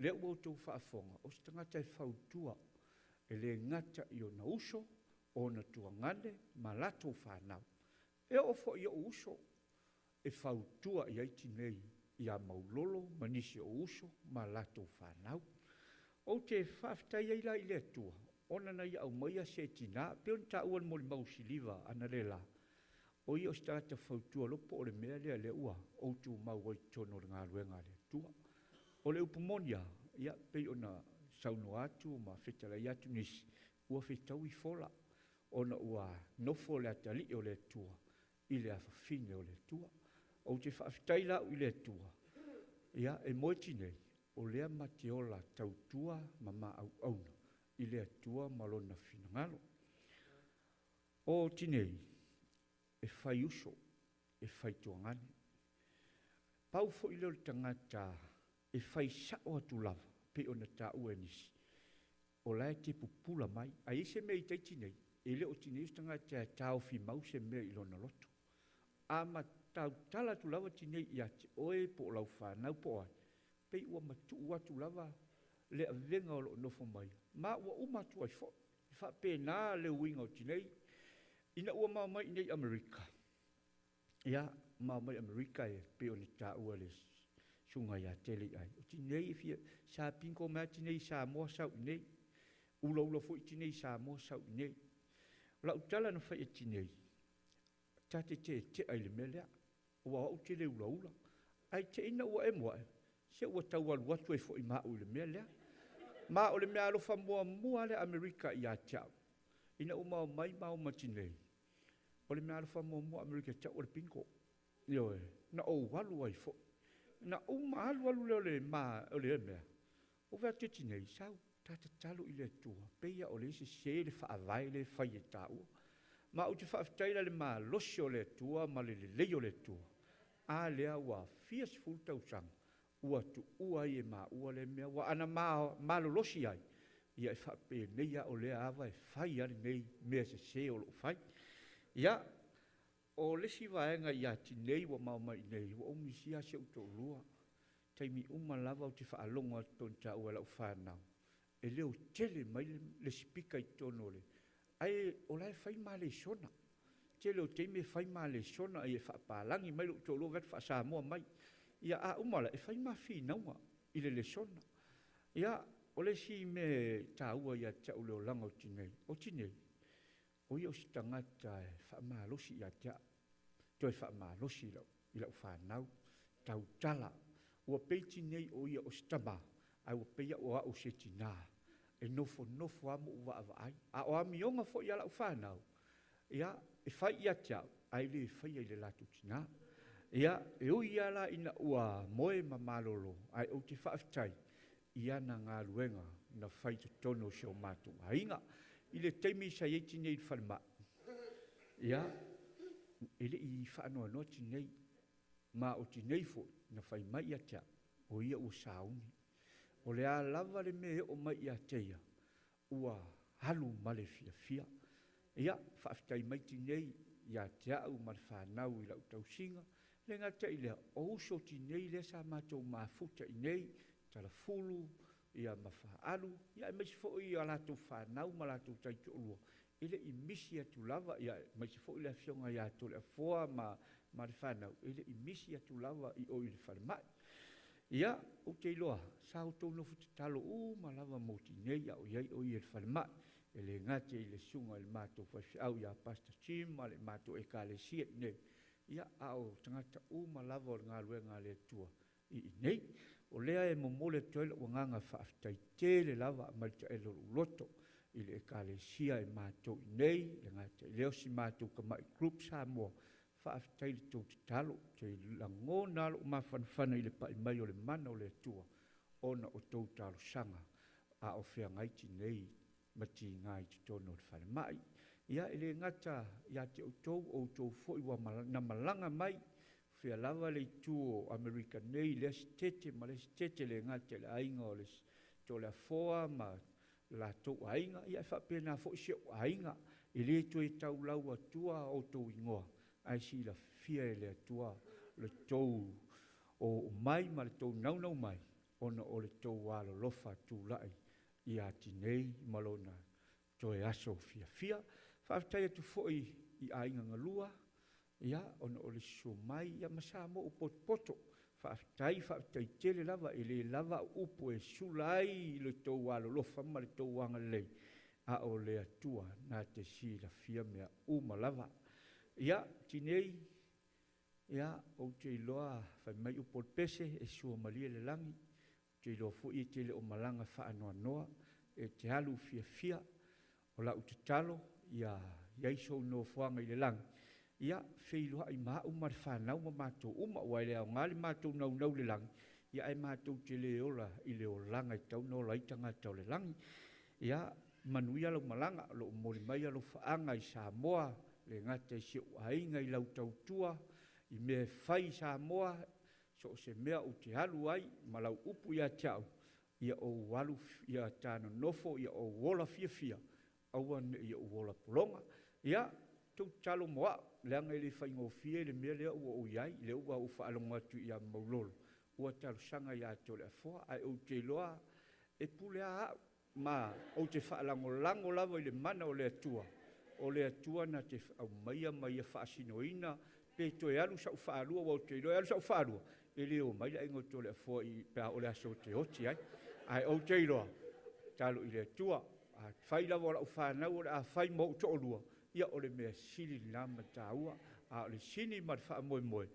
le ua tau whaafonga, o se tangata e whautua, e le ngata i o na uso, o na tuangane, ma lato whanau. E o fo i o uso, e whautua i aiti nei, i a maulolo, manisi o uso, ma lato whanau. O te whaftai eila i le tua, ona na i au maia se tina, pe on ta uan moli mausiliva ana le la. O i o stata whautua lopo o le mea lea le ua, o tu mau wai tono ngā luenga le tua. O le upumonia, ia pei ona sauno atu, ma whetala i atu nisi, ua whetau i fola, ona ua nofo le atali o le tua, i le awhawhine o le tua. O te whaftai lau i le tua, ia e moiti nei, o lea mateola tautua ma ma au auna, i lea tua malona finangalo. O tinei, e whai uso, e whai tuangane. Pau fo i leo tangata, e whai sao atu lava, pe o na tā ua nisi. O lai te pupula mai, a ise mea i teiti nei, e leo tinei tangata tāo fi mau se mea i lona loto. A ma tau tala tu lava tinei i ate oe po o lau whanau po ai. Pei ua matu atu lava, le a venga o lo nofo mai. Ma ua umatu ai fo, i wha pēnā le uinga o tinei, ina ua mau mai nei Amerika. Ia, mau mai Amerika e pe o ni tā ua le sunga ia tele ai. O tinei fia, sa pinko mea tinei sa moa sau nei, ula ula fo i tinei sa moa sau nei. La utala na whai e tinei, tate te ai le melea, ua au te le ula ula. Ai te ina ua e moa e, se ua tau alu atu e fo i maa u le melea. Ma o le mea alofa mua mua le Amerika i a tiao. Ina o mau mai mau matinei. O le mea alofa mua mua Amerika tiao o le pinko. Io e, na o walu ai fo. Na o ma alu alu leo le maa o le mea. O vea te tinei sau, tata talo i le tua. Peia o le se le whaavai le whai e tāua. Ma o te whaaftaila le maa losi o le tua, ma le lei o le tua. A lea wa fias full tausanga. Ua tu ua i e maa ua le mea, wa ana maa lolosi ai. Ia e whape neia o lea awa e whai ari nei mea se o lo whai. Ia, o lesi vaenga ia ti nei wa mau mai nei, wa omisia se uto lua. Taimi lava o te whaalonga ton ta ua lau whanau. E leo tele mai le spika i tono le. Ai, o lai whai maa le sona. Tele o teime whai maa le sona e whaapalangi mai lo uto lua vet whaasamoa mai. Ia a umala e whai maa whi naua i le sona. Ia, o le si me tā ua ia ta o leo langa o tinei. O tinei, o ia o si tangata e whaamalosi ia tia. Toi whaamalosi i lau whanau, tau tala. Ua pei tinei o ia o si tama, ai ua peia o a o se tina. E nofo amo ua ava ai. A o amionga fo ia lau whanau. Ia, e whai ia tia, ai le whai ai le latu tina. Ia, e o ia la ina ua moe ma malolo, ai o te whaafitai. Ia na ngā luenga na whai te tono se o mātou. Hainga, i le teimi sa ieti nei whanma. Ia, ele i whaanoa no ti nei, ma o ti nei fo na whai mai a tea, o ia ua sauni. O le a lava le me o mai a teia, ua halu male fia fia. Ia, whaafitai mai ti nei, ia tea au ma le whanau i lau tausinga, le ngata i lea o uso ti nei le sa mātou mafuta i nei, tala fulu, ia mawhaalu, ia e maisi fo i a lātou whanau ma lātou taito olua. Ele i misi atu lava, ia maisi fo i le fionga ia to le foa ma le whanau. Ele i misi atu lava i o i le whanemai. Ia, o te iloa, sa o tau nofu te talo ma lava moti nei au iai o i le whanemai. Ele ngate i le sunga i le mātou whaiwhiau ia pasta chim, ma le mātou e ka le siet nei. Ia, au tangata ma lava o ngā luenga le tua i nei. O lea e momole toile o nganga whaafitai tele lava a malta e lolo loto i le ekalesia e mātou i nei, le ngata i leo si mātou ka mai group sa moa whaafitai le tau te talo, te lango nalo o mawhanwhana i le pai mai o le mana o le tua, ona o tau talo sanga a o whea ngaiti nei, mati ngai te tono le whane mai. Ia e le ngata ia te o tau fwoi wa na malanga mai, fia lava le tuo Amerika nei le stete ma le stete le ngate le ainga o le to le foa ma la to ainga ia fa pena fo se ainga i le to i tau lau atua o to ingoa ai si la fia le atua le to o mai ma le to nau mai ona o le tau alolofa tulaʻi ia tinei ma lona toe aso fiafia faafetai atu foʻi i aiga galua ia ona o le somai ia ma sa mo o potopoto faafetai tele lava e lē lava upu e sula ai i le tou alolofa ma le tou aga lelei a o le atua na te silafia mea uma lava ia tinei ia ou te iloa faimai upu o le pese e sua malia le lagi te iloa foʻi e tele o malaga faanoanoa e te alu fiafia o laʻu tatalo ia iai sou nofoaga i le lagi ia feiloaʻi maʻu ma le fanau ma matou uma ua e le aoga le matou naunau le lagi ia e matou te lē ola i le olaga i tauna ola ai tagata o le lagi ia manuia lau malaga o loo moli mai alo faaga i Samoa le gata i seʻuaiga i lau tautua i mea fai Samoa so o se mea o te alu ai ma lau upu ia te au ia o alu ia tanonofo ia o ola fiafia aua neʻi o ola pologa ia tou talo moaʻo leaga i le faigofia i le mea lea ua oi ai le ua ou faalogo atu ia maulolo ua talosaga iā te o le afoa ae ou te iloa e pule aʻu ma ou te faalagolago lava i le mana o le atua na te aumaia ma ia faasinoina pe toe alu saʻu faalua ua o te iloa e alu saʻu faalua e lē o mai laʻiga o te o le afoa i pea o le aso te oti ai ae ou te iloa talo i le atua fai lava o laʻu fanau o le a fai ma ou toʻolua ia o le mea sili la mataua a o le sini ma le faamoemoe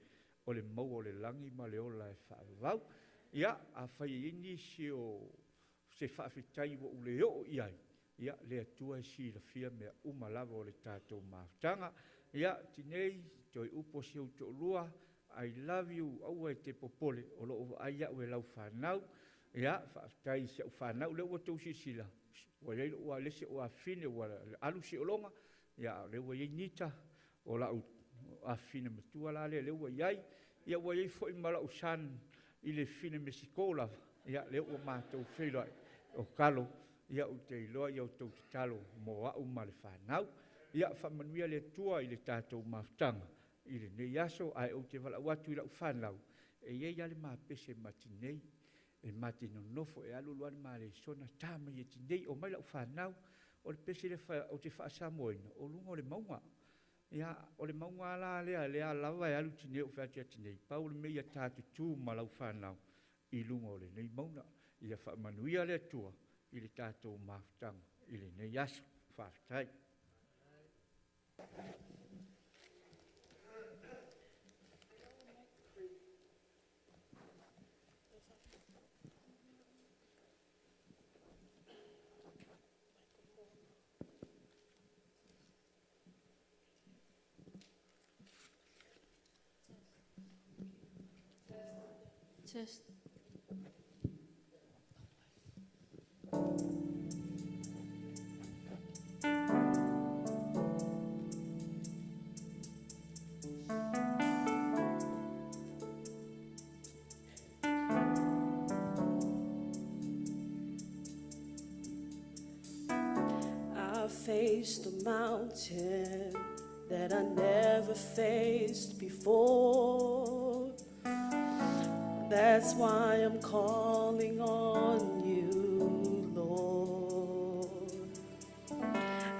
o le maua o le lagi ma le ola e faavavau ia a fai ai nisi o se faafetai ua ule oo i ai ia le atua e silafia mea uma lava o le tatou mafutaga ia tinei toe upo se ou toʻalua I love you aua e te popole o loo vaai aʻu e lau fanau ia faafetai se aʻu fanau le ua tausisila ua iai lo ua lese o afine ua alu seʻologa ia le ua iai nita o laʻu afine matua la lea le ua iai ia ua iai foʻi ma laʻu san i le fine Mexico lava ia le ua matou feiloaʻi o kalo ia o te iloa ia o tou tatalo mo aʻu ma le fanau ia faamanuia le atua i le tatou mafutaga i lenei aso ae ou te valaʻu atu i laʻu fanau e iai a le mapese ma tinei e matinonofo e alu loa le malesona tamaia tinei o mai laʻu fanau o le pese o te faasamoina o luga o le mauga ia o le mauga la lea lava e alu tinei o featia tinei pau le meia tatutū ma lau fanau i luga o lenei mauna ia faamanuia le atua i le tatou mafutaga i lenei aso faafetai Test. I faced a mountain that I never faced before. That's why I'm calling on you, Lord.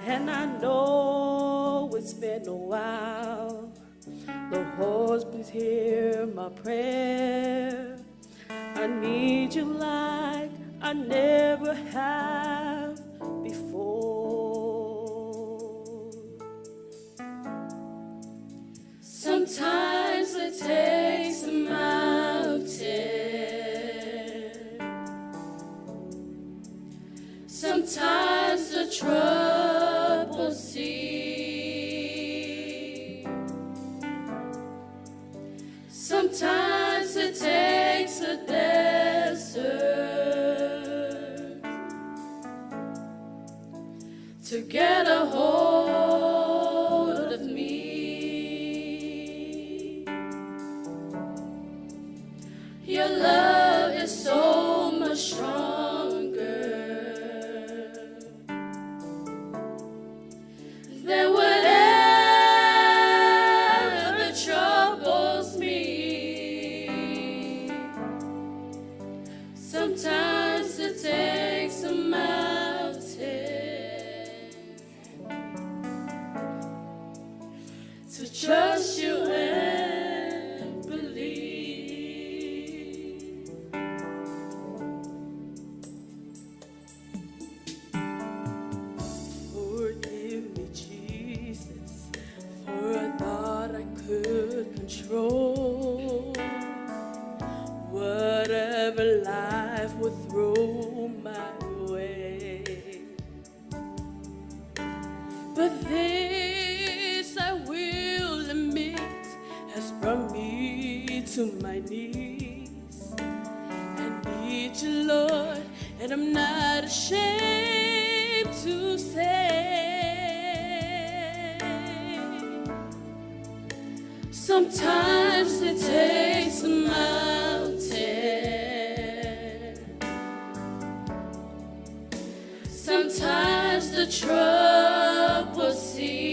And I know it's been a while. The Lord's been hear my prayer. I need you like I never have before. Sometimes it takes a mountain. Sometimes the trouble sea. Sometimes it takes a desert. to trust you and believe. Forgive me, Jesus, for I thought I could control whatever life would throw my way. But this I will admit has brought me to my knees. I need you, Lord, and I'm not ashamed to say sometimes it takes a mountain, sometimes the trouble sea,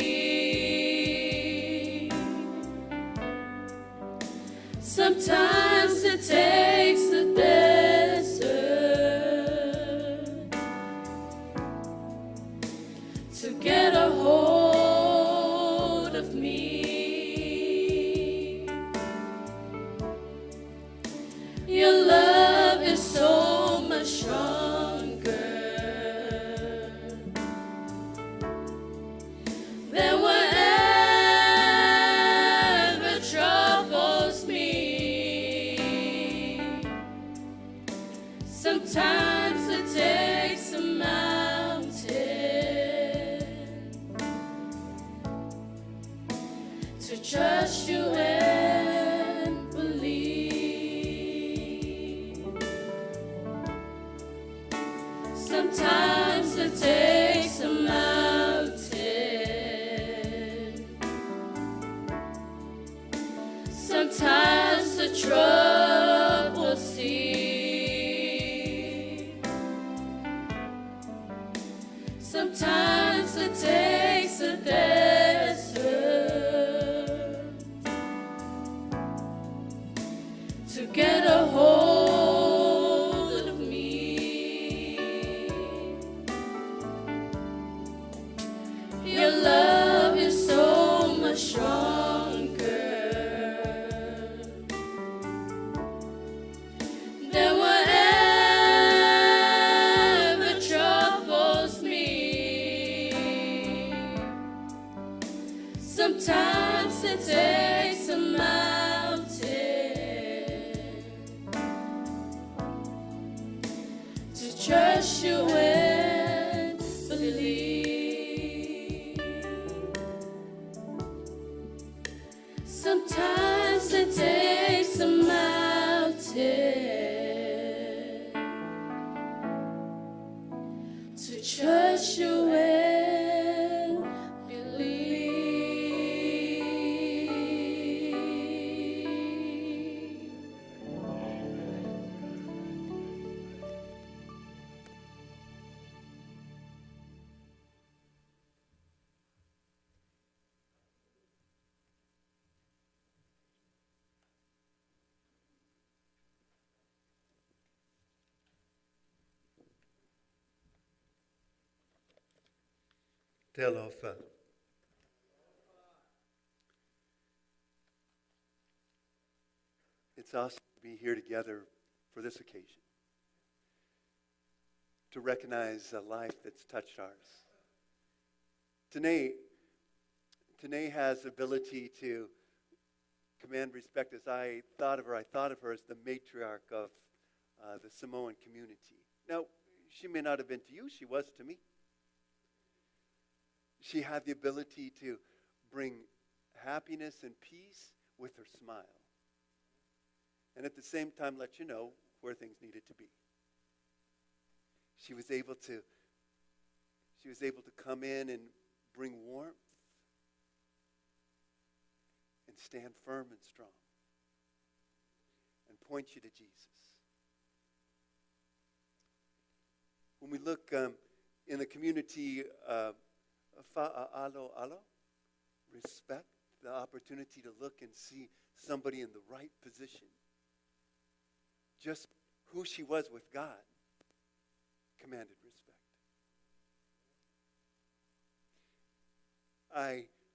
sometimes it takes the desert to get a hold of me. Your love is so much stronger than whatever troubles me. Sometimes it takes a mountain to trust you and believe. Sometimes it takes a mountain, sometimes the trouble sea, sometimes it takes a desert to get a hold of me. Your love is so much stronger than whatever troubles me. Sometimes it takes a mountain to trust you and believe. Sometimes it takes a mountain to trust you and believe. Te alofa. It's awesome to be here together for this occasion, to recognize a life that's touched ours. Tanae has the ability to command respect. As I thought of her as the matriarch of the Samoan community. Now, she may not have been to you, she was to me. She had the ability to bring happiness and peace with her smile. And at the same time, let you know where things needed to be. She was able to come in and bring warmth and stand firm and strong and point you to Jesus. When we look in the community, fa'a'alo, respect, the opportunity to look and see somebody in the right position, just who she was with God, commanded respect.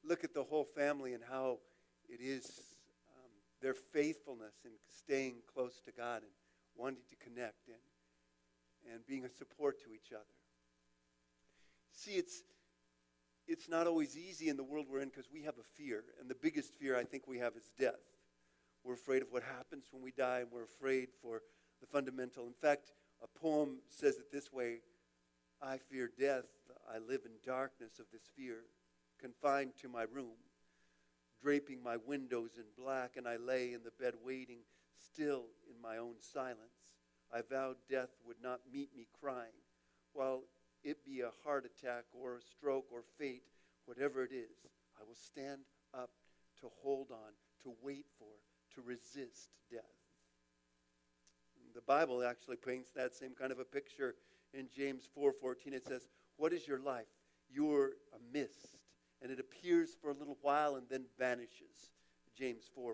look at the whole family and how it is their faithfulness in staying close to God and wanting to connect and being a support to each other. See, it's not always easy in the world we're in because we have a fear. And the biggest fear I think we have is death. We're afraid of what happens when we die, and we're afraid for the fundamental. In fact, a poem says it this way: I fear death, I live in darkness of this fear, confined to my room, draping my windows in black, and I lay in the bed waiting, still in my own silence. I vowed death would not meet me crying, while it be a heart attack or a stroke or fate, whatever it is, I will stand up to hold on, to wait for, to resist death. The Bible actually paints that same kind of a picture. In James 4:14, it says, what is your life? You're a mist, and it appears for a little while and then vanishes. James 4:14.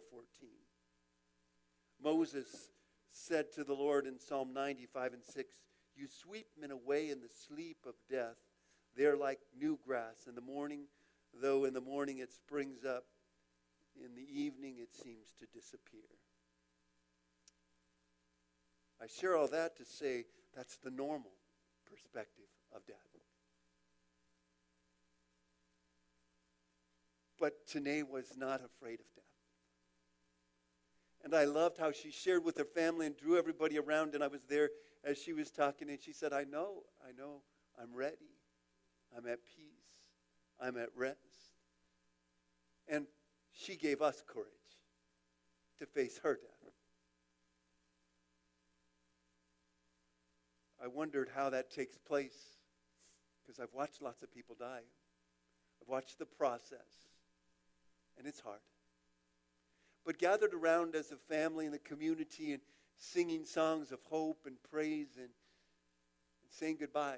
Moses said to the Lord in Psalm 95:6, you sweep men away in the sleep of death. They're like new grass in the morning, though in the morning it springs up, in the evening it seems to disappear. I share all that to say that's the normal perspective of death. But Tanae was not afraid of death. And I loved how she shared with her family and drew everybody around, and I was there as she was talking, and she said, I know, I'm ready. I'm at peace. I'm at rest. And she gave us courage to face her death. I wondered how that takes place, because I've watched lots of people die. I've watched the process, and it's hard. But gathered around as a family in the community and singing songs of hope and praise and saying goodbye.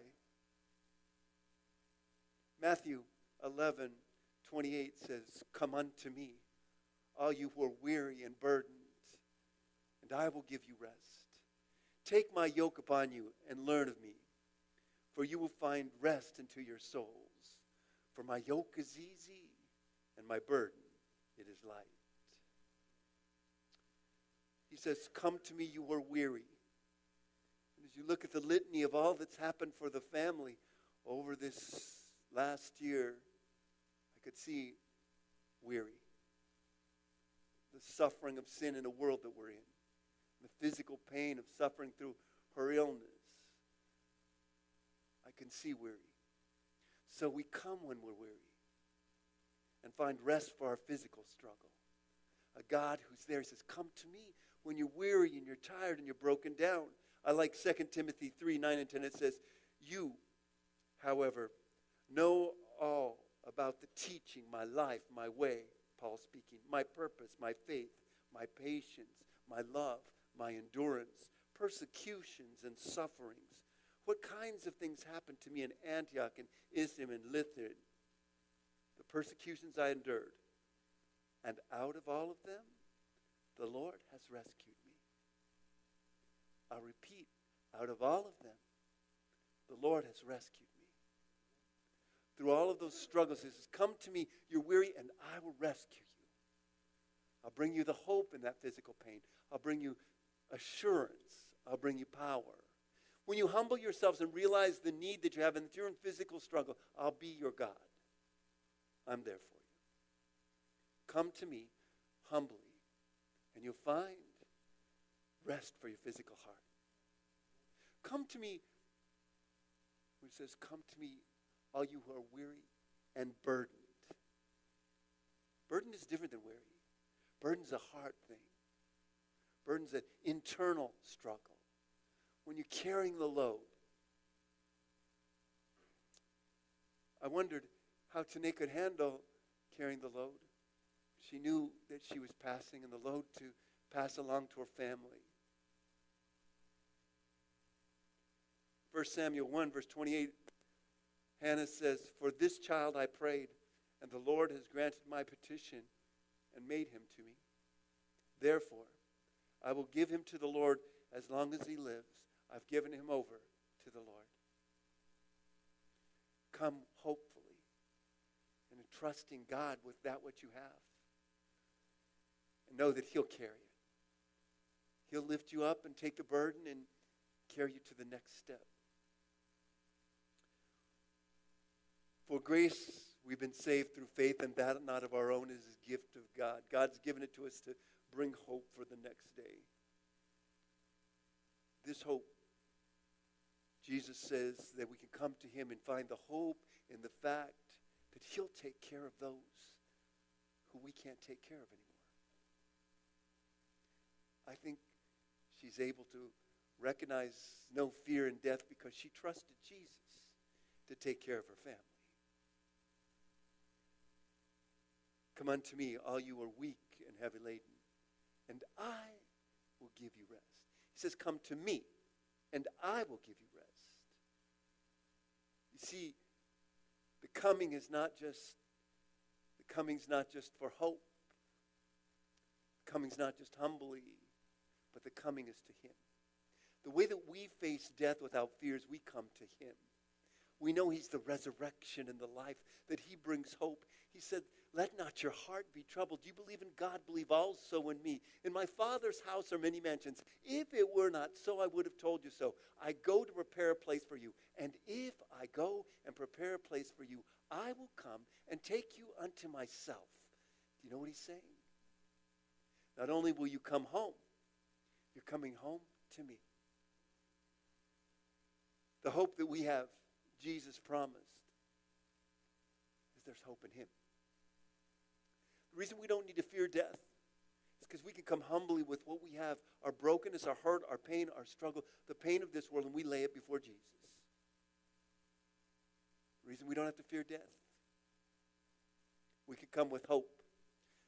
Matthew 11:28 says, come unto me, all you who are weary and burdened, and I will give you rest. Take my yoke upon you and learn of me, for you will find rest unto your souls. For my yoke is easy and my burden, it is light. He says, come to me, you who are weary. And as you look at the litany of all that's happened for the family over this last year, I could see weary. The suffering of sin in the world that we're in. The physical pain of suffering through her illness. I can see weary. So we come when we're weary and find rest for our physical struggle. A God who's there says, come to me when you're weary and you're tired and you're broken down. I like 2 Timothy 3:9 and 10. It says, you, however, know all about the teaching, my life, my way, Paul speaking, my purpose, my faith, my patience, my love, my endurance, persecutions and sufferings. What kinds of things happened to me in Antioch and Ism and Lithrid? The persecutions I endured. And out of all of them, the Lord has rescued me. I'll repeat, out of all of them, the Lord has rescued me. Through all of those struggles, he says, come to me, you're weary, and I will rescue you. I'll bring you the hope in that physical pain. I'll bring you assurance. I'll bring you power. When you humble yourselves and realize the need that you have, and that you're in physical struggle, I'll be your God. I'm there for you. Come to me humbly, and you'll find rest for your physical heart. Come to me, when he says, come to me, all you who are weary and burdened. Burden is different than weary. Burden's a heart thing. Burden's an internal struggle. When you're carrying the load. I wondered how Tanae could handle carrying the load. She knew that she was passing and the load to pass along to her family. 1 Samuel 1, verse 28, Hannah says, for this child I prayed, and the Lord has granted my petition and made him to me. Therefore, I will give him to the Lord as long as he lives. I've given him over to the Lord. Come hopefully and trusting God with that what you have. And know that He'll carry it. He'll lift you up and take the burden and carry you to the next step. For grace, we've been saved through faith, and that not of our own is a gift of God. God's given it to us to bring hope for the next day. This hope, Jesus says that we can come to Him and find the hope in the fact that He'll take care of those who we can't take care of anymore. I think she's able to recognize no fear in death because she trusted Jesus to take care of her family. Come unto me, all you are weak and heavy laden, and I will give you rest. He says, come to me, and I will give you rest. You see, the coming's not just for hope. The coming's not just humbly, but the coming is to Him. The way that we face death without fears, we come to Him. We know He's the resurrection and the life, that He brings hope. He said, let not your heart be troubled. You believe in God, believe also in me. In my Father's house are many mansions. If it were not so, I would have told you so. I go to prepare a place for you. And if I go and prepare a place for you, I will come and take you unto myself. Do you know what He's saying? Not only will you come home, you're coming home to me. The hope that we have, Jesus promised, is there's hope in Him. The reason we don't need to fear death is because we can come humbly with what we have, our brokenness, our hurt, our pain, our struggle, the pain of this world, and we lay it before Jesus. The reason we don't have to fear death. We can come with hope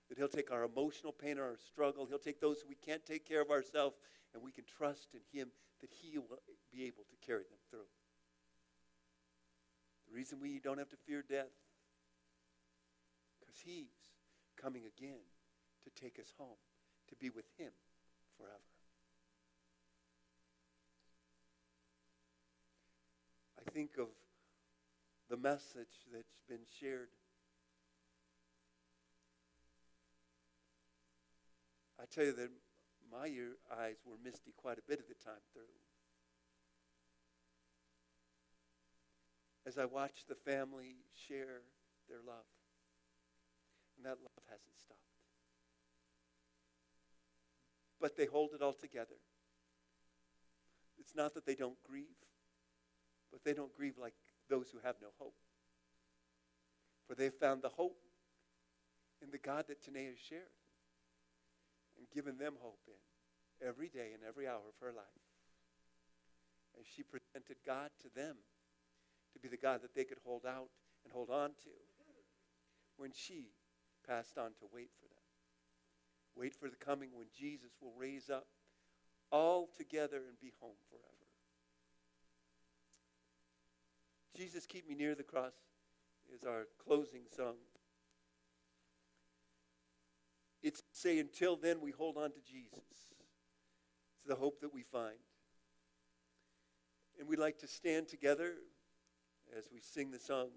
that He'll take our emotional pain or our struggle. He'll take those who we can't take care of ourselves, and we can trust in Him that He will be able to carry them through. The reason we don't have to fear death, because He's coming again to take us home, to be with Him forever. I think of the message that's been shared. I tell you that my eyes were misty quite a bit of the time through. As I watched the family share their love. And that love hasn't stopped. But they hold it all together. It's not that they don't grieve, but they don't grieve like those who have no hope. For they've found the hope in the God that Tanae has shared and given them hope in every day and every hour of her life. And she presented God to them to be the God that they could hold out and hold on to when she passed on to wait for them. Wait for the coming when Jesus will raise up all together and be home forever. Jesus, Keep Me Near the Cross is our closing song. It's to say, until then, we hold on to Jesus. It's the hope that we find. And we'd like to stand together as we sing the song.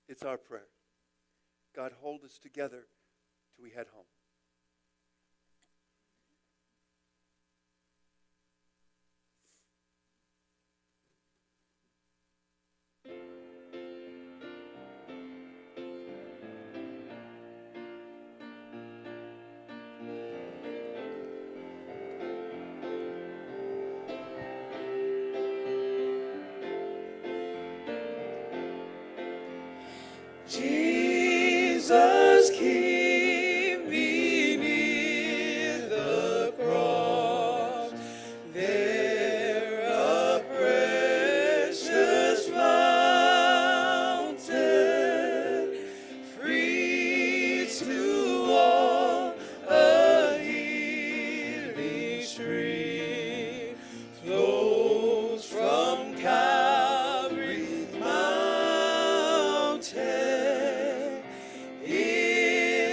It's our prayer. God, hold us together till we head home. Jesus, keep me near the cross, there a precious fountain, free to all, a healing stream flows from Calvary's mountain. In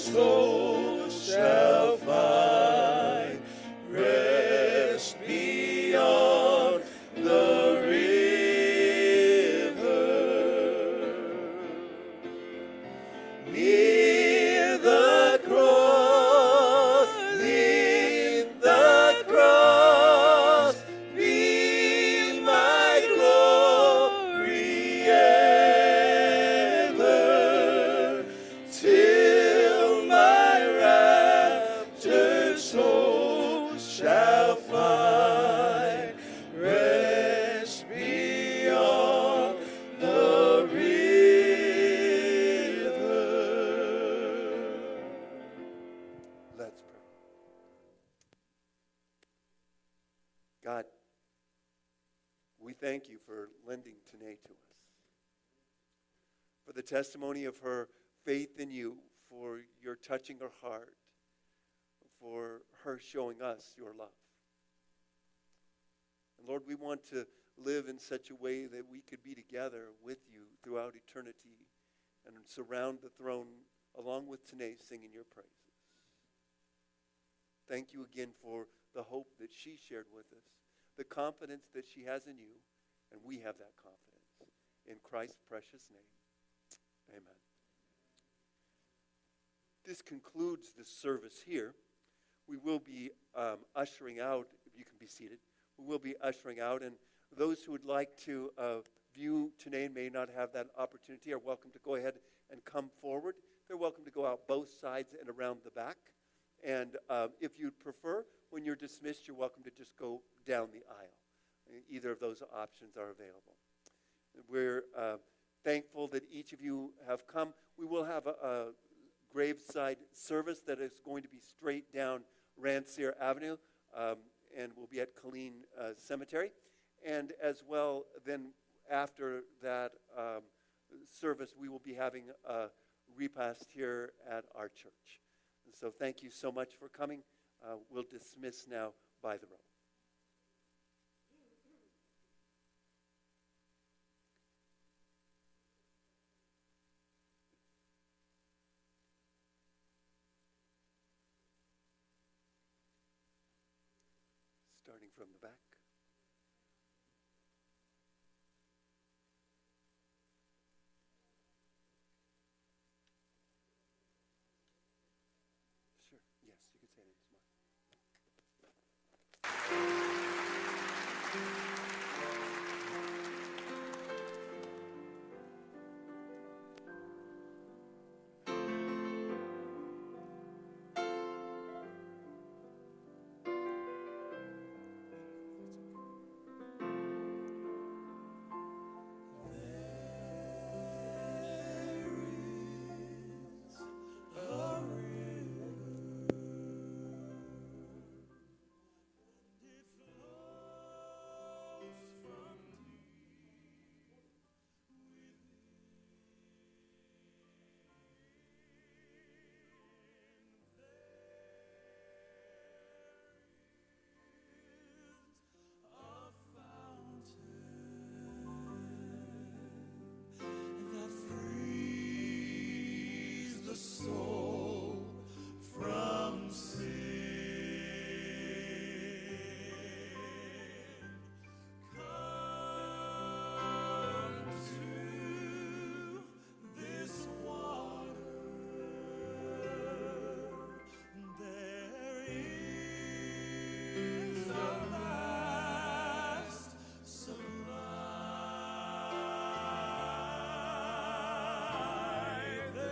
soul shall find rest beyond the river. Near the cross, be my glory ever, till my raptured soul shall find rest beyond the river. Let's pray. God, we thank you for lending Tanae to us, for the testimony of her faith in you, for your touching her heart, for her showing us your love. And Lord, we want to live in such a way that we could be together with you throughout eternity and surround the throne along with Tanae singing your praises. Thank you again for the hope that she shared with us, the confidence that she has in you, and we have that confidence. In Christ's precious name, amen. This concludes the service here. We will be ushering out, if you can be seated, we will be ushering out, and those who would like to view Tanae and may not have that opportunity are welcome to go ahead and come forward. They're welcome to go out both sides and around the back. And if you'd prefer, when you're dismissed, you're welcome to just go down the aisle. Either of those options are available. We're thankful that each of you have come. We will have a graveside service that is going to be straight down Rancière Avenue, and will be at Colleen Cemetery. And as well, then after that service, we will be having a repast here at our church. And so thank you so much for coming. We'll dismiss now by the row. Starting from the back. Sure. Yes, you can say it. Soul from sin. Come to this water. There is a vast supply. There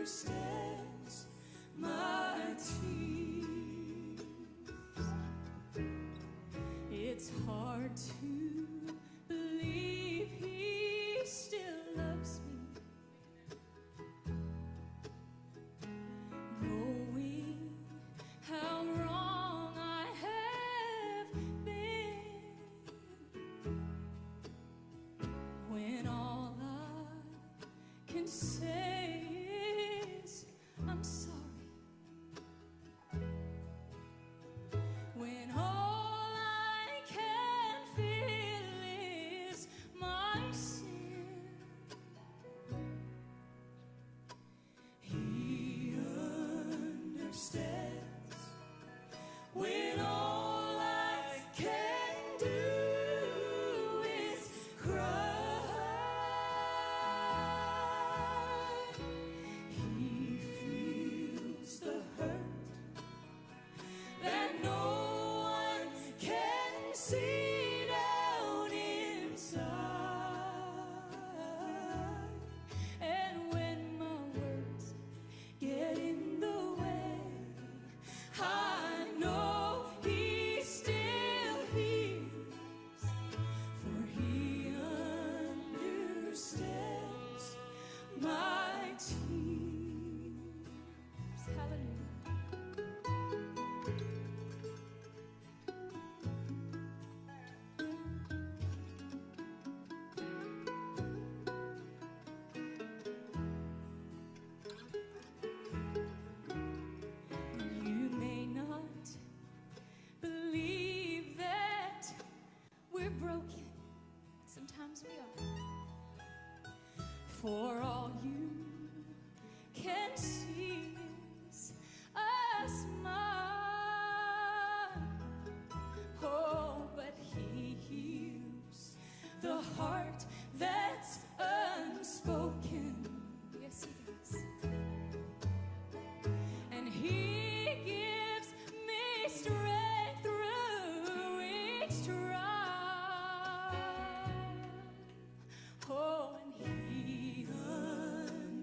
understands my tears. It's hard to believe he still loves me, knowing how wrong I have been, when all I can say is I'm sorry, when all I can feel is my sin. He understands when all I can do is cry. He feels the hurt that no one can see down inside. And when my words get in the way, I know he still hears, for he understands my tears. Hallelujah. You may not believe that we're broken. Sometimes we are. For all you can see is a smile. Oh, but he heals the heart that's unspoken. Yes, he does. And he gives me strength through each trial. Oh, and he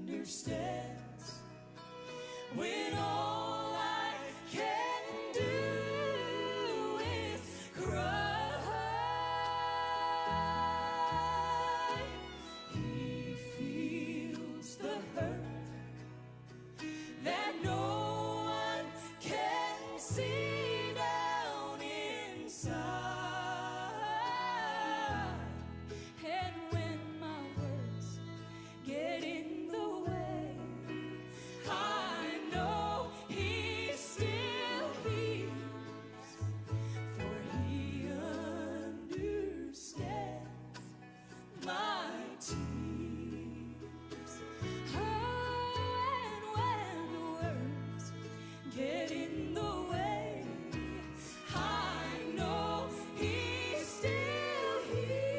understands when all I can do is cry. He feels the hurt that no one can see down inside. And when my words get in the way, I know he still hears, for he understands my tears. Oh, and when words get in the way, I know he still hears,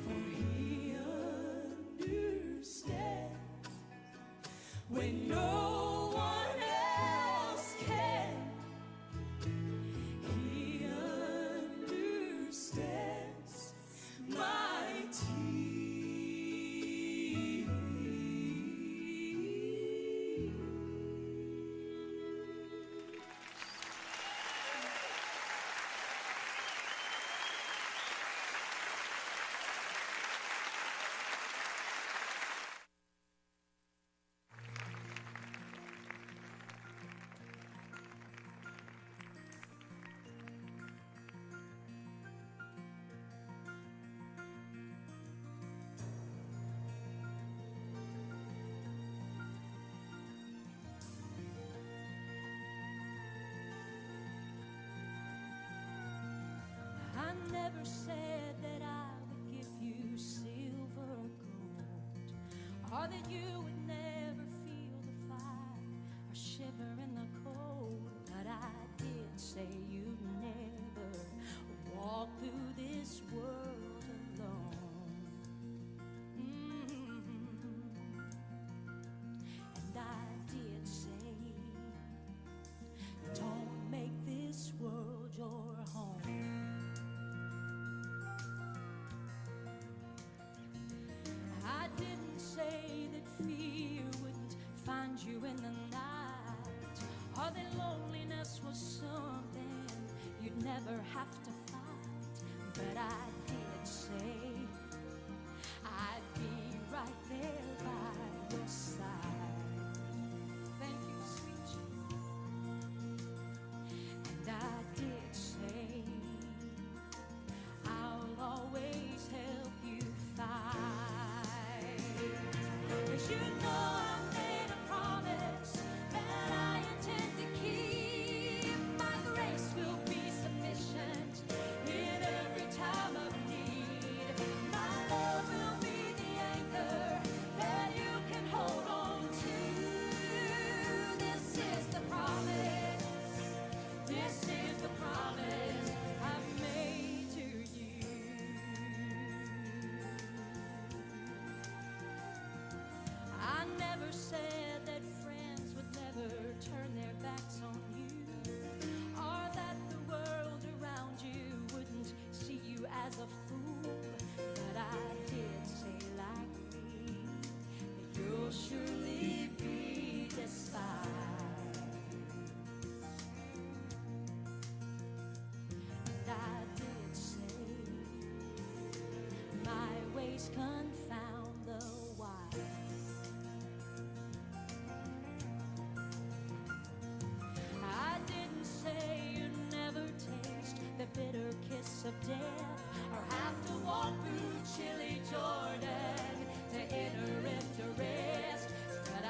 for he understands when no one else can. He understands my tears. I never said that I would give you silver or gold, or that you would never feel the fire or shiver in the cold. But I did say you'd never walk through this world alone. And I did say, don't make this world your home. I found you in the night, or that loneliness was something you'd never have to fight. But I did say I'd be right there by your side. Thank you, sweet Jesus. And I did say I'll always help you fight. 'Cause you know I made a promise that I intend to keep. My grace will be sufficient in every time of need. My love will be the anchor that you can hold on to. This is the promise. This is the promise I've made to you. I never said that friends would never turn their backs on you, or that the world around you wouldn't see you as a fool. But I did say like me that you'll surely be despised. And I did say my ways confound the wise. I didn't say you never taste the bitter kiss of death, or have to walk through chilly Jordan to enter into rest. But I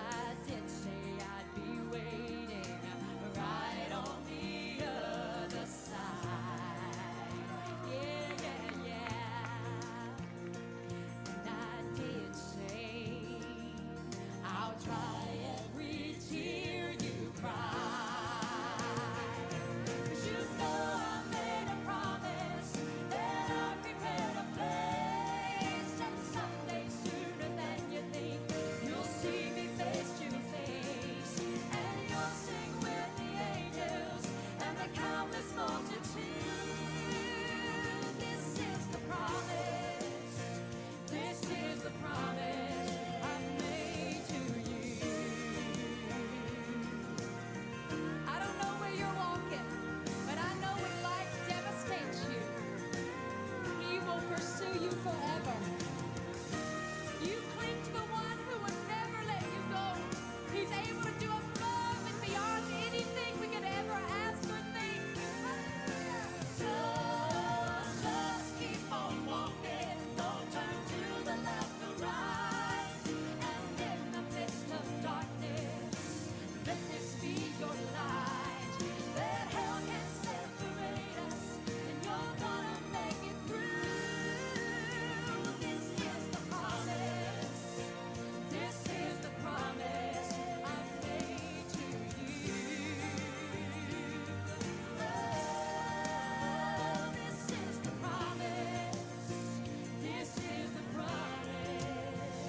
did say I'd be waiting right on the other side. Yeah, yeah, yeah. And I did say I'll dry every tear you cry. 'Cause you know I made a promise that I'll prepare a place, and someday sooner than you think you'll see me face to face, and you'll sing with the angels and the countless multitude. This is the promise. This is the promise I've made to you. I don't know where you're walking, but I know when life devastates you, He will pursue you forever. You cling to the one who would never let you go. He's able to do above and beyond anything we could ever ask or think. So just keep on walking, don't turn to the left or right. And in the midst of darkness, let this be your light. That hell can separate us, and you're gonna make it through. This is the promise. This is the promise I've made to you. Oh, this is the promise. This is the promise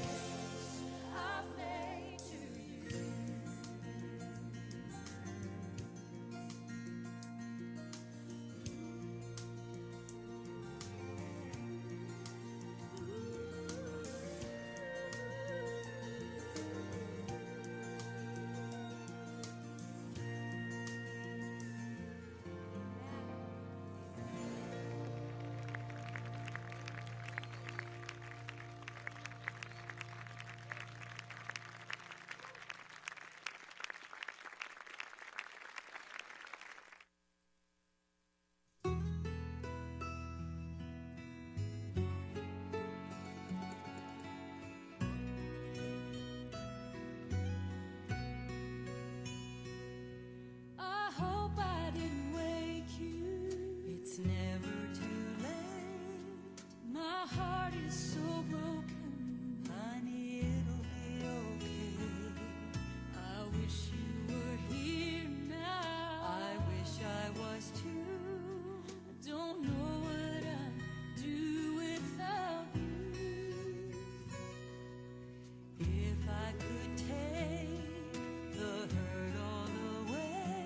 I've made to you. I hope I didn't wake you. It's never too late. My heart is so broken. Honey, it'll be okay. I wish you were here now. I wish I was too. I don't know what I'd do without you. If I could take the hurt all away,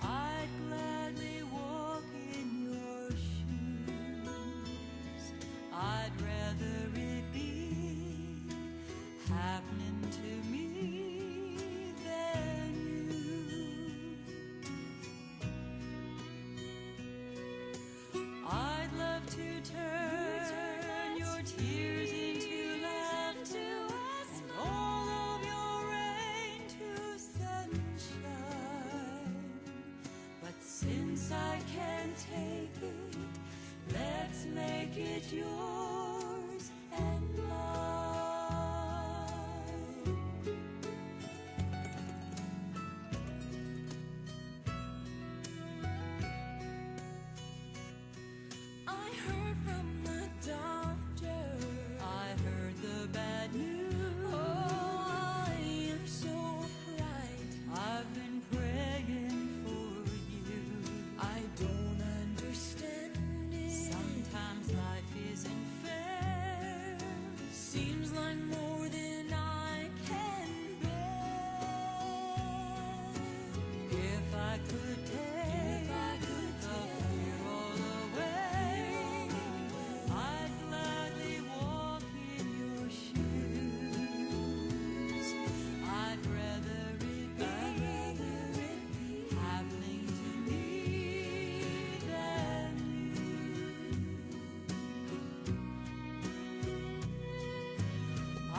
I'd gladly walk in your shoes. I'd rather it be happening to me make it yours and mine. I heard from the doctor, I heard the bad news. Oh, I am so afraid. I've been praying for you. I don't understand it. Sometimes life isn't fair. Seems like more than I can bear. If I could take the fear all away, I'd gladly walk in your shoes. I'd rather it be happening to me than you. I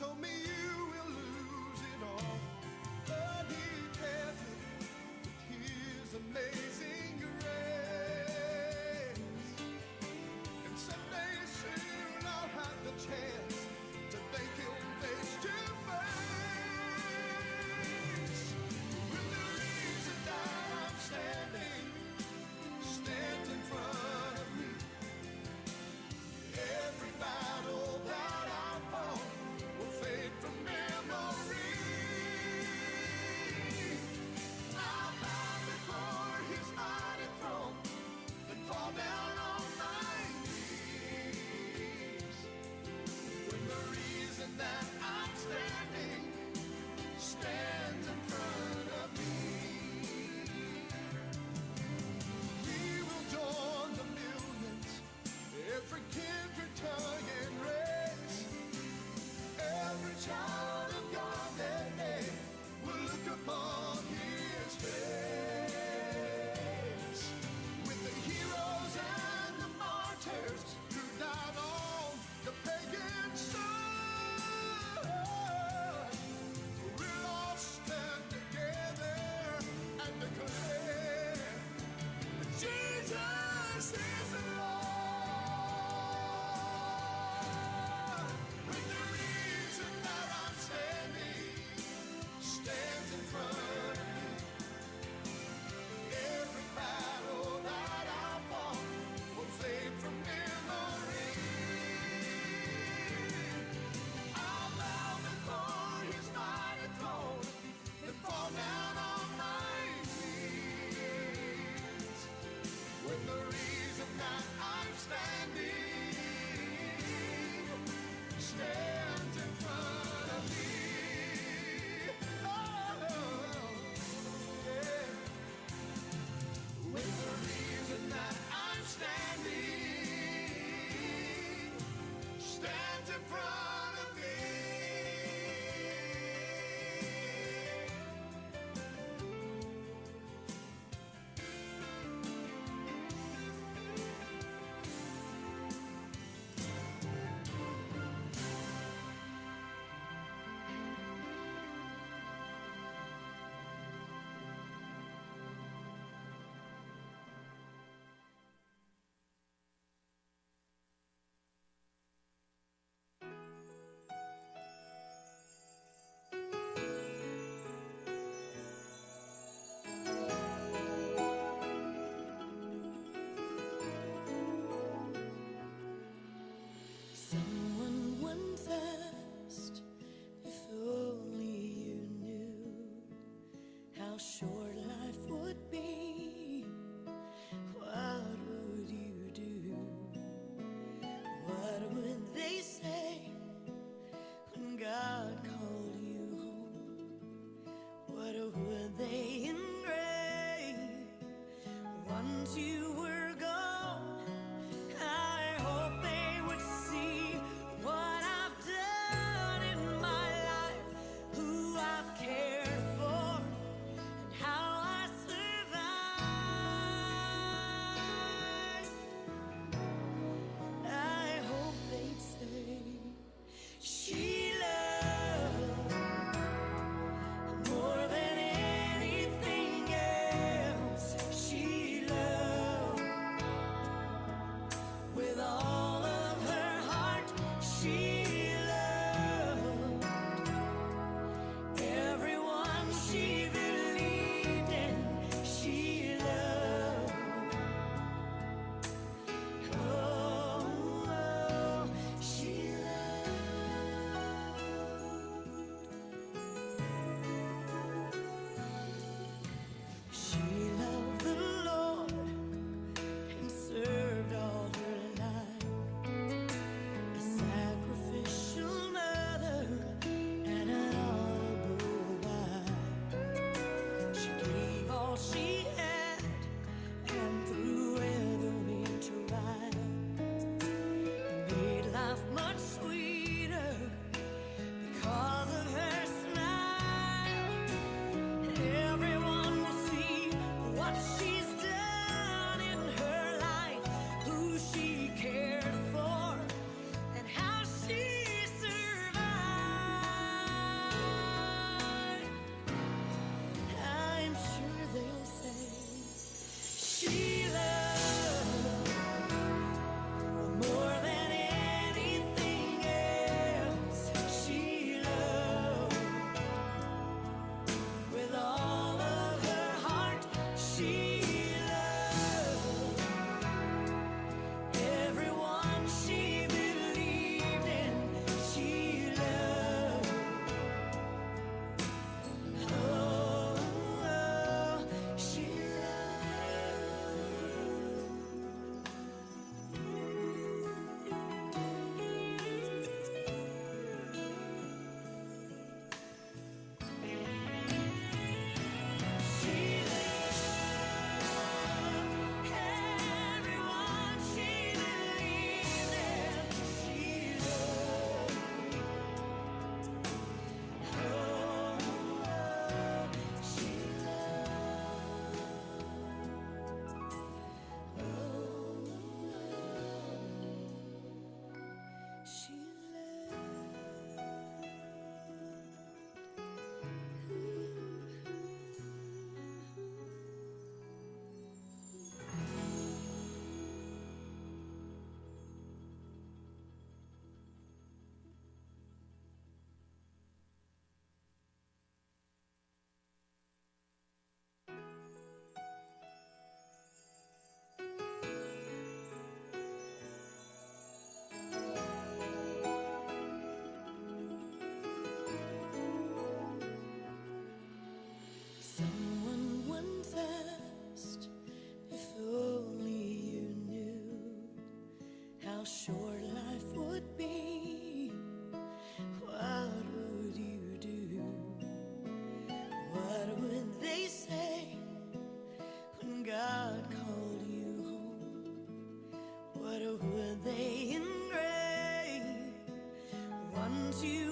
told me you will lose it all, but he kept me with his amazing grace. And someday soon I'll have the chance to thank him face to face. When the reason that I'm standing stands in front of me, every battle that I fought will fade from memory. I'll bow before his mighty throne and fall down on my knees. When the reason that I'm standing stands in front of me, we will join the millions, every kindred, tongue, and race, every child of God that day will look upon his face. With the heroes and the martyrs who died on the pagan side, we'll all stand together and declare that Jesus is the Lord. When the reason that I'm standing stands in front of me, every battle that I fought will fade from memory. I'll bow before his mighty throne and fall down on my knees. When the reason that I'm standing stands in front of me. Oh, yeah. When the reason that I'm standing stands in front of me. Someone once asked if only you knew how short life would be, what would you do? What would they say when God called you home? What would they engrave once you were gone? I hope they would see what I've done in my life, who I've cared for, and how to